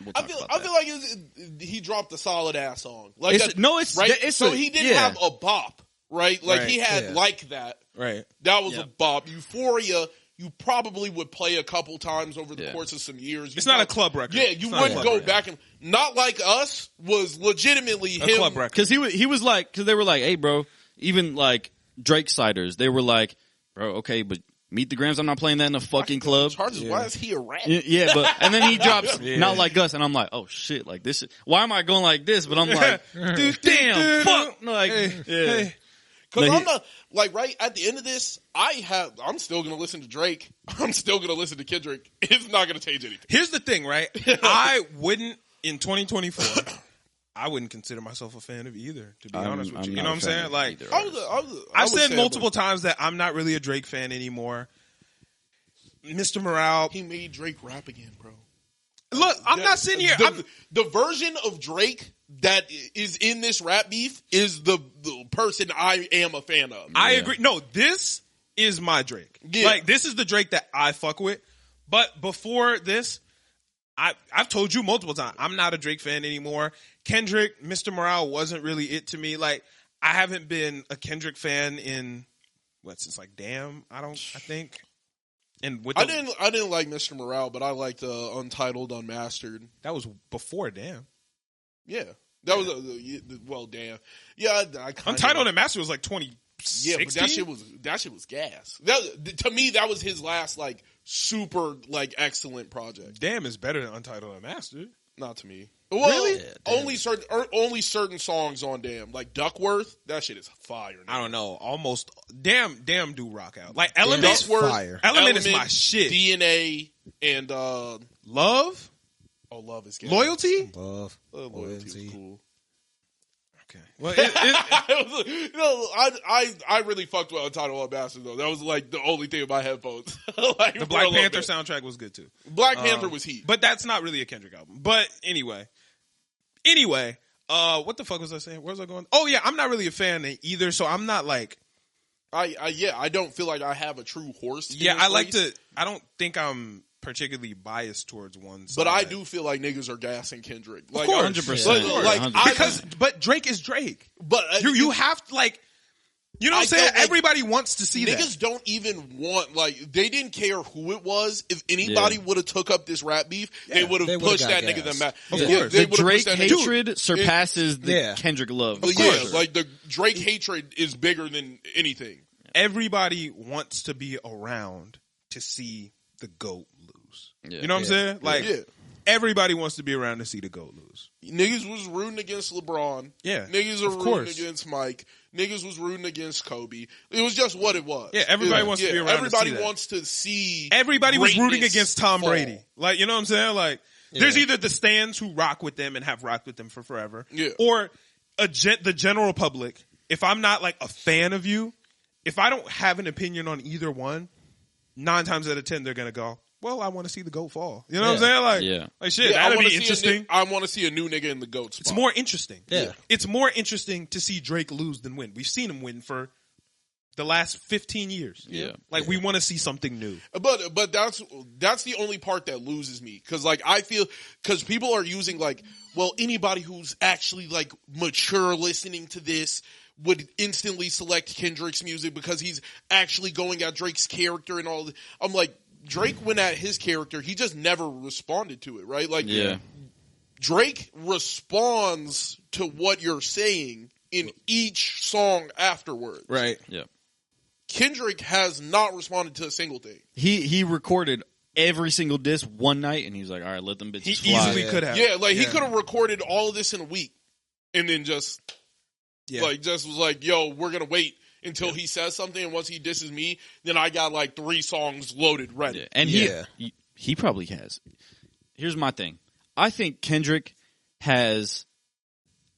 we'll I talk feel about that. like he dropped a solid ass song. Like It's- no, it's- right. it's so a- he didn't yeah. have a bop, right? Like he Right, had yeah. like that. Right. That was Yeah. a bop. Euphoria, you probably would play a couple times over the Yeah. course of some years. It's not a club record. Yeah, It's you not a wouldn't club go record. back and Not Like Us was legitimately A him. club record. Because he was like, because they were like, hey, bro, even like Drake Siders, they were like, bro, okay, but Meet the Grams, I'm not playing that in a fucking club. Charges. Why is he a rat? Yeah, but and then he drops Not Like Us, and I'm like, oh shit, like this. Why am I going like this? But I'm like, dude, damn, fuck, like, yeah. Because No, I'm not like right at the end of this. I'm still gonna listen to Drake. I'm still gonna listen to Kendrick. It's not gonna change anything. Here's the thing, right? I wouldn't, in 2024, I wouldn't consider myself a fan of either, to be honest with you. You know what I'm saying? Like, I've said multiple times that I'm not really a Drake fan anymore. Mr. Morale, He made Drake rap again, bro. look, I'm not sitting here. The version of Drake that is in this rap beef is the person I am a fan of. I agree. No, this is my Drake. Yeah. Like, this is the Drake that I fuck with. But before this, I've told you multiple times, I'm not a Drake fan anymore. Kendrick, Mr. Morale wasn't really it to me. Like, I haven't been a Kendrick fan in since like Damn, I think. And with I didn't like Mr. Morale, but I liked Untitled Unmastered. that was before Damn. Yeah. That was damn. Yeah, I kinda, Untitled and Master was like 2016. yeah, but that shit was gas. To me, that was his last like super like excellent project. Damn is better than Untitled and Master. Not to me. Well, Really? Yeah, only certain songs on Damn, like Duckworth. That shit is fire. I don't know. Almost Damn do rock out. Like Element, fire. Element is my shit. DNA and Love, Love is gas. Loyalty. Love, Loyalty was cool. Okay. Well, I really fucked with Untitled Unmastered though. That was like the only thing in my headphones. Like, the Black Panther soundtrack was good too. Black Panther was heat. But that's not really a Kendrick album. But anyway, what the fuck was I saying? Where was I going? Oh yeah, I'm not really a fan of either. So I'm not like, I don't feel like I have a true horse. yeah, I don't think I'm particularly biased towards one side. But I do feel like niggas are gassing Kendrick. Like, course. 100%. Like, 100%. But Drake is Drake. but You have to like, you know what I'm saying? felt like Everybody wants to see niggas that. don't even want, like, they didn't care who it was. If anybody would have took up this rap beef, they would have pushed that nigga the map. Of Yeah, course. they The would've Drake pushed that nigga. hatred surpasses the Yeah. Kendrick love. But for yeah, sure. like the Drake hatred is bigger than anything. Everybody wants to be around to see the GOAT lose. Yeah. You know what I'm saying? Like, Yeah. everybody wants to be around to see the GOAT lose. Niggas was rooting against LeBron. Yeah, Niggas are of rooting course. against Mike. Niggas was rooting against Kobe. It was just what it was. Yeah, everybody wants to be around to Everybody see that. wants to see. Everybody was rooting greatness against Tom fall. Brady. Like, you know what I'm saying? Like, there's either the stands who rock with them and have rocked with them for forever, Yeah. or the general public. If I'm not like a fan of you, if I don't have an opinion on either one, 9 times out of 10 they're gonna go, well, I want to see the GOAT fall. You know what I'm saying? Like, Yeah. shit, Yeah, I that'd wanna be see interesting. I want to see a new nigga in the GOAT spot. It's more interesting. Yeah. It's more interesting to see Drake lose than win. We've seen him win for the last 15 years. Yeah. Like, we want to see something new. But that's the only part that loses me, because like I feel, because people are using like, well, anybody who's actually like mature listening to this would instantly select Kendrick's music because he's actually going at Drake's character and all. I'm like, Drake went at his character, he just never responded to it, right? Like, Yeah. Drake responds to what you're saying in each song afterwards. Right. Yeah. Kendrick has not responded to a single thing. He recorded every single disc one night, and he was like, all right, let them bitches He fly. easily could have. Yeah, like he could have recorded all of this in a week and then just just was like, yo, we're going to wait until he says something, and once he disses me, then I got like 3 songs loaded ready. Yeah. And he probably has. Here's my thing. I think Kendrick has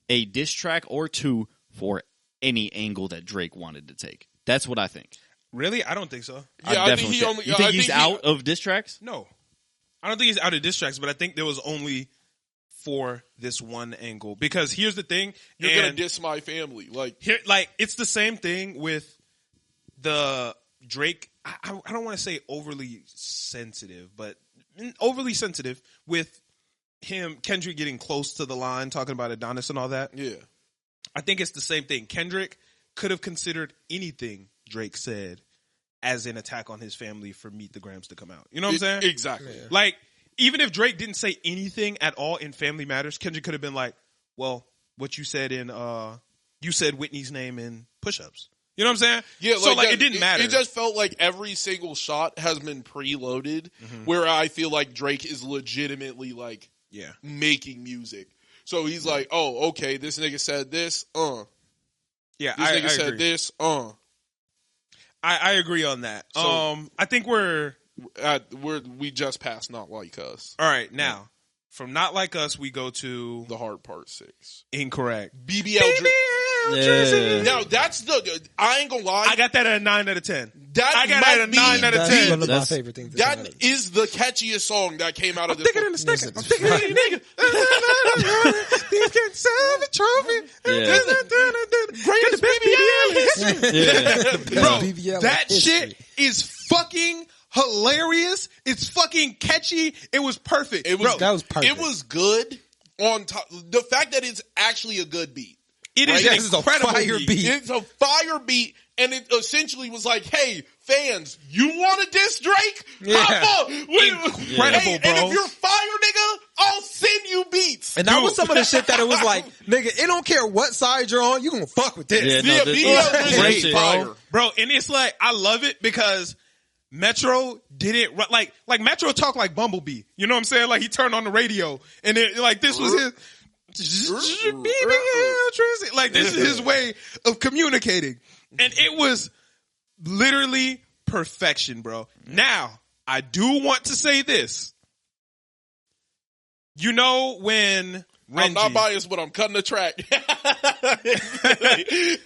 a diss track or 2 for any angle that Drake wanted to take. That's what I think. Really? I don't think so. Yeah, I think he only. You think he's out of diss tracks? No. I don't think he's out of diss tracks, but I think there was only for this one angle. Because here's the thing. You're going to diss my family. Like, it's the same thing with the Drake. I don't want to say overly sensitive, but overly sensitive with him, Kendrick getting close to the line, talking about Adonis and all that. yeah. I think it's the same thing. Kendrick could have considered anything Drake said as an attack on his family for Meet the Grams to come out. You know what I'm saying? Exactly. Yeah. Like, even if Drake didn't say anything at all in Family Matters, Kendrick could have been like, well, what you said in, you said Whitney's name in Push-Ups. You know what I'm saying? Yeah, so like it didn't matter. It just felt like every single shot has been preloaded, where I feel like Drake is legitimately like making music. So he's like, oh, okay, this nigga said this, Yeah, This nigga I said agree. this, I agree on that. So- I think we just passed Not Like Us. all right now. From Not Like Us, we go to The Hard Part 6. Incorrect. BBL. Yeah. Now that's I ain't gonna lie. I got that at a 9 out of 10. That I got might it at a be 9 out of That's 10. one of my That's- favorite things. That is the catchiest song that came out of this. Thicker than a sticker. Listen, I'm thicker than a nigga. These can sell the trophy. Greatest BBL history. Yeah. Bro, BBL that history. shit is fucking hilarious. It's fucking catchy. It was perfect. that was perfect. It was good on top. The fact that it's actually a good beat. It is Right? an This is a incredible fire beat. It's a fire beat, and it essentially was like, "Hey, fans, you want to diss Drake? Yeah. Hop on. Incredible, Hey, bro. And if you're fire, nigga, I'll send you beats." And that was some of the shit that it was like, nigga, it don't care what side you're on, you gonna fuck with this. Yeah, no, Yeah, this- BL great is shit. fire. Bro, and it's like, I love it because Metro didn't, like Metro talked like Bumblebee. You know what I'm saying? Like, he turned on the radio, and it, like, this was his, like, this is his way of communicating. And it was literally perfection, bro. Now, I do want to say this. You know when I'm not Renji- biased, but I'm cutting the track.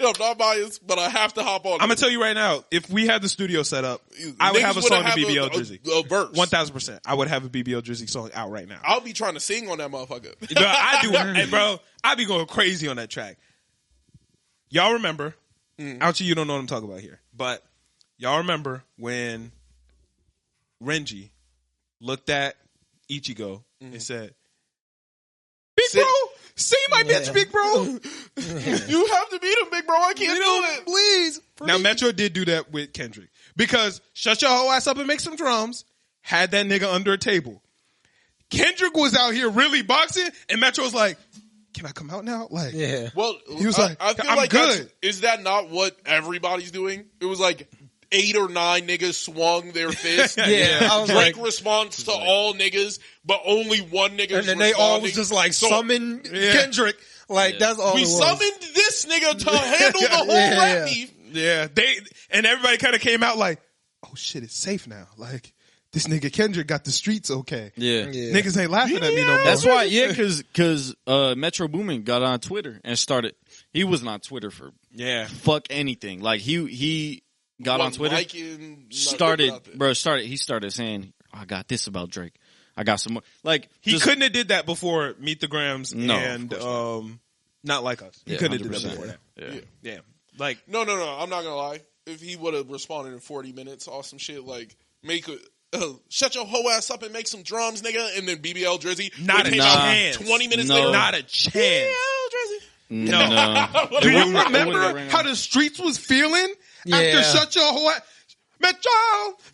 I'm not biased, but I have to hop on. I'm gonna tell you right now, if we had the studio set up, I would Niggas have a would've song to have BBL Drizzy. a verse. 1,000%. I would have a BBL Drizzy song out right now. I'll be trying to sing on that motherfucker. No, I do. Hey, bro, I be going crazy on that track. Y'all remember? Actually, you don't know what I'm talking about here, but y'all remember when Renji looked at Ichigo and said, "Big bro, see my bitch, big bro." You have to beat him, big bro. I can't do it. Please. Now, Metro did do that with Kendrick because Shut Your Whole Ass Up and Make Some Drums had that nigga under a table. Kendrick was out here really boxing, and Metro was like, "Can I come out now?" Like, Yeah. Well, He was like, I feel "I'm like good." is that not what everybody's doing? It was like 8 or 9 niggas swung their fist. Yeah, I was Drake like, response to all niggas, but only one nigga. and then they all was just like, summon Kendrick. Like, that's all We it was. summoned this nigga to handle the whole Yeah. rap beef. yeah, and everybody kind of came out like, "Oh shit, it's safe now." Like, this nigga Kendrick got the streets okay. Yeah. Yeah. Niggas ain't laughing at me no more. That's why, because Metro Boomin got on Twitter and started. He wasn't on Twitter for Yeah, fuck anything. Like he got on Wasn't Twitter, liking started nothing. he started saying, "I got this about Drake. I got some more." Like he just- couldn't have did that before Meet the Grams No, of and course Not Like Us. He Yeah, couldn't have did that 100%. before that. Yeah. Yeah, like No, I'm not gonna lie. If he would have responded in 40 minutes, awesome shit. Like shut your whole ass up and make some drums, nigga. And then BBL Drizzy Not a came out chance. 20 minutes No. later. not a chance. BBL Drizzy. No. Do It you wouldn't- it remember wouldn't ring how out. the streets was feeling Yeah. after Shut Your Whole Ass? Metro,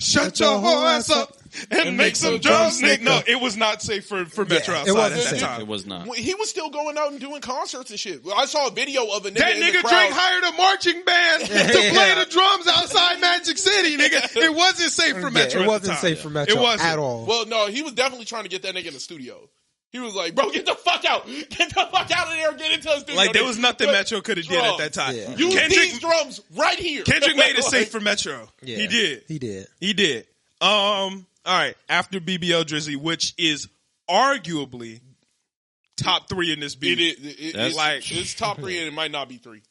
shut your whole ass up and make some drums, nigga. No, it was not safe for Metro it outside wasn't at that safe. time. It was not. He was still going out and doing concerts and shit. I saw a video of a nigga That in the nigga crowd. Drake hired a marching band to play the drums outside Magic City, nigga. It wasn't safe for Metro. it at the wasn't time. safe for Metro It wasn't. at all. Well, no, he was definitely trying to get that nigga in the studio. He was like, "Bro, get the fuck out! Get the fuck out of there! Get into the studio!" Like, there was nothing But Metro could have did at that time. Yeah. Use Kendrick, these drums right here. Kendrick made it safe Like, for Metro. Yeah. He did. He did. He did. All right. After BBL Drizzy, which is arguably top 3 in this beat. It's like- it's top 3 and it might not be 3.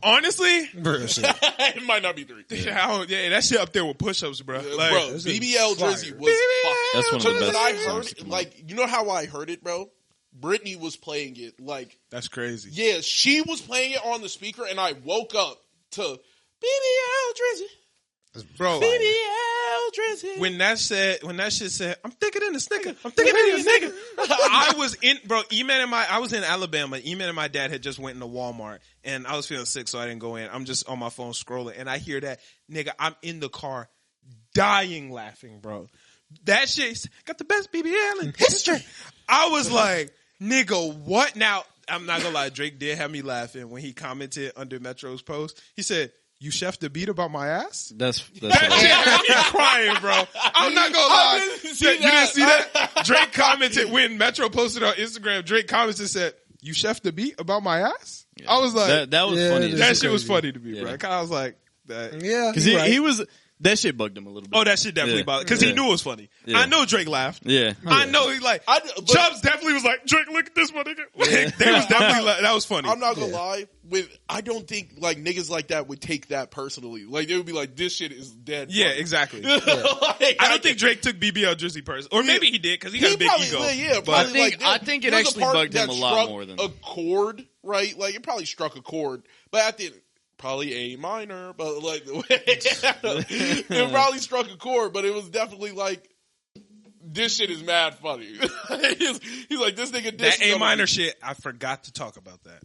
Honestly, Bullshit. It might not be 3. that shit up there with push-ups, bro. Like, Bro, this is BBL fire. Drizzy was fire. That's one of the Because best. I songs heard to it, come like, you know how I heard it, bro? Brittany was playing it, like, that's crazy. yeah, she was playing it on the speaker, and I woke up to BBL Drizzy, Bro, BBL Drizzy. when that shit said, "I'm thicker than a snicker. I'm thicker than a nigga." I was in, bro, I was in Alabama. Eman and my dad had just went into Walmart, and I was feeling sick, so I didn't go in. I'm just on my phone scrolling, and I hear that, nigga, I'm in the car dying laughing, bro. That shit got the best BBL in history. I was like, nigga, what? Now, I'm not gonna lie, Drake did have me laughing when he commented under Metro's post. He said, "You chef the beat about my ass?" That's That shit had me crying, bro. I'm not gonna lie. didn't see You didn't that. see that? Drake commented when Metro posted on Instagram. Drake commented and said, "You chef the beat about my ass?" I was like, that was Yeah, funny. it is. that shit was crazy. funny to me, bro. Yeah. I was like, that. Yeah. Because you're right. he was that shit bugged him a little bit. Oh, that shit definitely Yeah. bothered because he Yeah. knew it was funny. Yeah. I know Drake laughed. Yeah. I know he like. but- Chubbs definitely was like, Drake, look at this one, nigga. Like, they was definitely like, that was funny. I'm not gonna lie. I don't think like niggas like that would take that personally. Like they would be like, "This shit is dead." Yeah, funny. exactly. Like, I don't think Drake took BBL Drizzy personally, or maybe he did because he got a big probably, ego. Yeah, But- probably, I think it there was a actually part bugged him that a lot struck more than- a chord, right? Like it probably struck a chord, but at the probably A minor, but like it probably struck a chord, but it was definitely like, this shit is mad funny. he's like, this nigga. That A minor shit, I forgot to talk about that.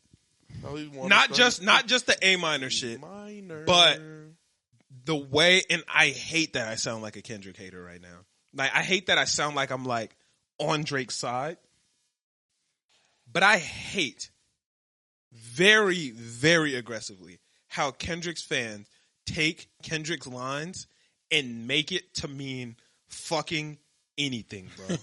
Not just the A minor shit, but the way, and I hate that I sound like a Kendrick hater right now. Like, I hate that I sound like I'm like on Drake's side, but I hate very, very aggressively how Kendrick's fans take Kendrick's lines and make it to mean fucking anything, bro.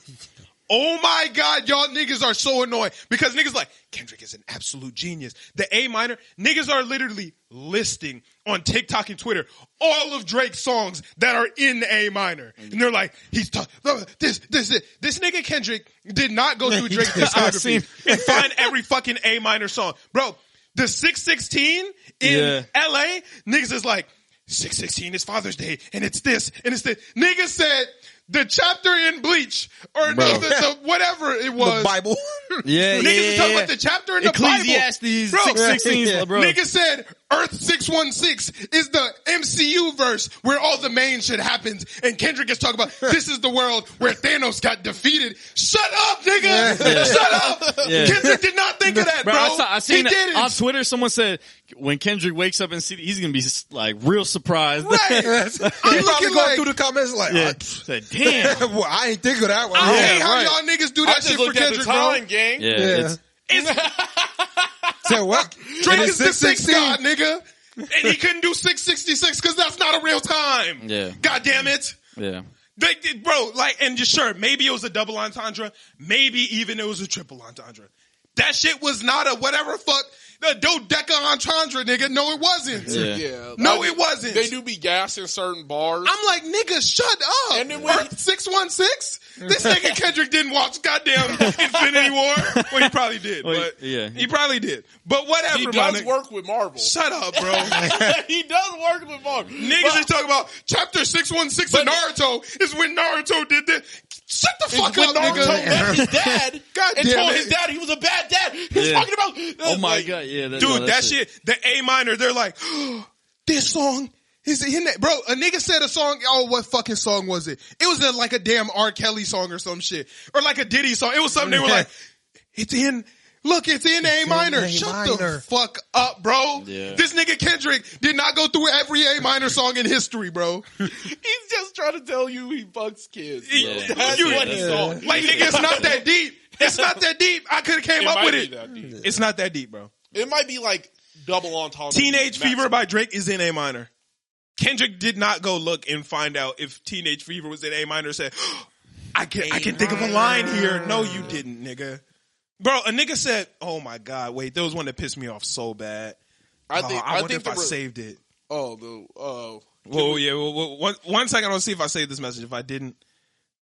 Oh my God, y'all niggas are so annoying because niggas like, Kendrick is an absolute genius. The A minor, niggas are literally listing on TikTok and Twitter all of Drake's songs that are in the A minor. And they're like, this nigga Kendrick did not go through Drake's discography and find every fucking A minor song. Bro, the 616 in LA, niggas is like, 616 is Father's Day and it's this and it's this. Niggas said, the chapter in Bleach, or the whatever it was. The Bible. Niggas was talking about the chapter in the Bible. Ecclesiastes 616, bro. Niggas said Earth 616 is the MCU verse where all the main shit happens. And Kendrick is talking about, this is the world where Thanos got defeated. Shut up, nigga! Shut up! Kendrick did not think of that, bro. I seen it on Twitter. Someone said, when Kendrick wakes up and see, he's gonna be like real surprised. Right. I'm looking going through the comments like, damn. Well, I ain't think of that one. I hate how y'all niggas do that shit for Kendrick, bro. Gang. So what? Drake is the 6 God, nigga. And he couldn't do 666 because that's not a real time. Yeah. God damn it. Yeah. Bro, like, and just sure, maybe it was a double entendre. Maybe even it was a triple entendre. That shit was not a whatever fuck. The dodeca entendre, nigga. No, it wasn't. Yeah. No, it wasn't. They do be gassing certain bars. I'm like, nigga, shut up. And then when Earth 616? This nigga Kendrick didn't watch goddamn Infinity War. Well, he probably did, but he probably did. But whatever, he does work with Marvel. Shut up, bro. He does work with Marvel. Niggas are talking about chapter 616 of Naruto is when Naruto did this. Shut the fuck up, Naruto nigga. met his dad God and damn told it. his dad he was a bad dad. He's talking about... Oh my God, yeah. Dude, that shit, the A minor, they're like, oh, this song is in that. Bro, a nigga said a song, what fucking song was it? It was like a damn R. Kelly song or some shit. Or like a Diddy song. It was something they were like, it's in A minor. Shut the fuck up, bro. Yeah. This nigga Kendrick did not go through every A minor song in history, bro. He's just trying to tell you he fucks kids. Yeah. That's what he saw. Like, nigga, it's not that deep. It's not that deep. I could have came up with it. Deep. It's not that deep, bro. It might be like double entendre. Teenage Fever by Drake is in A minor. Kendrick did not go look and find out if Teenage Fever was in A minor and said, I can think of a line here. No, you didn't, nigga. Bro, a nigga said, oh my God, wait, there was one that pissed me off so bad. I wonder if I saved it. Oh, Whoa, yeah. Well, one second, I'll see if I saved this message. If I didn't,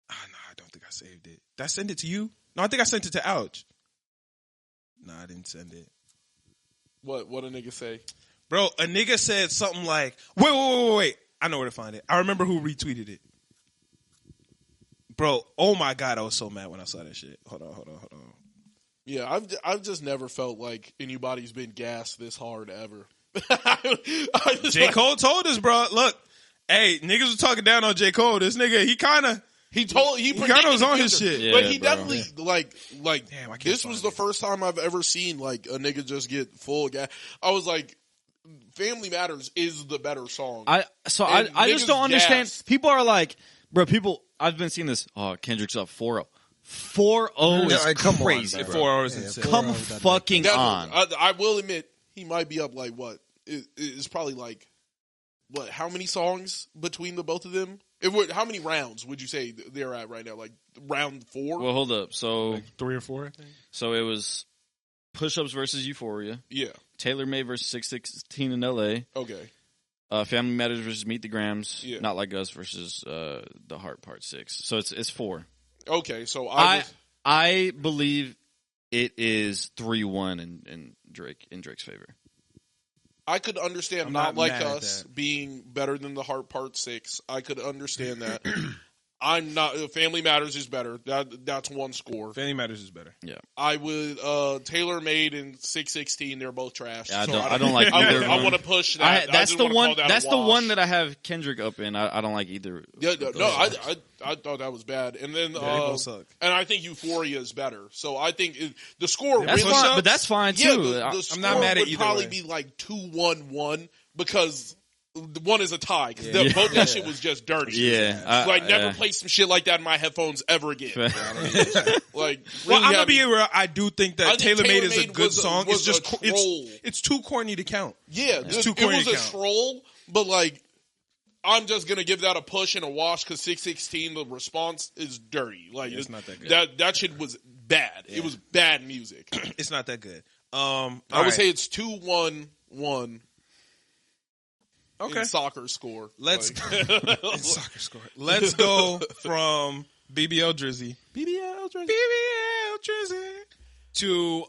no, I don't think I saved it. Did I send it to you? No, I think I sent it to Ouch. No, I didn't send it. What a nigga say? Bro, a nigga said something like, wait. I know where to find it. I remember who retweeted it. Bro, oh my God, I was so mad when I saw that shit. Hold on. Yeah, I've just never felt like anybody's been gassed this hard ever. J. Cole told us, bro. Look, hey, niggas was talking down on J. Cole. This nigga, he kind of was on his shit. Yeah, but he definitely like damn, this was the first time I've ever seen like a nigga just get full gas. I was like, Family Matters is the better song. I just don't understand. People are like, bro, I've been seeing this. Oh, Kendrick's up 4-0. 4-0 is crazy. On, 4 hours insane. Come fucking on. I will admit he might be up like what? It's probably like what? How many songs between the both of them? How many rounds would you say they're at right now? Like round 4? Well, hold up. So like 3 or 4, I think. So it was Push-Ups versus Euphoria. Yeah. Taylor May versus 616 in LA. Okay. Family Matters versus Meet the Grams. Yeah. Not Like Us versus The Heart Part 6. So it's 4. Okay, so I believe it is 3-1 in Drake's favor. I could understand Not Like Us being better than The Heart Part 6. I could understand that. I'm not. Family Matters is better. That's one score. Family Matters is better. Yeah. I would Tailor Made and 616. They're both trash. Yeah, So I don't like either of them. I want to push that. That's the one. That's the wash. one that I have Kendrick up in. I don't like either. Yeah, no, I thought that was bad. And then they both suck. and I think Euphoria is better. So I think the score. That's really, fine, but that's fine too. Yeah, the I'm not score mad at would either probably way. be like 2-1-1 because the one is a tie. Because both that shit was just dirty. Yeah, Never play some shit like that in my headphones ever again. Like, Well, really I'm gonna be real. I do think that I think Tailor Made is a Tailor-Made good was a- song. was It's a just troll. it's too corny to count. Yeah, It's too it corny was to a count. troll, but like, I'm just gonna give that a push and a wash because 616, the response is dirty. Like, It's not that good. That shit was bad. It was bad music. It's not that good. I would say it's 2-1-1. Okay. In soccer score. Let's Like- soccer score. Let's go from BBL Drizzy to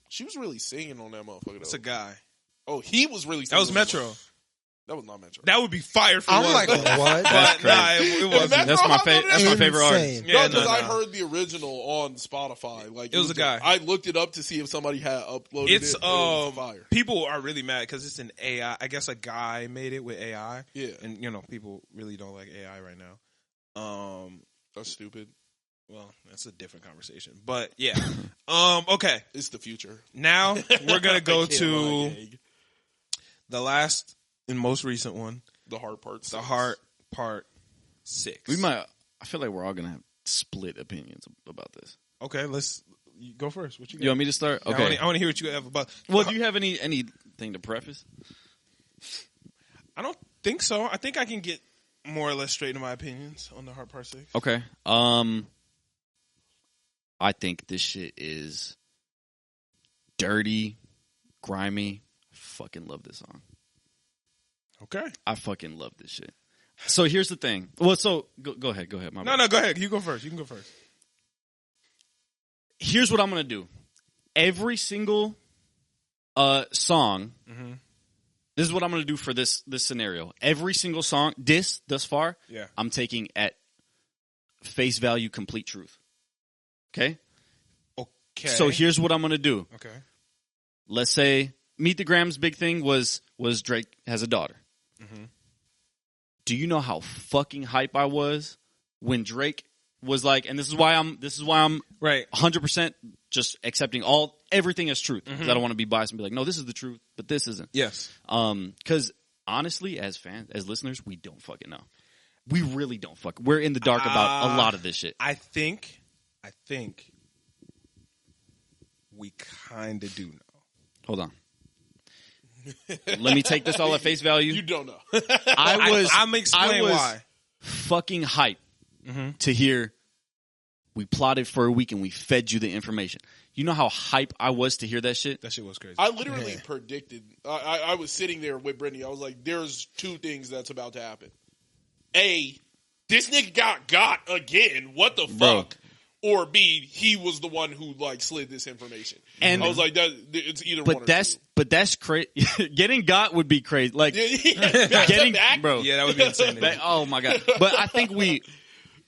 She was really singing on that motherfucker. it's a Though. guy. Oh, he was really That singing. was on Metro. That was not Metro. That would be fire for I'm one. like, what? But nah, it wasn't. Metro That's my hopped on favorite. That's that? my favorite artist. Insane. Yeah, because I no. heard the original on Spotify. Like It was a guy. I looked it up to see if somebody had uploaded It's it. It was fire. people are really mad because it's an AI. I guess a guy made it with AI. Yeah. And people really don't like AI right now. That's stupid. Well, that's a different conversation. But yeah. Okay. It's the future. Now we're gonna go I can't to lie, gang. the last and most recent one, the hard parts. the Heart Part 6. I feel like we're all gonna have split opinions about this. Okay, you go first. What you got? You want me to start? Yeah, Okay. I want to hear what you have about. Well, do you have anything to preface? I don't think so. I think I can get more or less straight in my opinions on the Heart Part 6. Okay. I think this shit is dirty, grimy. Fucking love this song. Okay. I fucking love this shit. So here's the thing. Well, so go ahead. My bad. No, go ahead. You go first. You can go first. Here's what I'm gonna do. Every single song. Mm-hmm. This is what I'm gonna do for this scenario. Every single song, thus far, Yeah. I'm taking at face value, complete truth. Okay. Okay. So here's what I'm gonna do. Okay. Let's say Meet the Grams' big thing was Drake has a daughter. Mm-hmm. Do you know how fucking hype I was when Drake was like, and this is why I'm Right. 100% just accepting everything as truth. 'Cause I don't want to be biased and be like, no, this is the truth, but this isn't. Yes. Because honestly, as fans, as listeners, we don't fucking know. We really don't we're in the dark about a lot of this shit. I think we kind of do know. Hold on. Let me take this all at face value. You don't know. I'm explaining was why. fucking hype to hear we plotted for a week and we fed you the information. You know how hype I was to hear that shit? That shit was crazy. I literally predicted. I was sitting there with Brittany. I was like, "There's two things that's about to happen. A, this nigga got again. What the Bro. fuck? Or B, he was the one who like slid this information." And I was like, "It's either one." But that's crazy. Getting got would be crazy. Like getting back, bro. Yeah, that would be insane. Oh my god. But I think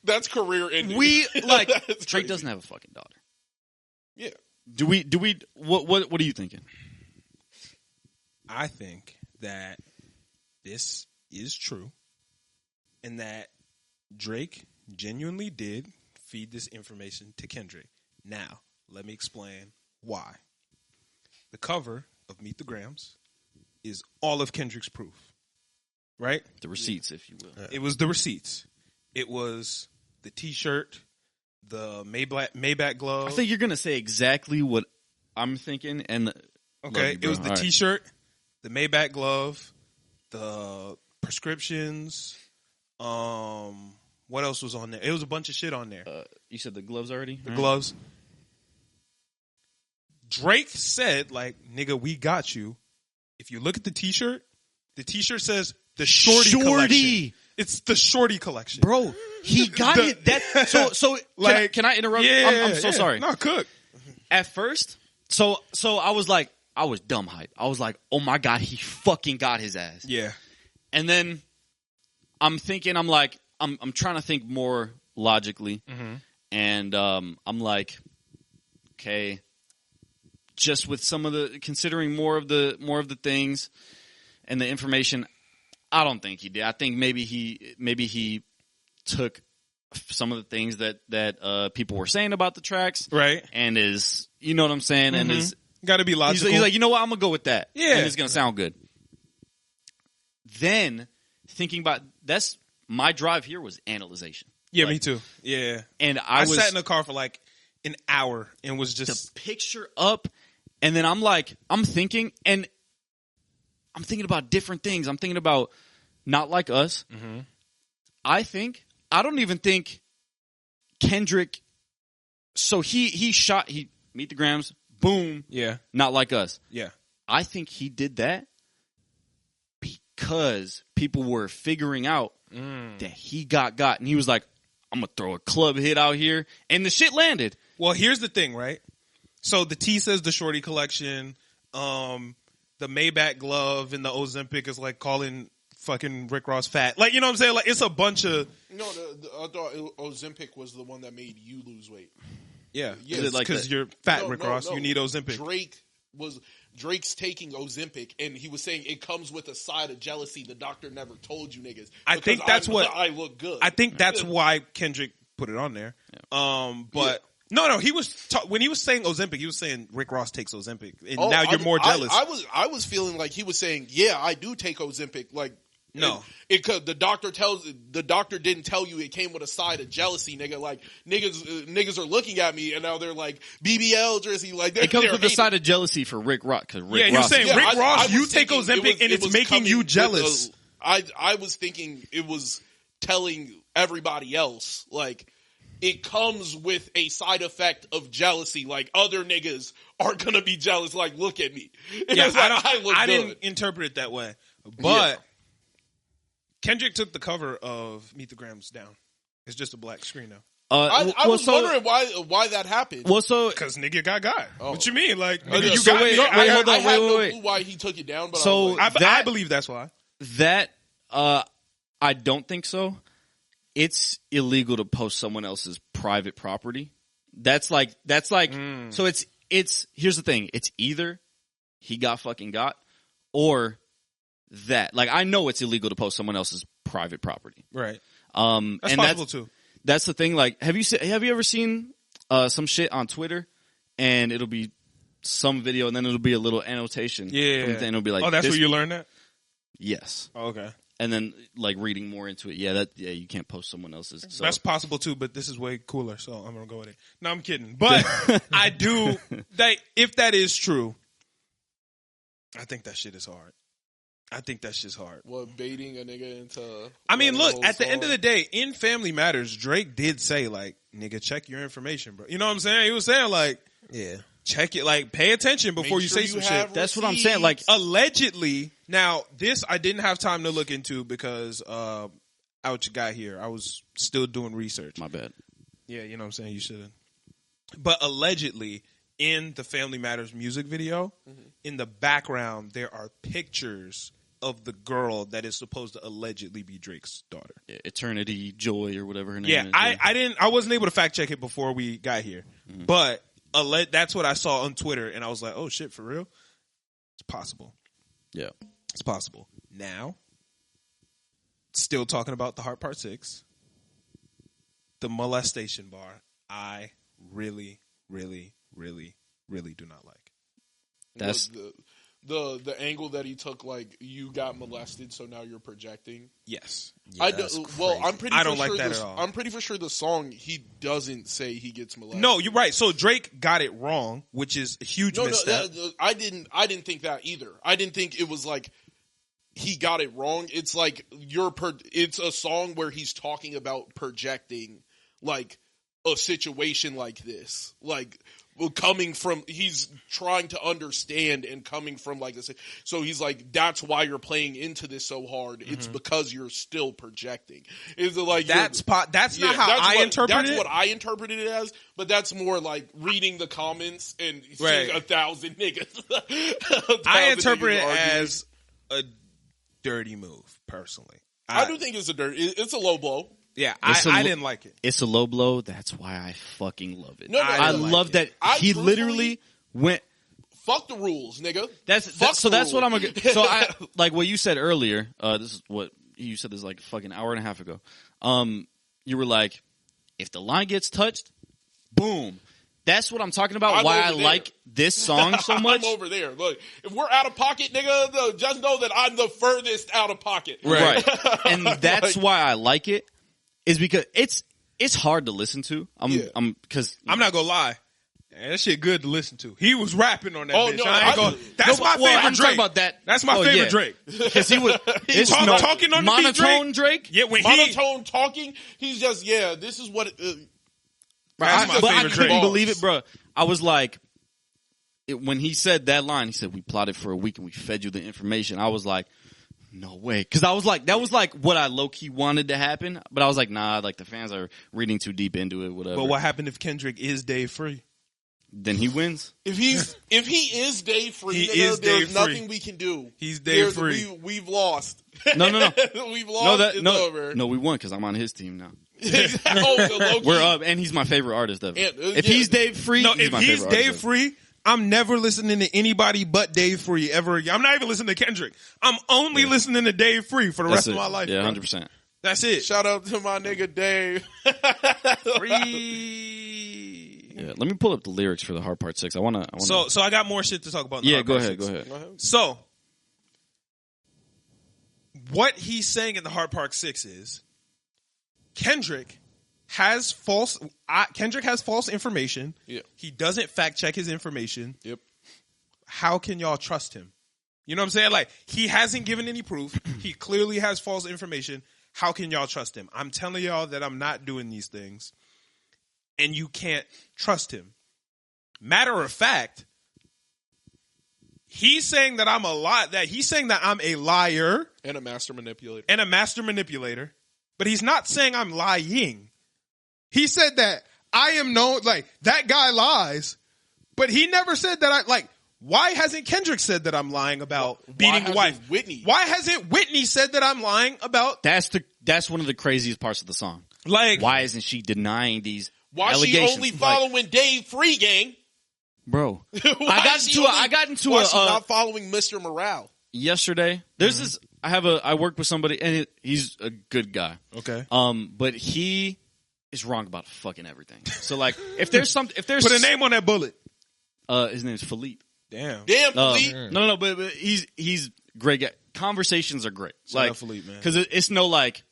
that's career ending. like That's Drake crazy. doesn't have a fucking daughter. Yeah. Do we what are you thinking? I think that this is true and that Drake genuinely did feed this information to Kendrick. Now, let me explain why. The cover of Meet the Grams is all of Kendrick's proof, right? The receipts, if you will. It was the receipts. It was the T-shirt, the Maybach glove. I think you're gonna say exactly what I'm thinking. And Okay, it was the All right. T-shirt, the Maybach glove, the prescriptions. What else was on there? It was a bunch of shit on there. You said the gloves already. The gloves. Drake said, "Like, nigga, we got you." If you look at the T-shirt says the Shorty collection. It's the Shorty collection, Bro, he got it. That so Like, can I interrupt? Yeah, I'm so sorry. No, cook. At first, so I was like, I was dumb hype. I was like, oh my god, he fucking got his ass. Yeah, And then I'm thinking, I'm like, I'm trying to think more logically, and I'm like, okay, just with some of the considering more of the things and the information, I don't think he did. I think maybe he took some of the things that people were saying about the tracks, right? And is, you know what I'm saying, and is got to be logical. He's like, you know what, I'm gonna go with that. Yeah, and it's gonna sound good. Then thinking about that's my drive here was analyzation. Yeah, me too. Yeah, and I sat in the car for like an hour and was just the picture up, and then I'm thinking about different things. I'm thinking about Not Like Us. I don't even think Kendrick. So he Meet the Grams, boom, yeah, Not Like Us. Yeah, I think he did that because people were figuring out that he got, and he was like, I'm gonna throw a club hit out here, and the shit landed. Well, here's the thing, right? So the T says the Shorty collection, the Maybach glove and the Ozempic is like calling fucking Rick Ross fat. Like, you know what I'm saying? Like, it's a bunch of... No, I thought Ozempic was the one that made you lose weight. Yeah, Yes. because you're fat, Rick Ross. You need Ozempic. Drake's taking Ozempic, and he was saying it comes with a side of jealousy the doctor never told you niggas. I think that's what... I look good. I think that's why Kendrick put it on there. Yeah. But... Yeah. No, he was when he was saying Ozempic, he was saying Rick Ross takes Ozempic, and now you're more jealous. I was feeling like he was saying, yeah, I do take Ozempic. Like, no, the doctor didn't tell you it came with a side of jealousy, nigga. Like niggas are looking at me, and now they're like BBL jersey. Like it comes with a side of jealousy for Rick Ross. You're saying Rick Ross, you take Ozempic, and it's making you jealous. I was thinking it was telling everybody else like. It comes with a side effect of jealousy. Like, other niggas are going to be jealous. Like, look at me. Yeah, I didn't interpret it that way. But Kendrick took the cover of Meet the Grams down. It's just a black screen now. I was wondering why that happened. Well, because nigga got. Oh. What you mean? Like, nigga, you so got wait, me. I had no clue why he took it down. But so I believe that's why. That, I don't think so. It's illegal to post someone else's private property. That's like, so it's, here's the thing. It's either he got, or that. Like, I know it's illegal to post someone else's private property. Right. That's possible too. That's the thing. Like, have you ever seen, some shit on Twitter and it'll be some video and then it'll be a little annotation. Yeah. And it'll be like, oh, that's where you learned that? Yes. Oh, okay. And then, like, reading more into it, you can't post someone else's. So. That's possible too, but this is way cooler, so I'm gonna go with it. No, I'm kidding, but I do. If that is true, I think that shit is hard. I think that shit's hard. What, baiting a nigga into? I mean, look. At the end of the day, in Family Matters, Drake did say like, "Nigga, check your information, bro." You know what I'm saying? He was saying like, "Yeah, check it. Like, pay attention before you say some shit." That's what I'm saying. Like, allegedly. Now, this I didn't have time to look into because ouch got here. I was still doing research. My bad. Yeah, you know what I'm saying? You should have. But allegedly, in the Family Matters music video, in the background, there are pictures of the girl that is supposed to allegedly be Drake's daughter. Yeah, Eternity Joy or whatever her name is. I wasn't able to fact check it before we got here. But that's what I saw on Twitter, and I was like, oh shit, for real? It's possible. Yeah. It's possible. Now, still talking about the Heart Part 6, the molestation bar, I really, really, really, really do not like. That's the angle that he took, like, you got molested, so now you're projecting. Yes. Yeah, I'm pretty. I don't like that at all. I'm pretty sure the song he doesn't say he gets molested. No, you're right. So Drake got it wrong, which is a huge misstep. I didn't think that either. I didn't think it was like he got it wrong. It's like it's a song where he's talking about projecting like a situation like this, like coming from, he's trying to understand and coming from like this. So he's like, that's why you're playing into this so hard. It's because you're still projecting. Is it like that's not how I interpret it? That's what I interpreted it as, but that's more like reading the comments and seeing 1,000 niggas. I interpret it as a dirty move, personally. I do think it's a low blow. Yeah, It's I didn't like it. It's a low blow. That's why I fucking love it. No, I didn't love like that he literally went. Fuck the rules, nigga. That's what I'm gonna. So I like what you said earlier. This is what you said. This is like a fucking hour and a half ago. You were like, if the line gets touched, boom. That's what I'm talking about. I'm why I over there. like this song so much. I'm over there. Look, if we're out of pocket, nigga, just know that I'm the furthest out of pocket. Right. And that's why I like it. Is because it's hard to listen to. Because I'm not gonna lie. Man, that shit good to listen to. He was rapping on that bitch. No, I ain't gonna, that's my favorite I'm Drake. talking about that. That's my favorite yeah. Drake. Because he was talking on the beat, monotone Drake. Yeah, when Monotone talking, he's just, this is what... That's my But I favorite couldn't Drake. believe it, bro. I was like, when he said that line, he said, we plotted for a week and we fed you the information. I was like, no way. Because I was like, that was like what I low-key wanted to happen. But I was like, nah, like the fans are reading too deep into it, whatever. But what happened if Kendrick is Dave Free? Then he wins. If he is Dave Free, He nigga, is there's Dave nothing Free. we can do. He's Dave Free. We've lost. No. We've lost. It's over. No, we won because I'm on his team now. Low-key. We're up, and he's my favorite artist ever. And, If he's Dave Free, No, he's if my he's favorite Dave artist Free, I'm never listening to anybody but Dave Free ever again. I'm not even listening to Kendrick. I'm only listening to Dave Free for the That's rest of it. my life. Yeah, bro. 100%. That's it. Shout out to my nigga Dave. Free. Yeah, let me pull up the lyrics for the Hard Part 6. I wanna. So I got more shit to talk about. In the yeah, Hard go Part ahead, 6. go ahead. So, what he's saying in the Hard Part 6 is Kendrick has false information. Yeah. He doesn't fact check his information. Yep. How can y'all trust him? You know what I'm saying? Like, he hasn't given any proof. He clearly has false information. How can y'all trust him? I'm telling y'all that I'm not doing these things, and you can't trust him. Matter of fact, he's saying that I'm a he's saying that I'm a liar And a master manipulator. and a master manipulator, but he's not saying I'm lying. He said that I am known, like, that guy lies, but he never said that why hasn't Kendrick said that I'm lying about beating the wife? Why hasn't Whitney said that I'm lying about? That's one of the craziest parts of the song. Like, Why isn't she denying these Why allegations? she only following Dave Free, gang? Bro, Why I got into why she not following Mr. Morale? yesterday. There's this. I work with somebody, and he's a good guy. okay, But he is wrong about fucking everything. So like, if there's put a name on that bullet. his name's Philippe. Damn. Philippe. No, but he's great guy. Conversations are great. Shout out Philippe, man. Because it's no like,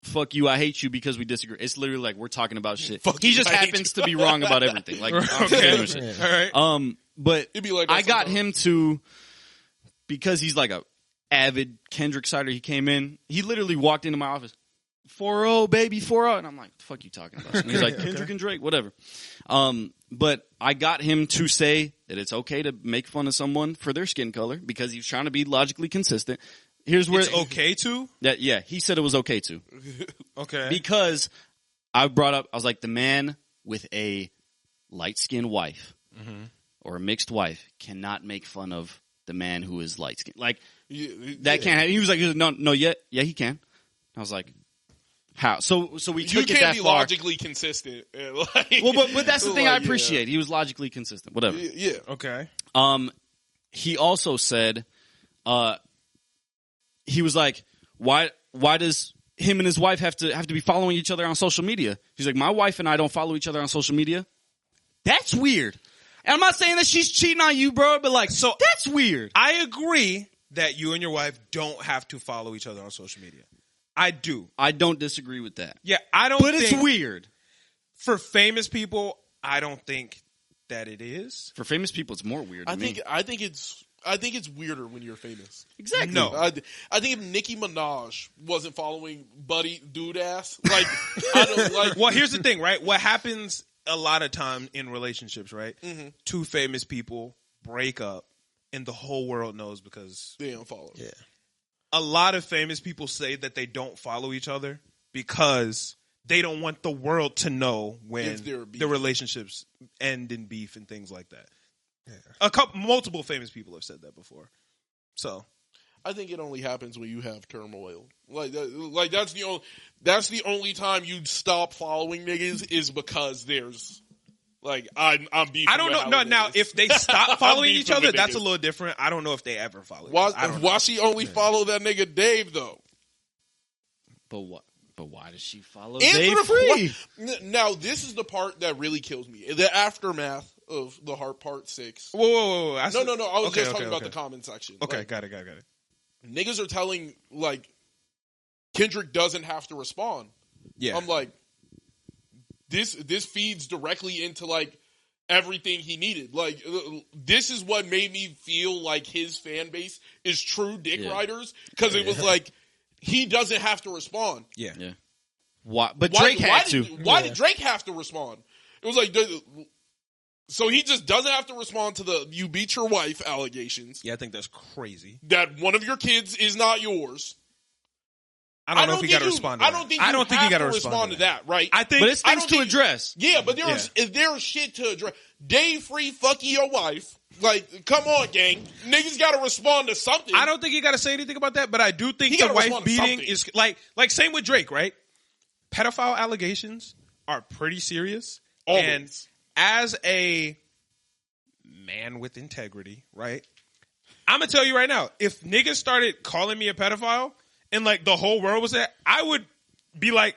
fuck you, I hate you because we disagree. It's literally like we're talking about shit. Fuck He you, just I hate happens to be wrong about everything. Like, Okay. shit. All right. But It'd be like that I got sometimes. him to, because he's like a avid Kendrick cider. He came in. He literally walked into my office. 4-0, baby, 4-0. And I'm like, the fuck you talking about? And he's like, Kendrick and Drake, whatever. But I got him to say that it's okay to make fun of someone for their skin color because he was trying to be logically consistent. Here's where It's okay to? he said it was okay to. Okay. Because I was like, the man with a light-skinned wife or a mixed wife cannot make fun of the man who is light-skinned. Like, that can't happen. He was like, no, yeah, he can. I was like, how? So we took You it can't that be far. logically consistent. Like, Well, but that's the thing I like, appreciate. He was logically consistent. Whatever. Yeah. Okay. He also said, he was like, why does him and his wife have to be following each other on social media? He's like, my wife and I don't follow each other on social media. That's weird. And I'm not saying that she's cheating on you, bro, but like, so that's weird. I agree that you and your wife don't have to follow each other on social media. I do. I don't disagree with that. Yeah, I don't But think, it's weird. for famous people, I don't think that it is. For famous people, it's more weird. I think it's weirder when you're famous. exactly. No. I think if Nicki Minaj wasn't following Buddy Dude Ass, like I don't like. Well, here's the thing, right? What happens a lot of time in relationships, right? Two famous people break up, and the whole world knows because They don't follow. Yeah. a lot of famous people say that they don't follow each other because they don't want the world to know when If they're beef. the relationships end in beef and things like that. Multiple famous people have said that before. So I think it only happens when you have turmoil. Like that's the only time you stop following niggas is because there's like I'm beefing. I don't know. No, now niggas. if they stop following each beefing other, with that's a niggas. little different. I don't know if they ever follow. Why she only follow that nigga Dave though? But what? But why does she follow Answer Dave the Free? Now this is the part that really kills me. The aftermath of the Heart Part 6. Whoa. No. I was just talking about the comment section. Okay, Like, got it. niggas are telling like Kendrick doesn't have to respond. Yeah, I'm like, this feeds directly into like everything he needed. Like this is what made me feel like his fan base is true dick riders, because it was like he doesn't have to respond. yeah. Why? But Drake had to. Why did Drake have to respond? It was like, so he just doesn't have to respond to the "you beat your wife" allegations. Yeah, I think that's crazy. That one of your kids is not yours. I don't know if he got to respond to that. I don't think he you got have to respond to that, right? I think, But it's I things don't to think- address. Yeah, but there's shit to address. Dave Free fucking your wife. Like, come on, gang. Niggas got to respond to something. I don't think he got to say anything about that, but I do think He the gotta wife respond to beating something. is like same with Drake, right? Pedophile allegations are pretty serious. Always. And as a man with integrity, right? I'm gonna tell you right now, if niggas started calling me a pedophile and like the whole world was there, I would be like,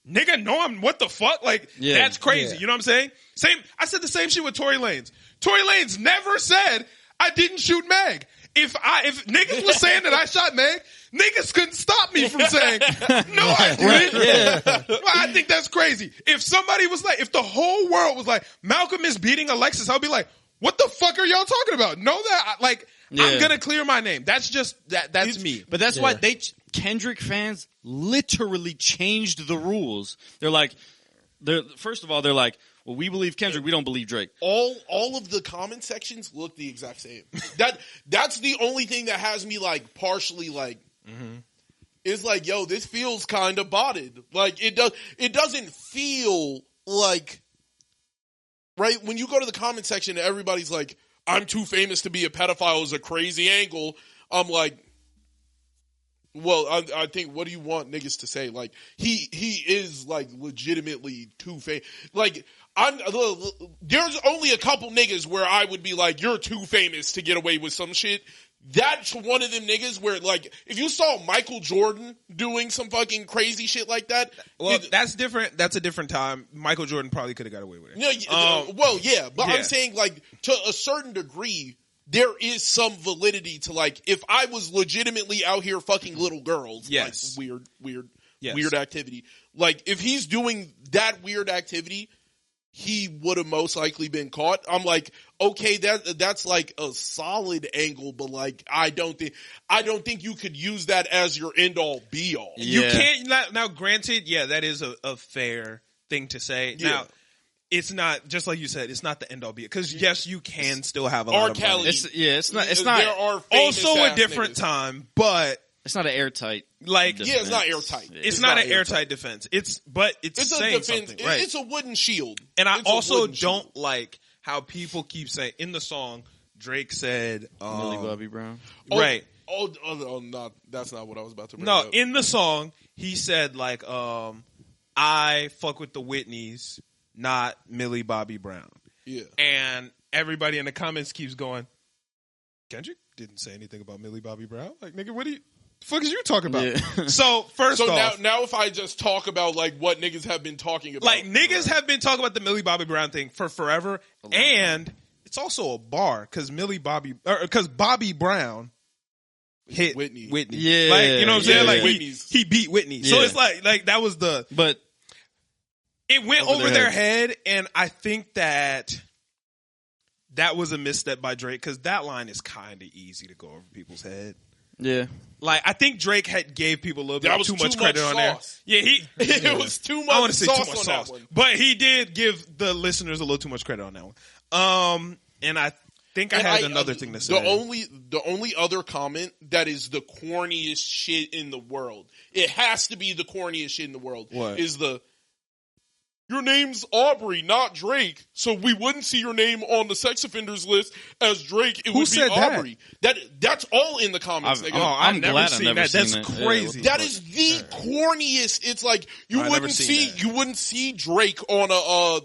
nigga, no, what the fuck? Like, Yeah. that's crazy. Yeah. You know what I'm saying? I said the same shit with Tory Lanez. Tory Lanez never said I didn't shoot Meg. If niggas was saying that I shot Meg, niggas couldn't stop me from saying, no, I didn't. Well, I think that's crazy. If somebody was like, if the whole world was like, Malcolm is beating Alexis, I'll be like, what the fuck are y'all talking about? Know that, I'm gonna clear my name. That's just, that's me. But that's why Kendrick fans literally changed the rules. They're like, first of all, they're like, well, we believe Kendrick, we don't believe Drake. All of the comment sections look the exact same. That's the only thing that has me like partially like is like, yo, this feels kind of botted. Like it doesn't feel like, right, when you go to the comment section and everybody's like, I'm too famous to be a pedophile is a crazy angle. I'm like, well, I think, what do you want niggas to say? Like, he is like legitimately too famous. Like, there's only a couple niggas where I would be like, you're too famous to get away with some shit. That's one of them niggas where, like, if you saw Michael Jordan doing some fucking crazy shit like that. Well, that's different. That's a different time. Michael Jordan probably could have got away with it. No, well, yeah, but yeah. I'm saying, like, to a certain degree, there is some validity to, like, if I was legitimately out here fucking little girls, Yes. like, weird Yes. activity. Like, if he's doing that weird activity, he would have most likely been caught. I'm like, okay, that's like a solid angle, but like, I don't think you could use that as your end all be all. You Yeah. can't, now granted, yeah, that is a fair thing to say. Yeah. Now, it's not, just like you said, it's not the end all be all. Because yes, you can still have a lot R. of Kelly. money. It's not There are famous Also a ass different niggas. time, but it's not an airtight. like, Yeah, it's not airtight. it's not an airtight defense. It's It's a saying defense. something, right? It's a wooden shield. And I It's a also wooden shield. don't like how people keep saying, in the song, Drake said, Millie Bobby Brown. right. Not that's not what I was about to bring No, up. in the song, he said like, I fuck with the Whitneys, not Millie Bobby Brown. Yeah. And everybody in the comments keeps going, Kendrick didn't say anything about Millie Bobby Brown. Like, nigga, what the fuck is you talking about? Yeah. So, first So off, now if I just talk about like what niggas have been talking about, like, niggas have been talking about the Millie Bobby Brown thing for forever. And it's also a bar because Bobby Brown hit Whitney. Yeah. Like, you know what I'm saying? Yeah. Like, Whitney's. he beat Whitney. So Yeah. it's like that was But it went Over over their their head, and I think that was a misstep by Drake because that line is kind of easy to go over people's head. yeah, Like, I think Drake gave people a little bit That was too much too credit much on there. sauce. Yeah, it was too I want much to say sauce too much on sauce, that one. but he did give the listeners a little too much credit on that one. And I think I had another thing to say. The only other comment that is the corniest shit in the world. It has to be the corniest shit in the world. What? Is your name's Aubrey, not Drake, so we wouldn't see your name on the sex offenders list as Drake. It Who would be said that? Aubrey. That's all in the comments, nigga. I'm never glad seen I've never that. That's seen that. crazy. That is the corniest. It's like you I've never wouldn't seen see that. you wouldn't see Drake on a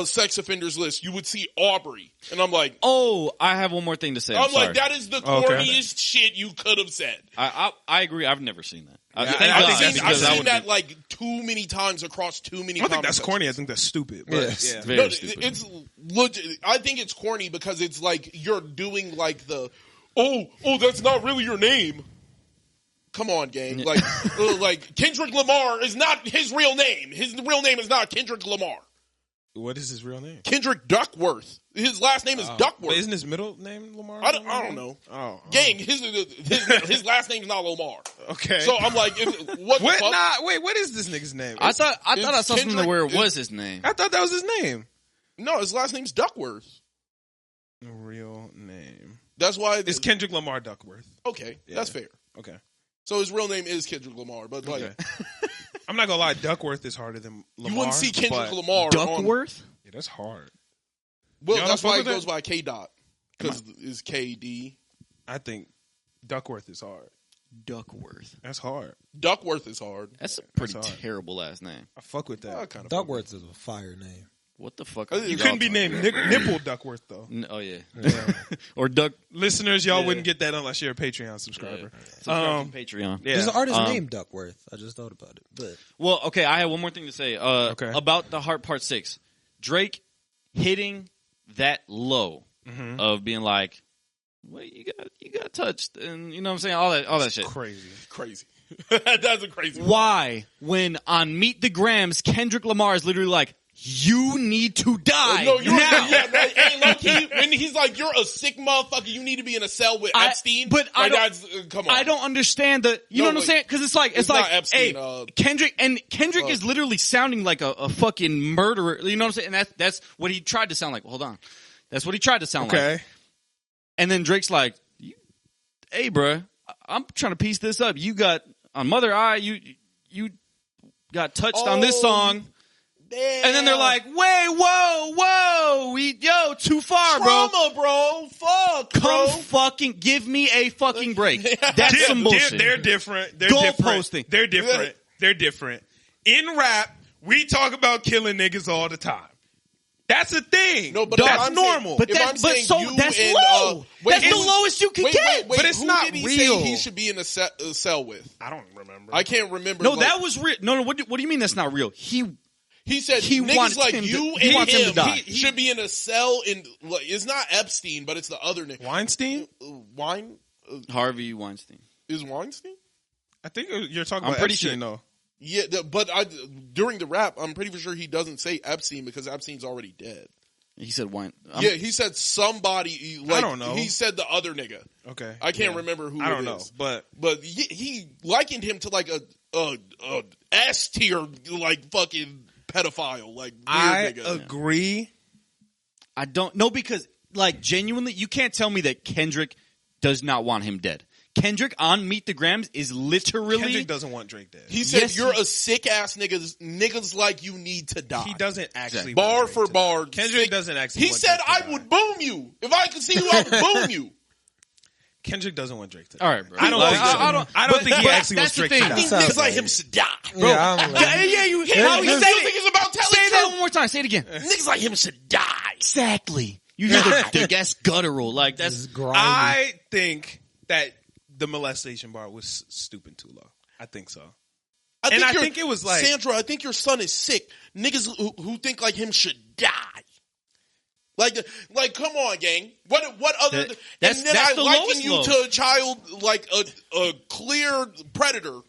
sex offenders list. You would see Aubrey, and I'm like, Oh, I have one more thing to say. I'm sorry. like, that is the Okay. corniest shit you could have said. I agree. I've never seen that. Yeah, Thank I God, think that's- I've because I seen would that be- like too many times across too many. I don't think comment that's sections. corny. I think that's stupid. But Yes. yeah. very No, stupid. it's legit. I think it's corny because it's like you're doing like oh, that's not really your name. Come on, gang. Like Kendrick Lamar is not his real name. His real name is not Kendrick Lamar. What is his real name? Kendrick Duckworth. His last name is Duckworth. But isn't his middle name Lamar? I don't know. Oh, Gang, his last name's not Lamar. okay. So I'm like, what the what? fuck? Nah, wait. What is this nigga's name? I thought I saw something Kendrick- where it was his name. I thought that was his name. No, his last name's Duckworth. Real name. That's why It's Kendrick Lamar Duckworth. okay. Yeah. That's fair. Okay. So his real name is Kendrick Lamar, but like Okay. I'm not gonna lie. Duckworth is harder than Lamar. you wouldn't see Kendrick but- Lamar. on- Duckworth? Yeah, that's hard. Well, Y'all that's don't why fuck it with goes that? by K Dot because it's KD. I think Duckworth is hard. Duckworth. That's hard. Duckworth is hard. That's a pretty That's hard. terrible last name. I fuck with that. Kind of Duckworth is a fire name. What the fuck? You You couldn't be named Nipple Duckworth though. Oh yeah. Or Duck. Listeners, y'all Yeah. wouldn't get that unless you're a Patreon subscriber. Patreon. Yeah. There's an artist Um, named Duckworth. I just thought about it. But Well, okay. I have one more thing to say. Okay. About the Heart Part 6. Drake hitting that low of being like, "Well, you got touched," and you know what I'm saying, all that shit. Crazy. That's a crazy. Why, when on Meet the Grams, Kendrick Lamar is literally like, "You need to die No, you're now." hey, low-key, when he's like, "You're a sick motherfucker. You need to be in a cell with Epstein." but I like, don't- that's, come on. I don't understand the. You No, know what I'm wait. saying? Because it's It's like, not Epstein, hey, Kendrick is literally sounding like a fucking murderer. You know what I'm saying? And that's what he tried to sound like. Hold on, that's what he tried to sound like. Okay. And then Drake's like, "Hey, bruh, I'm trying to piece this up. You got on Mother Eye. You got touched on this song." Damn. And then they're like, "Wait, whoa, too far, bro. trauma, bro. Fuck, Come bro. fucking give me a fucking break." That's some bullshit. They're different. They're Goal different. posting. They're different. They're different. In rap, we talk about killing niggas all the time. That's a thing. No, but that's I'm saying- normal. But If that's I'm saying you that's and, low. wait, That's the wait, lowest you can get. Wait, But it's who not did he real. say he should be in a cell with? I don't remember. I can't remember. No, like, that was real. No. What do you mean that's not real? he said he niggas wants like him to- you he and wants him to him die. should be in a cell. In like, it's not Epstein, but it's the other nigga. Weinstein? Wine Harvey Weinstein. is Weinstein. I think you're talking I'm about pretty Epstein, sure. though. Yeah, but during the rap, I'm pretty sure he doesn't say Epstein because Epstein's already dead. He said Wein. Yeah, he said somebody. Like, don't know. He said the other nigga. Okay. I can't remember who. I don't it know. is. But he likened him to like a S tier like fucking pedophile. Like weird I nigga. agree. I don't know because, like, genuinely, you can't tell me that Kendrick does not want him dead. Kendrick on Meet the Grams is literally. Kendrick doesn't want Drake dead. He said, Yes, "You're he- a sick ass niggas. Nniggas like you need to die." He doesn't actually bar want Drake for to bar. die. Kendrick sick- doesn't actually. He want said, Drake to "I die. would boom you if I could see you. I would boom you." Kendrick doesn't want Drake to die. All right, bro. I don't Like, think so. I don't think he but actually wants that's the Drake to thing. die. I think Sounds niggas like like him it. should die, bro. yeah, I'm like, Yeah, you. Yeah, How you he still said think it? it's about telling Say that truth? one more time. Say it again. Niggas like him should die. Exactly. You hear that's guttural. Like this that's. is grimy. I think that the molestation bar was stooping too low. I think so. I you're- think it was like- Sandra. I think your son is sick. Niggas who think like him should die. Like, come on, gang. What other? That's and then the I liken lowest you low. to a child like a clear predator,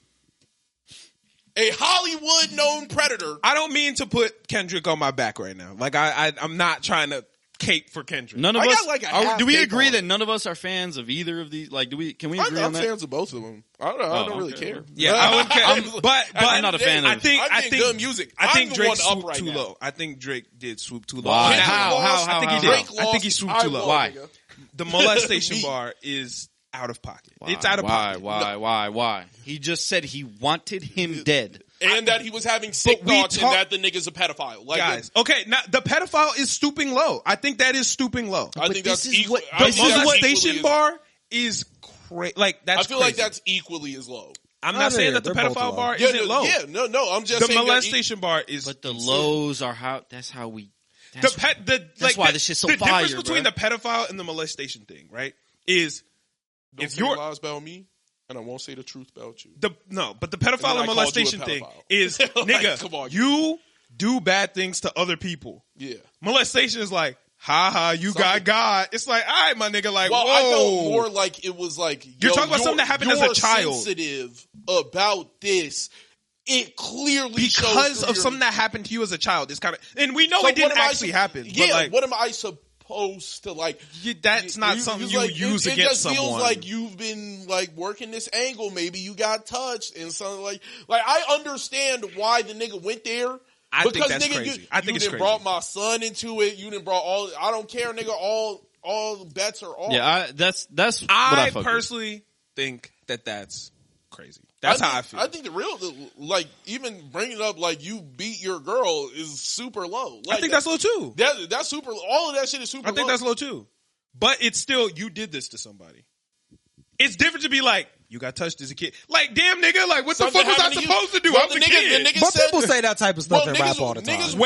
a Hollywood known predator. I don't mean to put Kendrick on my back right now. Like I'm not trying to cape for Kendrick. None of I us. got like a half do we cape agree on. that none of us are fans of either of these? Like, can we agree I'm on that? fans of both of them. I don't really okay. care. Yeah, I wouldn't care. But I'm not a fan I of- think I'm getting good music. I think I'm the Drake one up swooped right too now. low. I think Drake did swoop too low. Why? Kendrick How? lost, How? I think he How? did. Drake I think he lost, swooped I too low. won, Why? nigga. The molestation Me. bar is out of pocket. It's out of Why? pocket. Why? He just said he wanted him dead. and that he was having sick thoughts and that the nigga's a pedophile. Like, guys, okay, now the pedophile is stooping low. I think that is stooping low. I think that's equal. The molestation bar is crazy. Like that's. I feel like that's equally as low. I'm not saying that the pedophile bar isn't low. Yeah, no. I'm just the saying molestation bar is. But the lows are how. That's how we. That's why this shit's so the fire. The difference between the pedophile and the molestation thing, right, is don't if say you're lies about me, and I won't say the truth about you. But the pedophile and molestation thing is, like, nigga, come on. you do bad things to other people. Yeah. Molestation is like, you got God. It's like, all right, my nigga, like, well, whoa. I felt more like it was like, you're talking about something that happened as a child. You're sensitive about this. It clearly because of something that happened to you as a child. It's kind of, and we know it didn't actually happen. Yeah, but like, what am I supposed to like? That's not something you like, use it against someone. It just feels like you've been like working this angle. Maybe you got touched and something like I understand why the nigga went there. I because think that's nigga, crazy. I think you done brought my son into it. You done brought all. I don't care, nigga. All bets are off. Yeah, that's. What I personally think that's crazy. That's how I feel. I think the real, like, even bringing up, like, you beat your girl is super low. Like, I think that's low too. That's super, all of that shit is super low. I think that's low too. But it's still, you did this to somebody. It's different to be like, you got touched as a kid. Like, damn nigga, like, what the fuck was I supposed to do? I was a kid. But people say that type of stuff in rap all the time. Niggas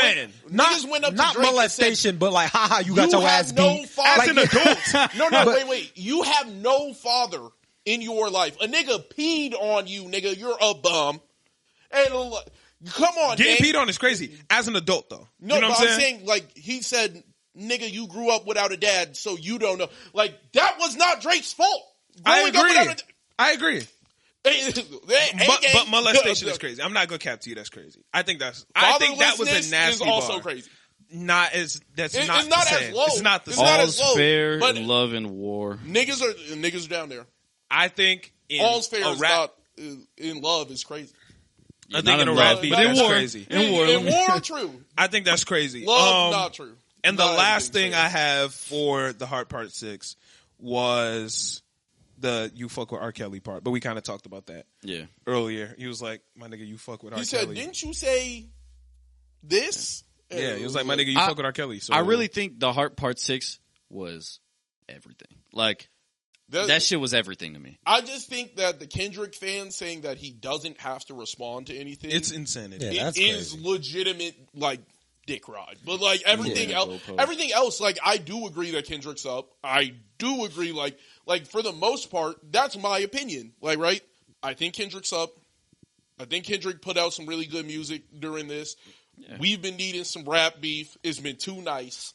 went up to not Drake molestation, but like, haha, you got your ass beat. As an adult. No, wait. You have no father in your life. A nigga peed on you, nigga. You're a bum. And come on, getting peed on is crazy. As an adult, though. No, you know what I'm saying, like, he said, nigga, you grew up without a dad, so you don't know. Like, that was not Drake's fault. I agree. But molestation is crazy. I'm not gonna cap to you. That's crazy. I think that was a nasty is also bar. crazy. It's not as low. It's not the same. All's fair in love and war. Niggas are down there. I think all's fair is not in love is crazy. I think in a rap beat, that's crazy. In war, true. I think that's crazy. Love, not true. And the last thing I have for the Heart Part 6 was the you fuck with R. Kelly part. But we kind of talked about that earlier. He was like, my nigga, you fuck with R. Kelly. He said, didn't you say this? Yeah, he was like, my nigga, you fuck with R. Kelly. So I really think the Heart Part 6 was everything. Like, that shit was everything to me. I just think that the Kendrick fans saying that he doesn't have to respond to anything. It's insanity. Yeah, it is legitimate, like, dick ride. But, like, everything else, like, I do agree that Kendrick's up. I do agree, like, for the most part, that's my opinion. Like, right? I think Kendrick's up. I think Kendrick put out some really good music during this. Yeah. We've been needing some rap beef. It's been too nice.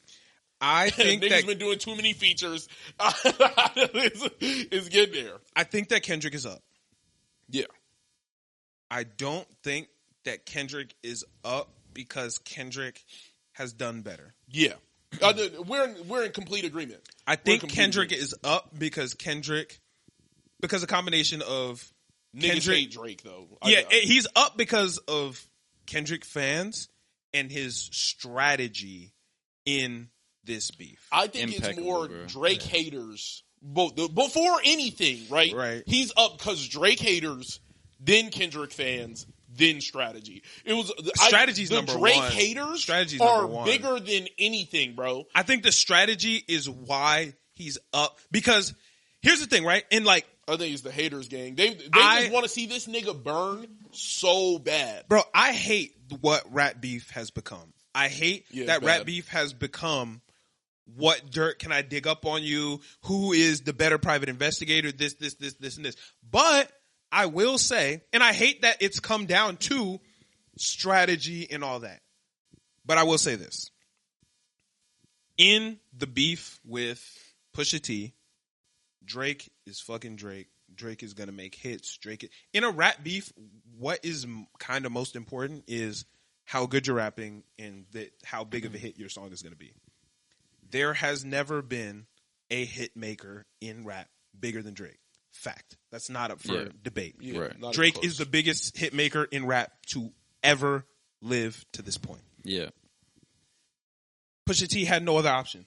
I think niggas been doing too many features. It's getting there. I think that Kendrick is up. Yeah. I don't think that Kendrick is up because Kendrick has done better. Yeah. We're in complete agreement. I think Kendrick is up because a combination of Niggas hate Drake though. He's up because of Kendrick fans and his strategy in this beef. I think it's more Drake haters before anything, right? Right. He's up because Drake haters, then Kendrick fans, then strategy. It was strategy's the number Drake one. haters Strategy's are number one. bigger than anything, bro. I think the strategy is why he's up because here's the thing, right? And like I think it's the haters gang. They just want to see this nigga burn so bad. Bro, I hate what rap beef has become. I hate that rap beef has become what dirt can I dig up on you? Who is the better private investigator? This, and this. But I will say, and I hate that it's come down to strategy and all that. But I will say this. In the beef with Pusha T, Drake is fucking Drake. Drake is going to make hits. In a rap beef, what is kind of most important is how good you're rapping and how big of a hit your song is going to be. There has never been a hit maker in rap bigger than Drake. Fact. That's not up for debate. Yeah, right. Drake is the biggest hit maker in rap to ever live to this point. Yeah. Pusha T had no other option.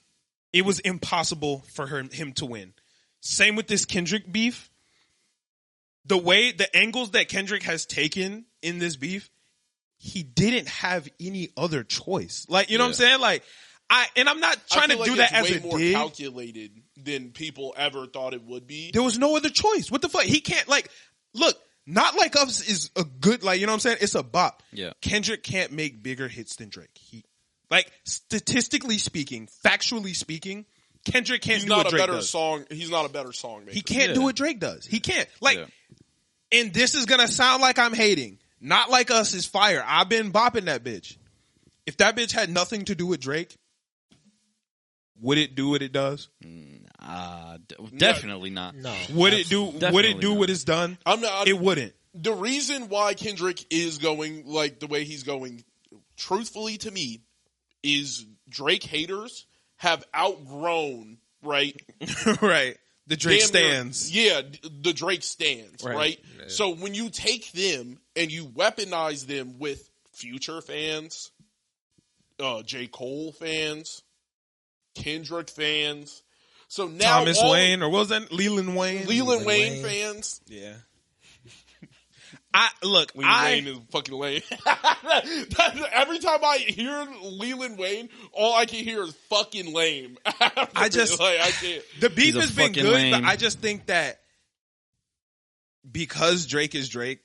It was impossible for him to win. Same with this Kendrick beef. The angles that Kendrick has taken in this beef he didn't have any other choice. Like, you know what I'm saying? Like, I'm not trying to do that as a more dig. calculated than people ever thought it would be. There was no other choice. What the fuck? He can't, like, look, Not Like Us is a good, like, you know what I'm saying? It's a bop. Yeah. Kendrick can't make bigger hits than Drake. Like, statistically speaking, factually speaking, Kendrick can't do what Drake does. He's not a better song maker. He can't do what Drake does. He can't. Like, and this is going to sound like I'm hating. Not Like Us is fire. I've been bopping that bitch. If that bitch had nothing to do with Drake, would it do what it does? Definitely not. No. Would it do what it's done? It wouldn't. The reason why Kendrick is going like the way he's going, truthfully to me, is Drake haters have outgrown, right? Right. The Drake stands. Yeah, the Drake stands, right? Yeah. So when you take them and you weaponize them with Future fans, J. Cole fans, Kendrick fans, so now Thomas Wayne, or what was that? Leland Wayne? Leland Wayne fans. Yeah. Wayne is fucking lame. Every time I hear Leland Wayne, all I can hear is fucking lame. I can't. The beef has been good, lame. but I just think that because Drake is Drake,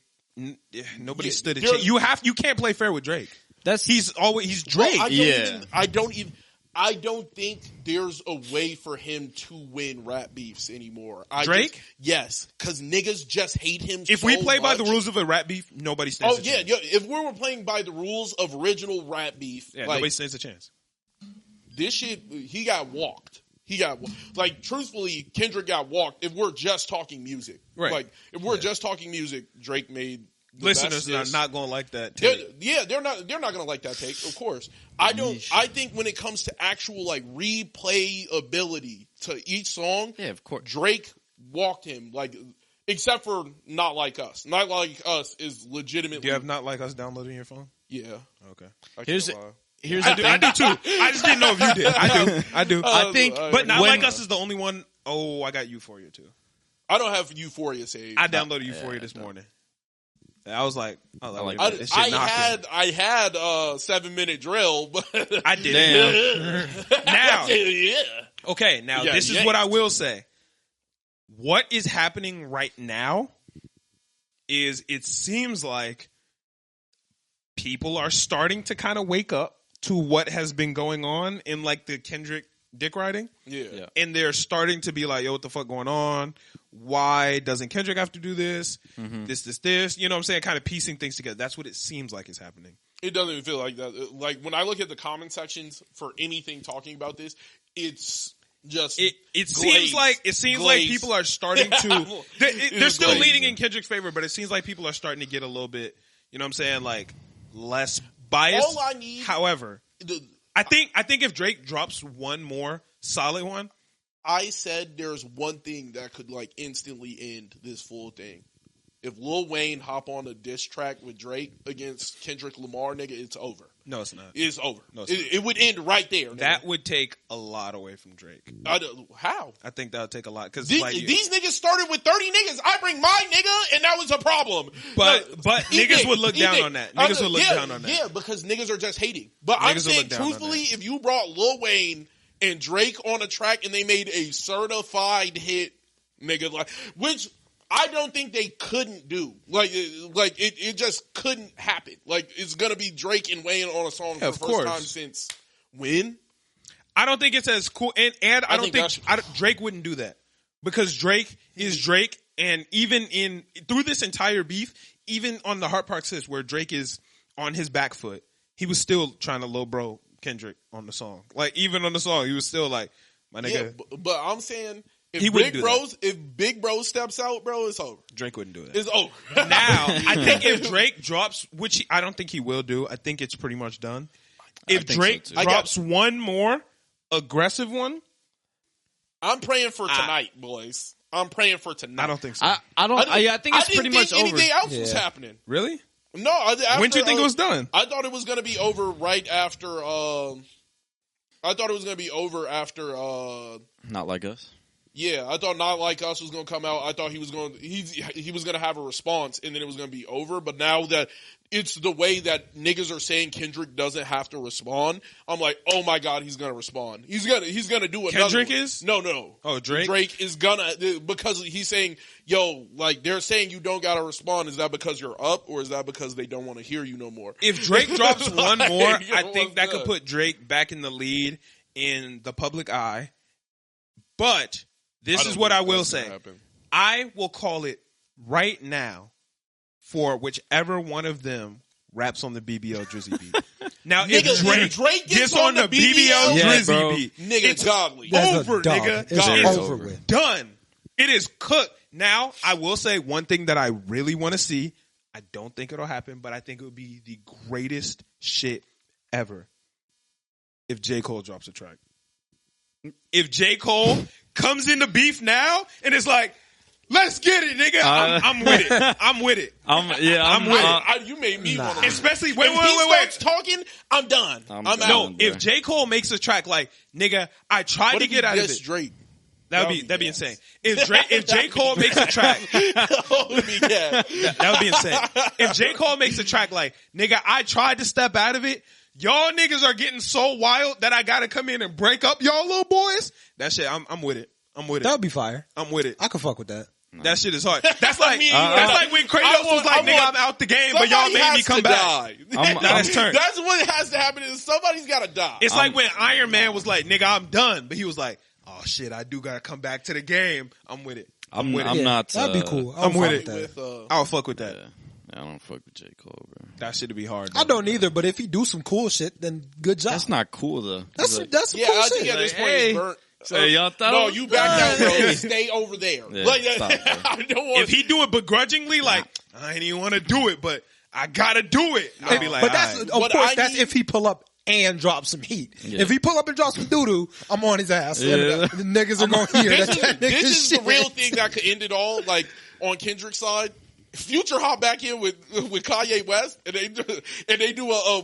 nobody stood a chance. You can't play fair with Drake. He's Drake. I don't think there's a way for him to win rap beefs anymore. Drake? Yes, because niggas just hate him. If we play by the rules of a rap beef, nobody stands a chance. If we were playing by the rules of original rap beef, nobody stands a chance. This shit, he got walked. Truthfully, Kendrick got walked. If we're just talking music, right? Like, if we're just talking music, Drake made. Listeners are not going to like that take. They're not going to like that take, of course. I think when it comes to actual like replayability to each song, of course, Drake walked him, like, except for Not Like Us. Not Like Us is legitimately. Do you have Not Like Us downloaded in your phone? Yeah. Okay. I do too. I just didn't know if you did. I do. I think, but Not Like Us is the only one. Oh, I got Euphoria too. I don't have Euphoria saved. I downloaded Euphoria this morning. I was like, I had 7-minute drill, but I did. Now, yeah. Okay, now this is what I will say. What is happening right now is it seems like people are starting to kind of wake up to what has been going on in like the Kendrick dick riding. Yeah. And they're starting to be like, yo, what the fuck going on? Why doesn't Kendrick have to do this? Mm-hmm. This? You know what I'm saying? Kind of piecing things together. That's what it seems like is happening. It doesn't even feel like that. Like, when I look at the comment sections for anything talking about this, it's just it seems like people are starting to they're still leaning in Kendrick's favor, but it seems like people are starting to get a little bit, you know what I'm saying, like less biased. All I need, however, I think if Drake drops one more solid one, I said there's one thing that could like instantly end this full thing. If Lil Wayne hop on a diss track with Drake against Kendrick Lamar, nigga, it's over. No, it's not. It's over. No, it would end right there. Nigga. That would take a lot away from Drake. How? I think that would take a lot because these niggas started with 30 niggas. I bring my nigga, and that was a problem. But niggas would look down on that. Niggas would look down on that. Yeah, because niggas are just hating. But I'm saying truthfully, if you brought Lil Wayne and Drake on a track and they made a certified hit, nigga, like which. I don't think they couldn't do. It just couldn't happen. Like, it's going to be Drake and Wayne on a song for the first time since when? I don't think it's as cool. And I don't think Drake wouldn't do that. Because Drake is Drake. And even through this entire beef, even on the Heart Park Sis where Drake is on his back foot, he was still trying to low bro Kendrick on the song. Like, even on the song, he was still like, my nigga. Yeah, but I'm saying... If Big Bro steps out, bro, it's over. Drake wouldn't do that. It's over. Now, I think if Drake drops, which I don't think he will do, I think it's pretty much done. If Drake drops one more aggressive one, I'm praying for tonight, boys. I'm praying for tonight. I don't think so. I think it's pretty much over. Anything else was happening. Really? No. When do you think it was done? I thought it was going to be over right after. I thought it was going to be over after. Not Like Us. Yeah, I thought Not Like Us was going to come out. I thought he was going to have a response, and then it was going to be over. But now that it's the way that niggas are saying Kendrick doesn't have to respond, I'm like, oh my god, he's going to respond. He's gonna do another. Kendrick one. is? No. Oh, Drake? Drake is gonna, because he's saying, yo, like they're saying you don't got to respond. Is that because you're up, or is that because they don't want to hear you no more? If Drake drops one more, You know, I think that could good? put Drake back in the lead in the public eye. But this is what I will say. I will call it right now for whichever one of them raps on the BBL Drizzy beat. Now, Nigga, if Drake gets on the BBL Yeah, Drizzy bro. beat, Nigga, it's godly. That's a over, dog. nigga. It's It's over with. done. It is cooked. Now, I will say one thing that I really want to see. I don't think it'll happen, but I think it would be the greatest shit ever if J. Cole drops a track. If J. Cole comes into beef now and it's like, let's get it, nigga. I'm with it. I'm with it. I'm with it. You made me want to. Especially, If he starts talking, I'm done. I'm out. No, if J. Cole makes a track like, nigga, I tried What to if get he out of diss it. Drake? That'd be insane. If J. Cole makes a track, That would be gas. that would be insane. If J. Cole makes a track like, nigga, I tried to step out of it. Y'all niggas are getting so wild that I gotta come in and break up y'all little boys. That shit, I'm with it. I'm with it. That would be fire. I'm with it. I could fuck with that. That shit is hard. That's like I that's like when Kratos was like, nigga, I'm out the game, but y'all made me come back. That's turn. That's what has to happen. Is somebody's got to die. It's like when Iron Man was like, nigga, I'm done, but he was like, oh shit, I do gotta come back to the game. I'm with it. I'm with it. I'm not. That'd be cool. I'm with fuck it. that. I'll fuck with that. Yeah, I don't fuck with J. Cole, bro. That shit'd be hard. I don't either, but if he do some cool shit, then good job. That's not cool though. That's some yeah, cool I shit. think at this point Hey. it's burnt. So y'all thought No, it was you back down fun. road. Stay over there. Yeah, Like, stop, bro. I don't want. If he do it begrudgingly, like, I ain't even want to do it, but I gotta do it. I'll be like, but that's all right. of What course I that's need- if he pull up and drop some heat. Yeah. If he pull up and drop some doo doo, I'm on his ass. Yeah. The niggas are gonna hear that. this nigga is shit. the real thing that could end it all. Like on Kendrick's side, Future hop back in with Kanye West, and they do a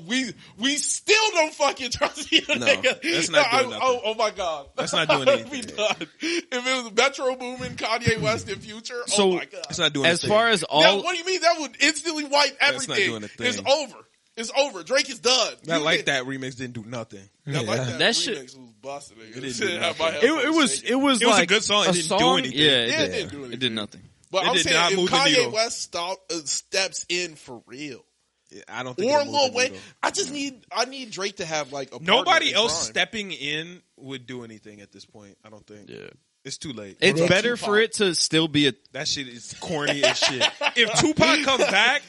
we still don't fucking trust you, nigga. that's not doing nothing. Oh my god, That's not doing anything. We done. If it was Metro Boomin, Kanye West, and Future, So, oh my god. It's not doing As a far thing. as all, Now, what do you mean that would instantly wipe That's not everything? doing a thing. It's over. It's over. Drake is done. That like that remix didn't do nothing. That like that. That remix shit- was busted. Nigga. It didn't Shit do had nothing. my it headphones was shaking. it was It was a like good song. It didn't do anything. Yeah, Yeah, it it did. didn't do anything. It did nothing. But It I'm did saying not if move the Kanye needle. West steps in for real, I don't think or it'll move Lil the Wayne, needle. I need Drake to have like a Nobody partner in else crime. stepping in would do anything at this point. I don't think. Yeah, It's too late. it's about better Tupac? for it to still be a. That shit is corny as shit. If Tupac comes back,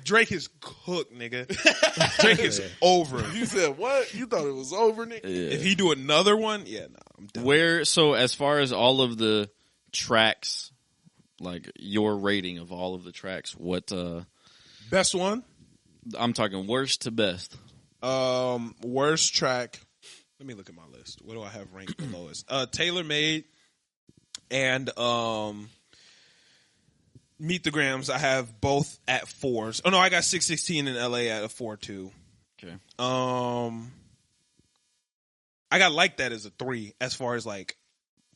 Drake is cooked, nigga. Drake is over. You said what? You thought it was over, nigga? If he do another one, I'm done. Where so as far as all of the tracks, like your rating of all of the tracks, what Best one? I'm talking worst to best. Worst track. Let me look at my list. What do I have ranked the lowest? Tailor Made and Meet the Grams. I have both at 4s. Oh no, I got 616 in LA at a 4.2. Okay. I got Like That as a 3 as far as like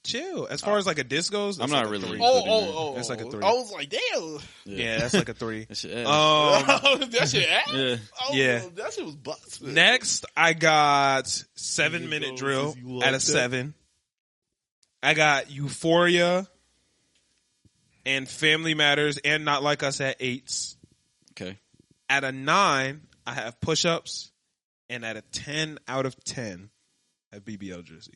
chill. As far as like a disc goes, I'm that's not like a really- 3. Oh, That's like a 3. I was like, damn. Yeah, that's like a 3. That shit, That shit ass? yeah. Oh, Yeah. That shit was busted. Next, I got 7 Minute Drill at a 7. I got Euphoria and Family Matters and Not Like Us at 8s. Okay. At a 9, I have Push Ups, and at a 10 out of 10, at BBL Drizzy.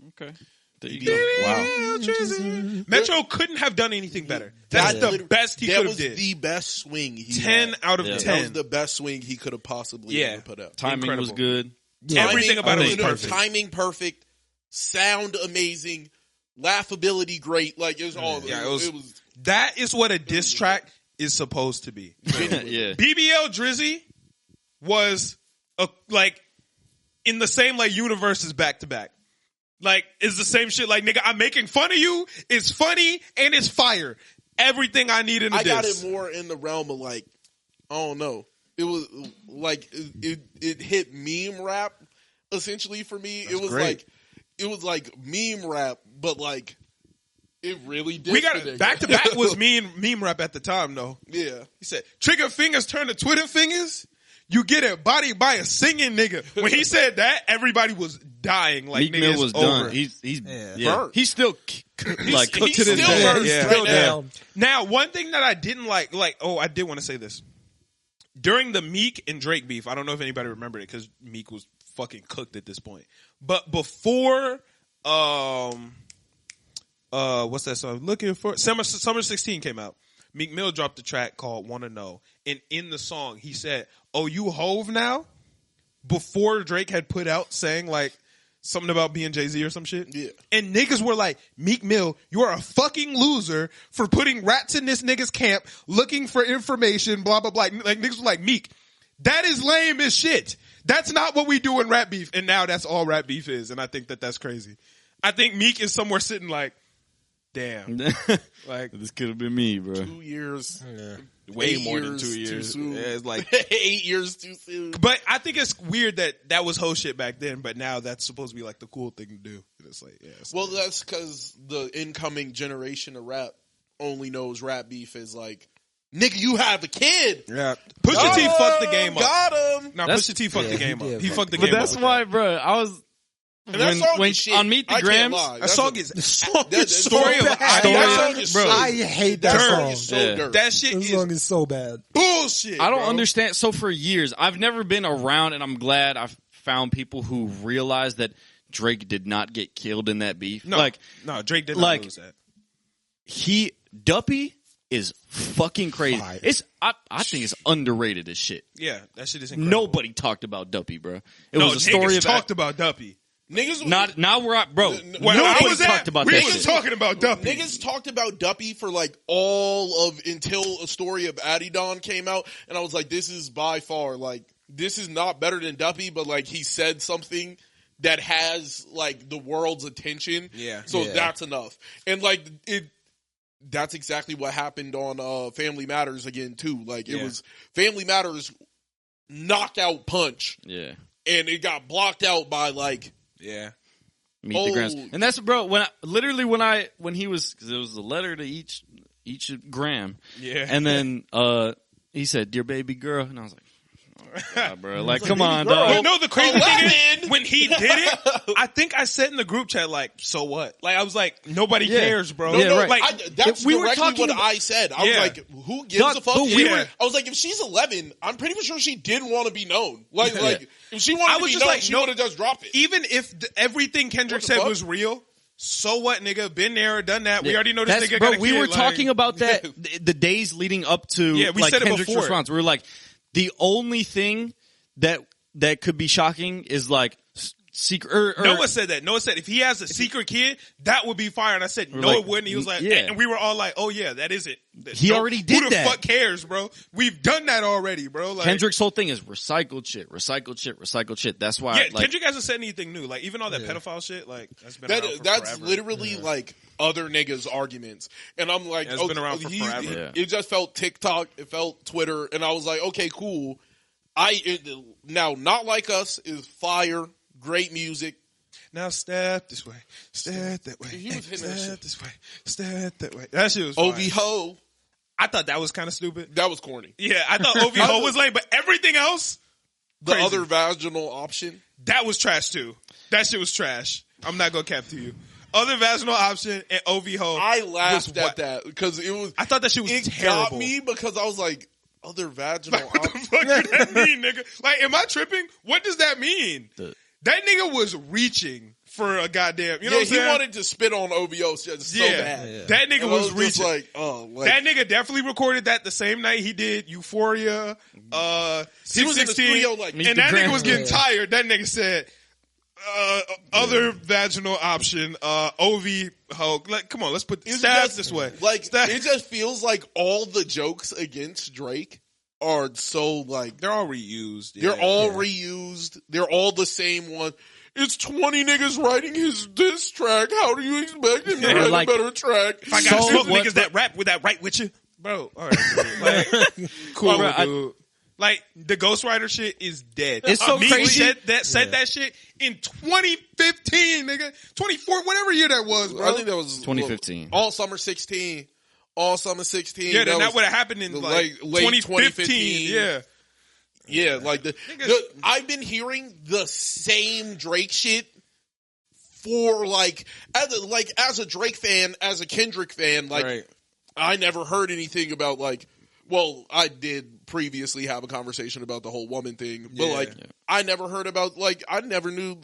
Okay. There you go. Wow. Drizzy. Metro couldn't have done anything better. That's That the best he That could have was did. the best swing he 10 had. out of Yeah. 10. That was the best swing he could have possibly ever put up. Timing was Incredible. good. Everything about it was Timing- perfect. Timing perfect. Sound amazing. Laughability great. Like it was all. Yeah, it was That is what a diss track is supposed to be. Yeah. BBL Drizzy was like in the same like universes back to back. Like it's the same shit. Like nigga, I'm making fun of you. It's funny and it's fire. Everything I need in a I got diss. it more in the realm of like, I don't know. It was like it hit meme rap essentially for me. That's it was great. like meme rap, but like it really did. We got it. Back to back was meme rap at the time though. Yeah. He said, "Trigger fingers turn to Twitter fingers. You get a body by a singing nigga." When he said that, everybody was dying. Like Meek nigga, Mill it's was over. done. He's Burnt. he's still like cooked to He's this still day. burnt Yeah. right now. Now, one thing that I didn't like, I did want to say this. During the Meek and Drake beef, I don't know if anybody remembered it because Meek was fucking cooked at this point. But before, what's that song? Looking for Summer 16 came out. Meek Mill dropped a track called "Wanna Know," and in the song he said, "Oh, you Hove now?" Before Drake had put out saying like something about being Jay-Z or some shit. Yeah. And niggas were like, "Meek Mill, you are a fucking loser for putting rats in this nigga's camp, looking for information, blah, blah, blah." Like niggas were like, "Meek, that is lame as shit. That's not what we do in rap beef." And now that's all rap beef is. And I think that that's crazy. I think Meek is somewhere sitting like, damn. Like, This could have been me, bro. 2 years. way 8 more than years 2 too years. soon. Yeah, it's like, 8 years too soon. but I think it's weird that was whole shit back then, but now that's supposed to be like the cool thing to do. And it's like, yeah. It's Well, that's because the incoming generation of rap only knows rap beef is like, nigga, you have a kid. yeah. Pusha T fucked the game up. Got him. Nah, That's- Pusha T fucked the he game up. did He fuck fucked the But game up. that's with why, that. bro. I was And that song when is shit. on Meet the I can't Grams. lie. That song is that story of bad. I- Story that of- song is bro. so I hate that That song song. is so Yeah. dirt. that shit This song is is so bad. bullshit. I don't bro. understand. So for years, I've never been around, and I'm glad I've found people who realize that Drake did not get killed in that beef. No, Like no, Drake did not like- lose that. Duppy is fucking crazy. Fire. I think it's underrated as shit. Yeah, that shit is incredible. Nobody talked about Duppy, bro. It No, was a story niggas of talked about Duppy. Niggas not now we're at, bro. When I Nobody was talked at, about we that was shit. talking about Duppy. Niggas talked about Duppy for like all of until a story of Adidon came out, and I was like, this is by far like this is not better than Duppy, but like he said something that has like the world's attention. Yeah. So Yeah. that's enough. And like that's exactly what happened on Family Matters again too. Like it Yeah. was Family Matters knockout punch, Yeah. and it got blocked out by like Yeah. Meet the Grams. And that's bro when he was cuz it was a letter to each gram. Yeah. And then he said, "Dear baby girl." And I was like, "Oh God, bro. Like come on, girl. dog." But no, the crazy thing is, 11. when he did it, I think I said in the group chat, like, so what? Like, I was like, nobody Yeah. cares, bro. Yeah, right. Like, That's we were directly talking what about- I said. I was Yeah. like, "Who gives Dog, a fuck?" but we were- I was like, "If she's 11, I'm pretty sure she didn't want to be known. Like, Yeah. like if she I wanted to was be just known, like, she no- would have just dropped it." even if everything Kendrick What the said fuck? was real, so what, nigga? Been there, done that. We Yeah. already know this That's- nigga bro, got a we kid, were like- talking about that the days leading up to Yeah, we like said it Kendrick's before. response. We were like, the only thing that could be shocking is like secret. Or, Noah said that. Noah said if he has a secret kid, that would be fire. And I said, no, like, it wouldn't. He was like, yeah. and we were all like, oh yeah, that is it. He already did Who the that. fuck cares, bro? We've done that already, bro. Like, Kendrick's whole thing is recycled shit, recycled shit, recycled shit. That's why, yeah, like, Kendrick hasn't said anything new. Like even all that pedophile shit, like that's been around for That's forever. literally like other niggas' arguments, and I'm like, Yeah, it's been around for forever. Yeah. It just felt TikTok, it felt Twitter, and I was like, okay, cool. Now, Not Like Us is fire, great music. Now step this way, step that way. He was hitting that step shit. this way, step that way. That shit was fire. OV Ho, I thought that was kind of stupid. that was corny. Yeah, I thought OV Ho was lame, but everything else, The crazy. other vaginal option. that was trash too. That shit was trash. I'm not gonna cap to you. Other vaginal option and OV Ho. I laughed was at what- that because it was. I thought that shit was It terrible. got me because I was like, other vaginal Like, what the option. fuck did that mean, nigga? Like, am I tripping? What does that mean? That nigga was reaching for a goddamn. You know Yeah, what I'm he saying? wanted to spit on OVO so yeah. bad. That nigga And I was just reaching. like, oh, like, That nigga definitely recorded that the same night he did Euphoria, He was in the 616, studio like, Meet and the that nigga Grams. was getting tired. That nigga said, other vaginal option, OV ho. Like, come on, let's put It's stats just- this way. like Stats- it just feels like all the jokes against Drake are so like they're all reused. they're yeah. all reused. They're all the same one. It's 20 niggas writing his diss track. How do you expect him to Yeah, write like- a better track? If I got So smoke what- niggas that rap with that right with you, bro. All right, dude. Like, cool, Bro, dude. Like, the ghostwriter shit is dead. It's so Meek crazy. said that shit in 2015, nigga. 24, whatever year that was, bro. I think that was 2015. All summer 16. All summer 16. Yeah, then that would have happened in like late 2015. Yeah. Yeah, like I've been hearing the same Drake shit for like as a Drake fan, as a Kendrick fan, like Right. I never heard anything about like. Well, I did previously have a conversation about the whole woman thing, but I never heard about I never knew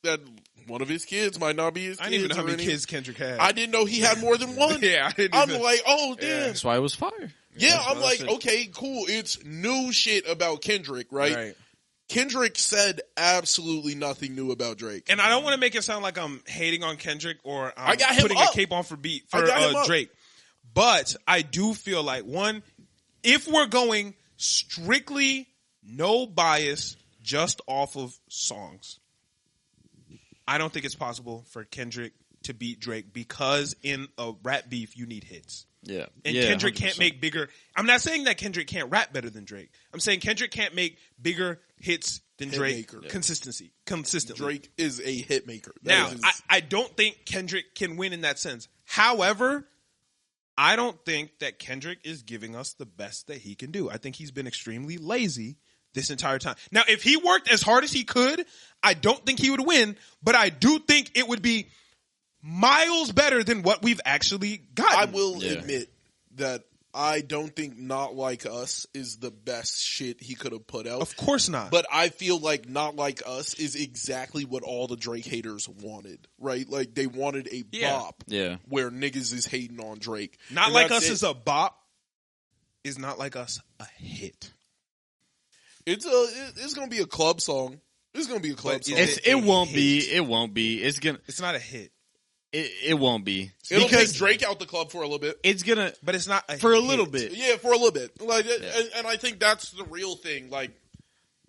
that one of his kids might not be his kids. I didn't even know how or many anything. kids Kendrick had. I didn't know he had more than one. Yeah, I didn't I'm even. like, oh damn. That's why it was fire. Yeah, I'm what I like, said. okay, cool. It's new shit about Kendrick, right? Right. Kendrick said absolutely nothing new about Drake. And I don't want to make it sound like I'm hating on Kendrick or I'm I got him putting up. a cape on for I got him up. Drake. But I do feel like, one, if we're going strictly no bias just off of songs, I don't think it's possible for Kendrick to beat Drake because in a rap beef, you need hits. Yeah. And Yeah, Kendrick 100%. can't make bigger. I'm not saying that Kendrick can't rap better than Drake. I'm saying Kendrick can't make bigger hits than Drake Hitmaker. consistently. Drake is a hit maker. Now, I don't think Kendrick can win in that sense. However, I don't think that Kendrick is giving us the best that he can do. I think he's been extremely lazy this entire time. Now, if he worked as hard as he could, I don't think he would win, but I do think it would be miles better than what we've actually gotten. I will admit that I don't think Not Like Us is the best shit he could have put out. Of course not. But I feel like Not Like Us is exactly what all the Drake haters wanted, right? Like they wanted a bop where niggas is hating on Drake. Not And Like that's Us it. is a bop. Is Not Like Us a hit? It's gonna be a club song. It's gonna be a club But song. It won't be. It won't be. It's gonna. It's not a hit. It won't be. It'll because take Drake out the club for a little bit. it's gonna But it's not for a hit. little bit. Yeah, for a little bit. Like, and I think that's the real thing. Like,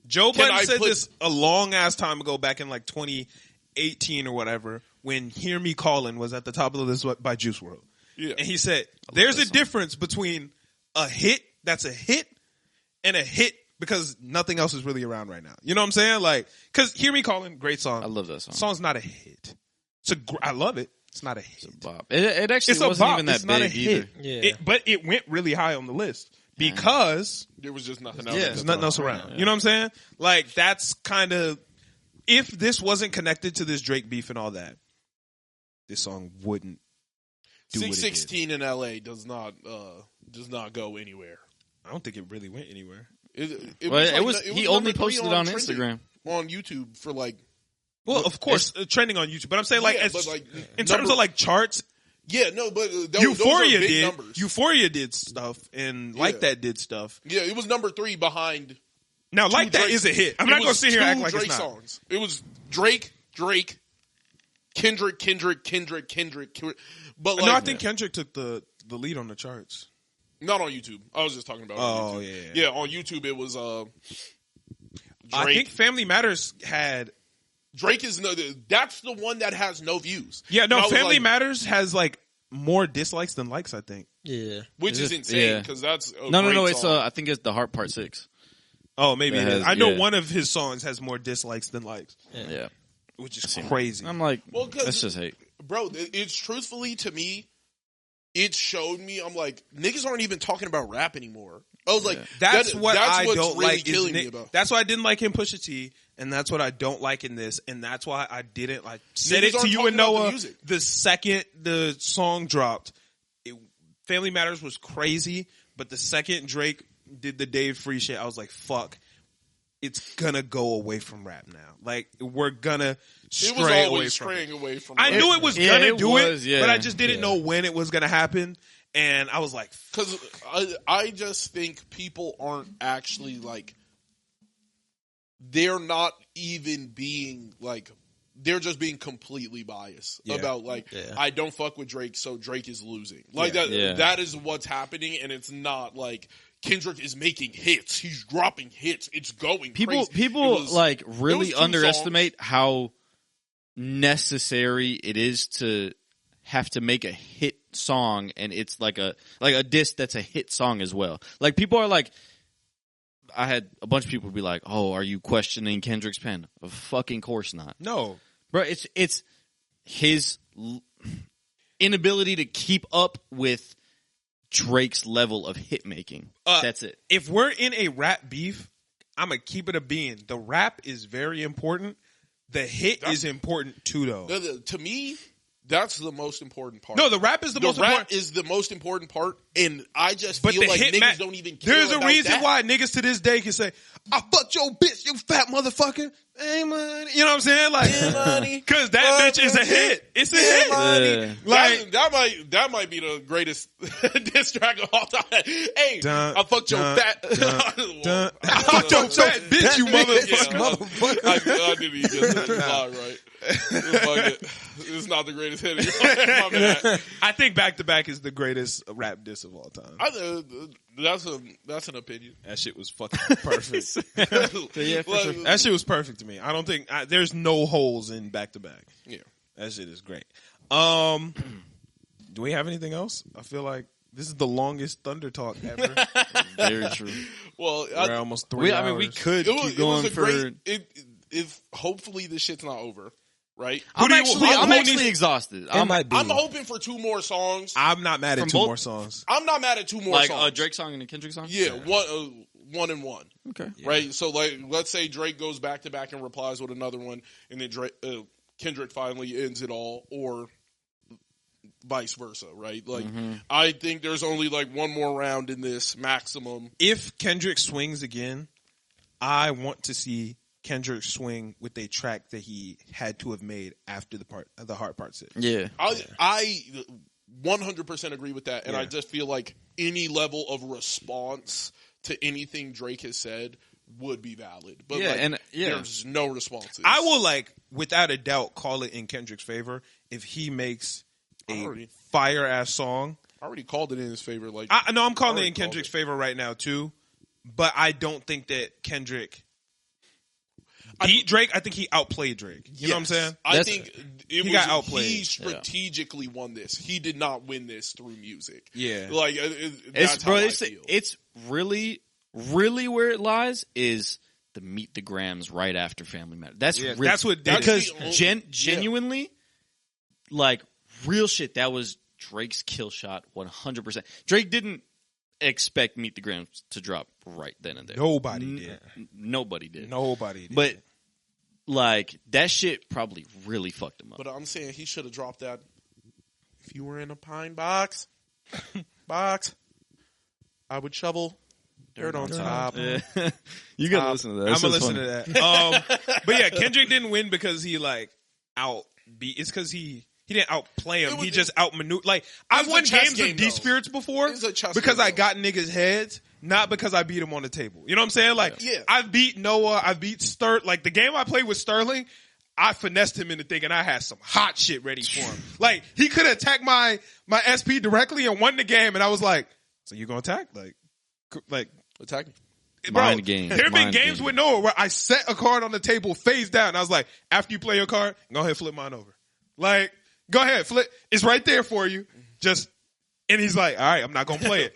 Joe Can Budden I said put- this a long ass time ago, back in like 2018 or whatever, when "Hear Me Calling" was at the top of the list by Juice WRLD. yeah, And he said, "There's a difference between a hit that's a hit and a hit because nothing else is really around right now." You know what I'm saying? Like, because "Hear Me Calling," great song. I love that song. Song's not a hit. I love it. It's not a hit. Bop. It actually It's a wasn't bop. even that It's not a big either. hit. Yeah. But it went really high on the list because there was just nothing else. there's nothing else around. Yeah. You know what I'm saying? Like, that's kind of, if this wasn't connected to this Drake beef and all that, this song wouldn't do what it did. 616 in LA does not go anywhere. I don't think it really went anywhere. He only number 3 posted it on trending Instagram. on YouTube for like Well, of course, trending on YouTube. But I'm saying, like, Yeah, as, but, like, in terms of like charts, yeah, no, but those Euphoria are big did. numbers. Euphoria did stuff, and Like Yeah. That did stuff. Yeah, it was number 3 behind. Now, Like That Drake- is a hit. I'm it not going to was sit here and act 2 like Drake it's not. songs. It was Drake, Kendrick. But like, No, I think Kendrick took the lead on the charts. not on YouTube. I was just talking about. Oh, on YouTube. yeah. On YouTube it was Drake. I think Family Matters had. Drake is that's the one that has no views. Yeah, And I no, was Family like, Matters has like more dislikes than likes, I think. Yeah. which Is is it- insane yeah. because that's a No, great it's song. I think it's the Heart Part 6. Oh, maybe That it is. has- I know yeah. one of his songs has more dislikes than likes, Yeah. which is crazy. I'm like, Well, 'cause- that's just hate. Bro, it's truthfully to me, it showed me. I'm like, niggas aren't even talking about rap anymore. I was like, That's what I what's don't really like. killing me Is about. that's why I didn't like him Pusha T, and that's what I don't like in this, and that's why I didn't like said Niggas it to aren't you talking and about the Noah music. the second the song dropped. Family Matters was crazy, but the second Drake did the Dave Free shit, I was like, fuck. It's gonna go away from rap now. Like, we're gonna stray It was away always from straying it. away from. I knew it was Yeah, gonna it do was, it, yeah. but I just didn't Yeah. know when it was gonna happen. And I was like, because I just think people aren't actually like. They're not even being like. They're just being completely biased about like I don't fuck with Drake, so Drake is losing. Like that. Yeah. That is what's happening, and it's not like Kendrick is making hits. He's dropping hits. It's going. People crazy. It was- like it was really 2 underestimate how necessary it is to have to make a hit song, and it's like a disc that's a hit song as well. Like, people are like, I had a bunch of people be like, "Oh, are you questioning Kendrick's pen?" Of fucking course not, No. bro. It's his inability to keep up with Drake's level of hit making. That's it. If we're in a rap beef, I'm going to keep it a being. The rap is very important. The hit is important too, though. To me, that's the most important part. No, the rap is the most important. The rap is the most important part, and I just But feel the like hit niggas don't even care There's a about reason that. why niggas to this day can say, "I fucked your bitch, you fat motherfucker." Hey, money. You know what I'm saying? Like, because that bitch is a hit. It's a hit. Yeah. Like, that might be the greatest diss track of all time. Hey, I fucked your fat. I fucked your fat bitch, you motherfucker. I didn't even get the line right. Fuck it. It's not the greatest hit. My bad. I think Back to Back is the greatest rap diss of all time. That's an opinion. That shit was fucking perfect. Yeah, for sure. That shit was perfect to me. I don't think there's no holes in Back to Back. Yeah, that shit is great. Do we have anything else? I feel like this is the longest Thunder Talk ever. Very true. Well, We're almost 3 hours. I mean, we could it was, keep going it was a for. great. If hopefully this shit's not over, right? I'm who actually exhausted. It might be. I'm hoping for 2 more songs. I'm not mad at From 2 both- more songs. I'm not mad at 2 more Like songs. a Drake song and a Kendrick song. Yeah, one and one. Okay. Right. So like, let's say Drake goes back to back and replies with another one, and then Kendrick finally ends it all, or vice versa. Right. Like, I think there's only like one more round in this maximum. If Kendrick swings again, I want to see Kendrick swing with a track that he had to have made after the Hard Part 6. Yeah. I 100% agree with that, and Yeah. I just feel like any level of response to anything Drake has said would be valid. But there's no responses. I will, like, without a doubt, call it in Kendrick's favor if he makes a fire ass song. I already called it in his favor. Like, I know I'm calling it already in Kendrick's called favor right now too, but I don't think that Kendrick beat Drake. I think he outplayed Drake. You know what I'm saying? I think he got outplayed. He strategically won this. He did not win this through music. Yeah. Like, that's how I feel. It's really where it lies is the Meet the Grams right after Family Matters. That's really, that's what did it. because the only- genuinely, like real shit. That was Drake's kill shot, 100%. Drake didn't expect Meet the Grams to drop right then and there. Nobody did. Nobody did. Nobody did. But like that shit probably really fucked him up. But I'm saying he should have dropped that. If you were in a pine box, I would shovel dirt on top. Yeah. You gotta listen to that. I'm gonna listen to that. But yeah, Kendrick didn't win because he like outbeat. It's because he didn't outplay him. He just outmaneuvered. Like I've was won a chess games game, of D though. Spirits before It was a chess because game, I though. got niggas' heads, not because I beat him on the table. You know what I'm saying? Like Yeah. I beat Noah, I beat Sterling. Like the game I played with Sterling, I finessed him into thinking I had some hot shit ready for him. Like he could have attacked my SP directly and won the game, and I was like, "So you gonna attack?" Like. Attack me. Mind games. There have been Mind games games. with Noah where I set a card on the table face down. And I was like, after you play your card, go ahead, flip mine over. Like, go ahead, flip. It's right there for you. And he's like, all right, I'm not going to play it.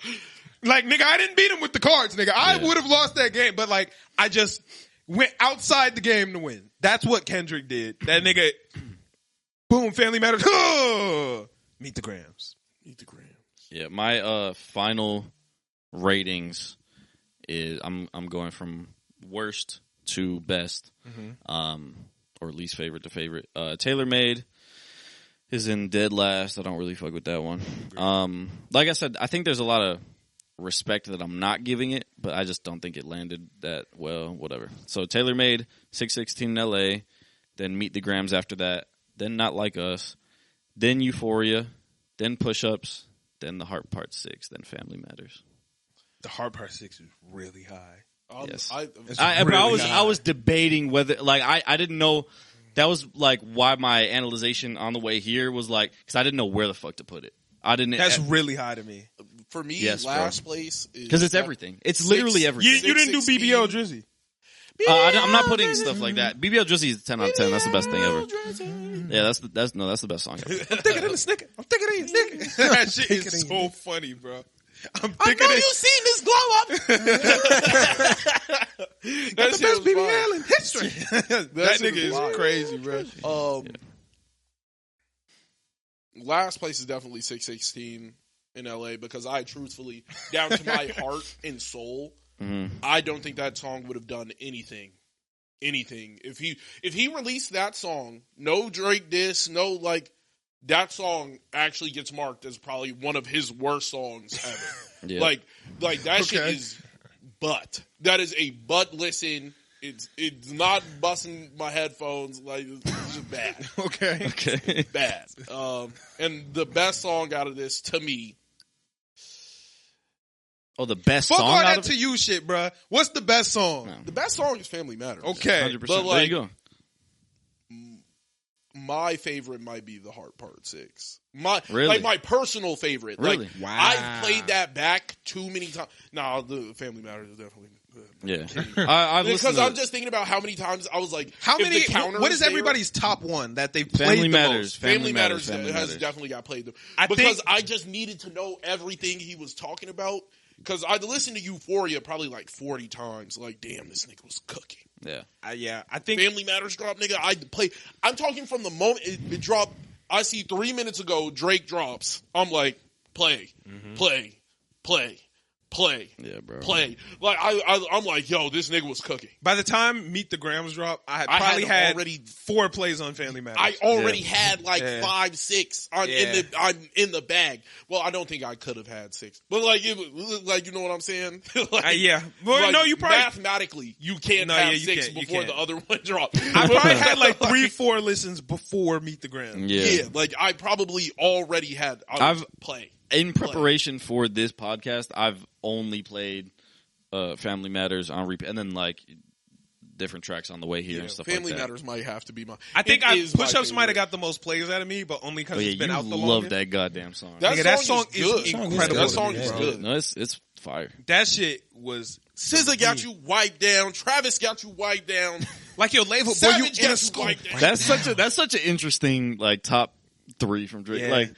Like, nigga, I didn't beat him with the cards, nigga. I would have lost that game. But like, I just went outside the game to win. That's what Kendrick did. That nigga, boom, Family Matters. Meet the Grams. Yeah, my final ratings is I'm going from worst to best, or least favorite to favorite. Tailor Made is in dead last. I don't really fuck with that one. Like I said, I think there's a lot of respect that I'm not giving it, but I just don't think it landed that well. Whatever. So Tailor Made, 616 in L.A., then Meet the Grams after that, then Not Like Us, then Euphoria, then Push Ups, then The Heart Part 6, then Family Matters. The Hard Part 6 is really high. Yes. It's But really high. I was debating whether, like, I didn't know. That was like why my analyzation on the way here was like, because I didn't know where the fuck to put it. I didn't. That's really high to me. For me, Yes, bro. last place is because it's everything. It's literally everything. You didn't do BBL Drizzy. I'm not putting stuff like that. BBL Drizzy is 10 out of 10. That's the best thing ever. Yeah, that's the best song ever. I'm thinking in the snicker. I'm thinking in the snicker. That shit is so funny, bro. I'm I thinking know you seen this glow up. That's the best BBL in history. That shit nigga was is crazy, bro. Last place is definitely 616 in LA because I truthfully, down to my heart and soul, I don't think that song would have done anything. If he released that song, no Drake diss, no like, that song actually gets marked as probably one of his worst songs ever. Yeah. Like that shit is butt. That is a butt listen. It's not busting my headphones. Like, it's just bad. Okay. Bad. And the best song out of this to me. Oh, the best Fuck song all out that of to it? you shit, bro. What's the best song? No. The best song is Family Matters. Okay. 100%. But, There like, you go. My favorite might be The Heart Part 6. Really? Like my personal favorite. Really? Like, Wow. I've played that back too many times. No, the Family Matters is definitely. Yeah. I've listened Because to I'm just thinking about how many times I was like, How if many? the counter What is there- everybody's top one that they've played Family the Matters. most? Family Matters Family has Matters. definitely got played. I Because think- I just needed to know everything he was talking about. Because I'd listened to Euphoria probably like 40 times. Like, damn, this nigga was cooking. Yeah. Yeah, I think Family Matters dropped, nigga. I'm talking from the moment it dropped. I see 3 minutes ago, Drake drops. I'm like, play. Yeah, bro. Like, I'm like, yo, this nigga was cooking. by the time Meet the Grams dropped, I I probably had had already- 4 plays on Family Matters. I already had like Yeah. 5, 6. I'm in the bag. Well, I don't think I could have had 6, but like, like you know what I'm saying? Like, yeah. Well, like, no, you probably. mathematically you can't No, have yeah, you 6 can't, you before can't. the other one dropped. I probably had like 3-4 listens before Meet the Grams. Yeah. like I probably already had. I've- play. In preparation for this podcast, I've only played Family Matters on repeat, and then like different tracks on the way here Yeah, and stuff Family like that. Matters might have to be my. I think it is my Push-Ups might have favorite. got the most plays out of me, but only because Oh yeah, it's been you out the love longest. that goddamn song. Nigga, that song is good. incredible That to song me, is bro. good. No, it's fire. That shit was SZA got you wiped down. Travis got you wiped down. like your label boy. You Savage in a got you school. wiped down. That's such an interesting like top 3 from Drake. Yeah. Like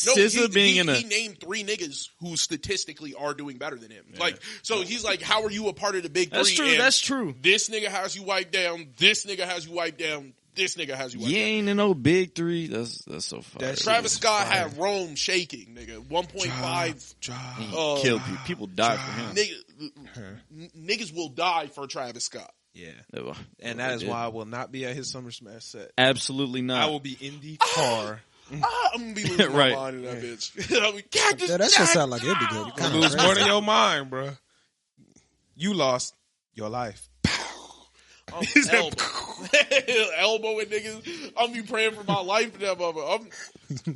No, SZA being in a he named 3 niggas who statistically are doing better than him. Like, so he's like, how are you a part of the big 3? That's true. And That's true. This nigga has you wiped down. This nigga has you wiped down. This nigga has you wiped You down. ain't in no big 3. That's so fire. That shit Travis is Scott fire. had Rome shaking, nigga. 1.5. He killed people died for him. Niggas will die for Travis Scott. Yeah, Yeah, and that is they did. why I will not be at his Summer Smash set. Absolutely not. I will be in the car. I'm gonna be losing my Right. mind in that bitch. I mean, Cactus Yeah, that shit Jack. sound like it'd be good. You kinda Lose crazy. more than your mind, bro. You lost your life. I'm elbowing niggas. I'm be praying for my life for that mother.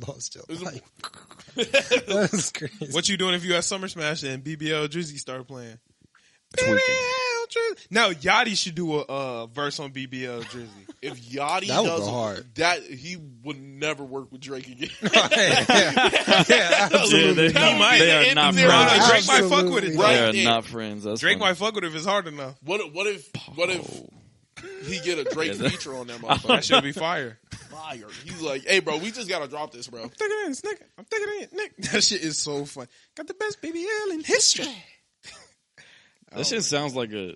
Lost your life. That's crazy. What you doing if you at Summer Smash and BBL Drizzy start playing? Tweaking. BBL Drizzy. Now Yachty should do a verse on BBL Drizzy. If Yachty That would go does hard. that, he would never work with Drake again. Yeah, absolutely. Yeah, That would might. be They the are end not of their friends. life. Drake might fuck with Absolutely. it. Right. They are Yeah. not friends. That's Drake funny. might fuck with it if it's hard enough. What if he get a Drake Yeah, that- feature on that That motherfucker? should be fire. Fire. He's like, hey, bro, we just gotta drop this, bro. I'm taking it in, nigga. I'm taking it in, Nick. That shit is so fun. Got the best BBL in history. That shit sounds like a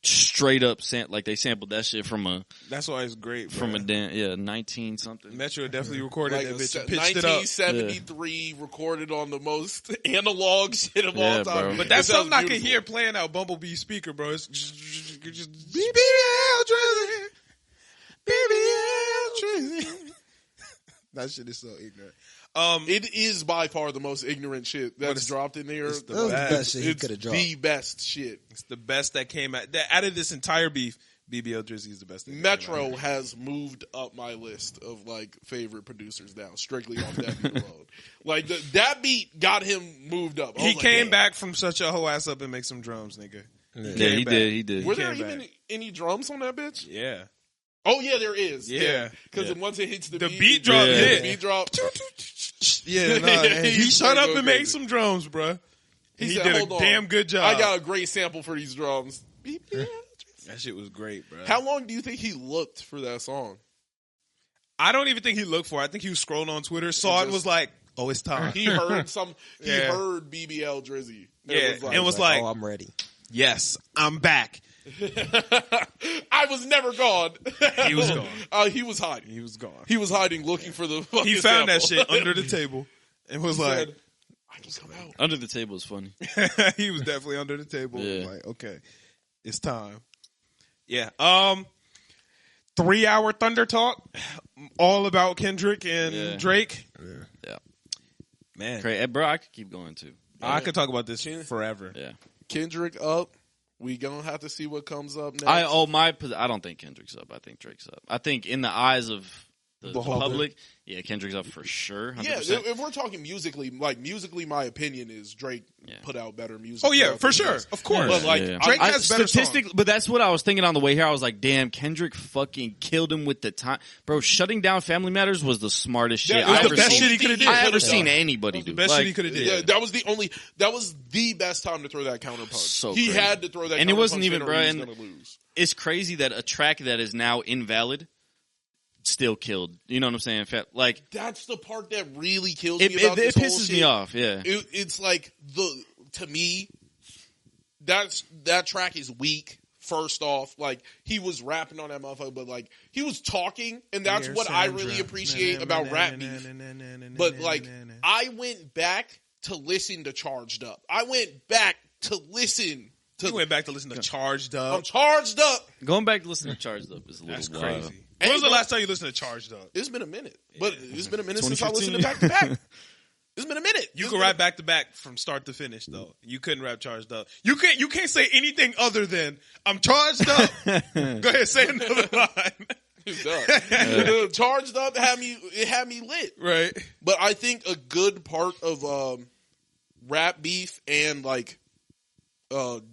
straight up like they sampled that shit from a That's why it's great. from a bro. damn 19 something. Metro definitely recorded Like that a bitch and pitched it up. 1973 recorded on the most analog shit of Yeah, all time. bro. But that's It sounds something I can beautiful. hear playing out Bumblebee speaker, bro. It's just BBL Drizzy. BBL Drizzy. That shit is so ignorant. It is by far the most ignorant shit that's it's- dropped in there. it's the That was the best. best shit he It's could have dropped. the best shit. It's the best that came out of this entire beef. BBL Drizzy is the best thing. Metro has moved up my list of like favorite producers now, strictly off that beat alone. Like that beat got him moved up. I He was like, came damn. back from such a hoe ass up and make some drums, nigga. Yeah, came he back. did. He did. Were there came even back. any drums on that bitch? Yeah. Oh yeah, there is. Yeah. Because Yeah. once it hits the beat drop, yeah. the beat drop. Yeah, nah, he He's shut like, up and okay. made some drums, bruh. He said, did a "Hold on. damn good job. I got a great sample for these drums. That shit was great, bro. How long do you think he looked for that song? I don't even think he looked for it. I think he was scrolling on Twitter, saw it, just- was like, Oh, it's time. He heard he Yeah. heard BBL Drizzy. Yeah, it was like, oh, I'm ready. yes, I'm back. I was never gone. He was gone. He was hiding. He was gone. He was hiding, looking for the. He found that shit under the table and was like, Said, I can come out. Under the table is funny. he was definitely under the table. Yeah. Like, okay, it's time. Yeah. 3-hour Thunder Talk, all about Kendrick and Drake. Yeah. Man, Great. Bro, I could keep going too. I could talk about this forever. Yeah. Kendrick up. We gonna have to see what comes up next. I don't think Kendrick's up. I think Drake's up. I think in the eyes of the public, Kendrick's up for sure. 100%. Yeah, if we're talking musically, my opinion is Drake put out better music. Oh yeah, for sure, of course. But like Drake has better statistically, songs. but that's what I was thinking on the way here. I was like, damn, Kendrick fucking killed him with the time, bro. Shutting down Family Matters was the smartest shit It was I the ever best seen. shit he coulda did. I ever seen anybody do. Best shit he could have did. Yeah, that was the best time to throw that counter punch. So he crazy. had to throw that, And it counter wasn't punch even, in or bro, he was and- gonna lose. It's crazy that a track that is now invalid still killed. You know what I'm saying? Like That's the part that really kills it, me about it this whole pisses shit. me off. Yeah. It's like to me, that track is weak. First off, like he was rapping on that motherfucker, but like he was talking, and that's what I really appreciate about rap beef. But like I went back to listen to Charged Up. I went back to listen to. You went back to listen to Charged I'm Up. Charged Up. Going back to listening to Charged Up is a little That's wild. crazy. When was the last time you listened to Charged Up? It's been a minute, but it's been a minute since I listened to back to back. It's been a minute. You can rap back to back from start to finish, though. You couldn't rap Charged Up. You can't say anything other than I'm charged up. Go ahead, say another line. Charged Up had me lit. Right. But I think a good part of rap beef and like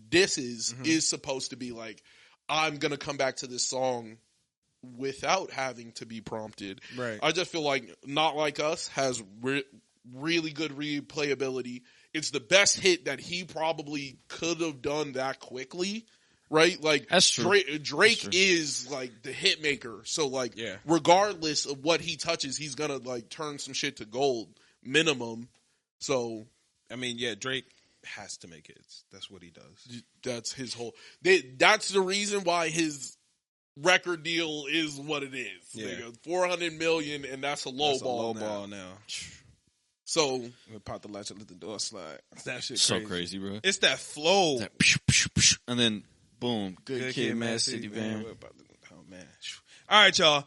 disses is supposed to be like, I'm gonna come back to this song without having to be prompted. Right. I just feel like Not Like Us has really good replayability. It's the best hit that he probably could have done that quickly. Right? Like That's true. Drake is like the hit maker. So like Yeah. regardless of what he touches, he's gonna like turn some shit to gold minimum. So I mean, yeah, Drake has to make hits. That's what he does. that's his whole. That's the reason why his record deal is what it is. Yeah. Nigga, $400 million, and that's a low That's ball a low now. ball now. So We pop the latch and let the door slide. That shit So crazy, bro. It's that flow. That and then boom, good kid, Mad City Van. Oh man! All right, y'all.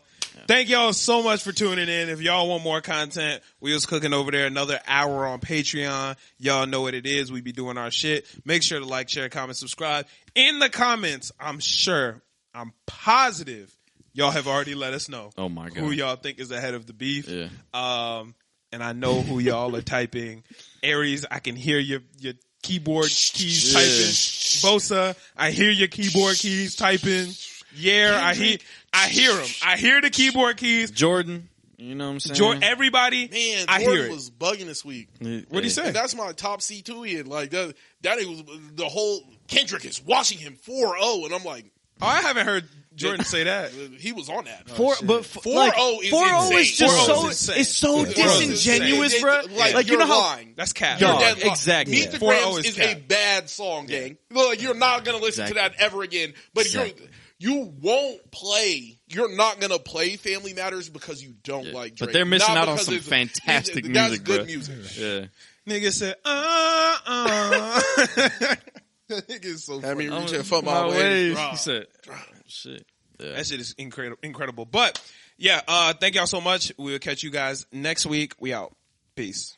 Thank y'all so much for tuning in. If y'all want more content, we was cooking over there another hour on Patreon. Y'all know what it is. We be doing our shit. Make sure to like, share, comment, subscribe. In the comments, I'm positive y'all have already let us know. Oh my God. Who y'all think is ahead of the beef. Yeah. And I know who y'all are typing. Aries, I can hear your keyboard keys typing. Bosa, I hear your keyboard keys typing. Yeah, I hear them. I hear the keyboard keys. Jordan, you know what I'm saying? Everybody, man, I Jordan hear it. was bugging this week. What'd he say? And that's my top C2 like that was the whole Kendrick is watching him 4-0, and I'm like, Oh, I haven't heard Jordan say that. he was on that. 4-0 is 4-0 is just 4-0 so is insane. it's so 4-0 is disingenuous, insane. bro. Like, you know how lying. That's cap. You're Dog, dead lying. exactly. Meet the 4-0 Grams is is a cap. bad song, gang. Like, you're not gonna listen to that ever again. But Exactly. you won't play. You're not gonna play Family Matters because you don't like Drake. But they're missing Not out on because some it's- fantastic that's music, good bro. music. Yeah. Nigga said, That nigga is so I mean, funny. reaching for my way. He said, shit. Yeah. That shit is incredible. But yeah, thank y'all so much. We'll catch you guys next week. We out. Peace.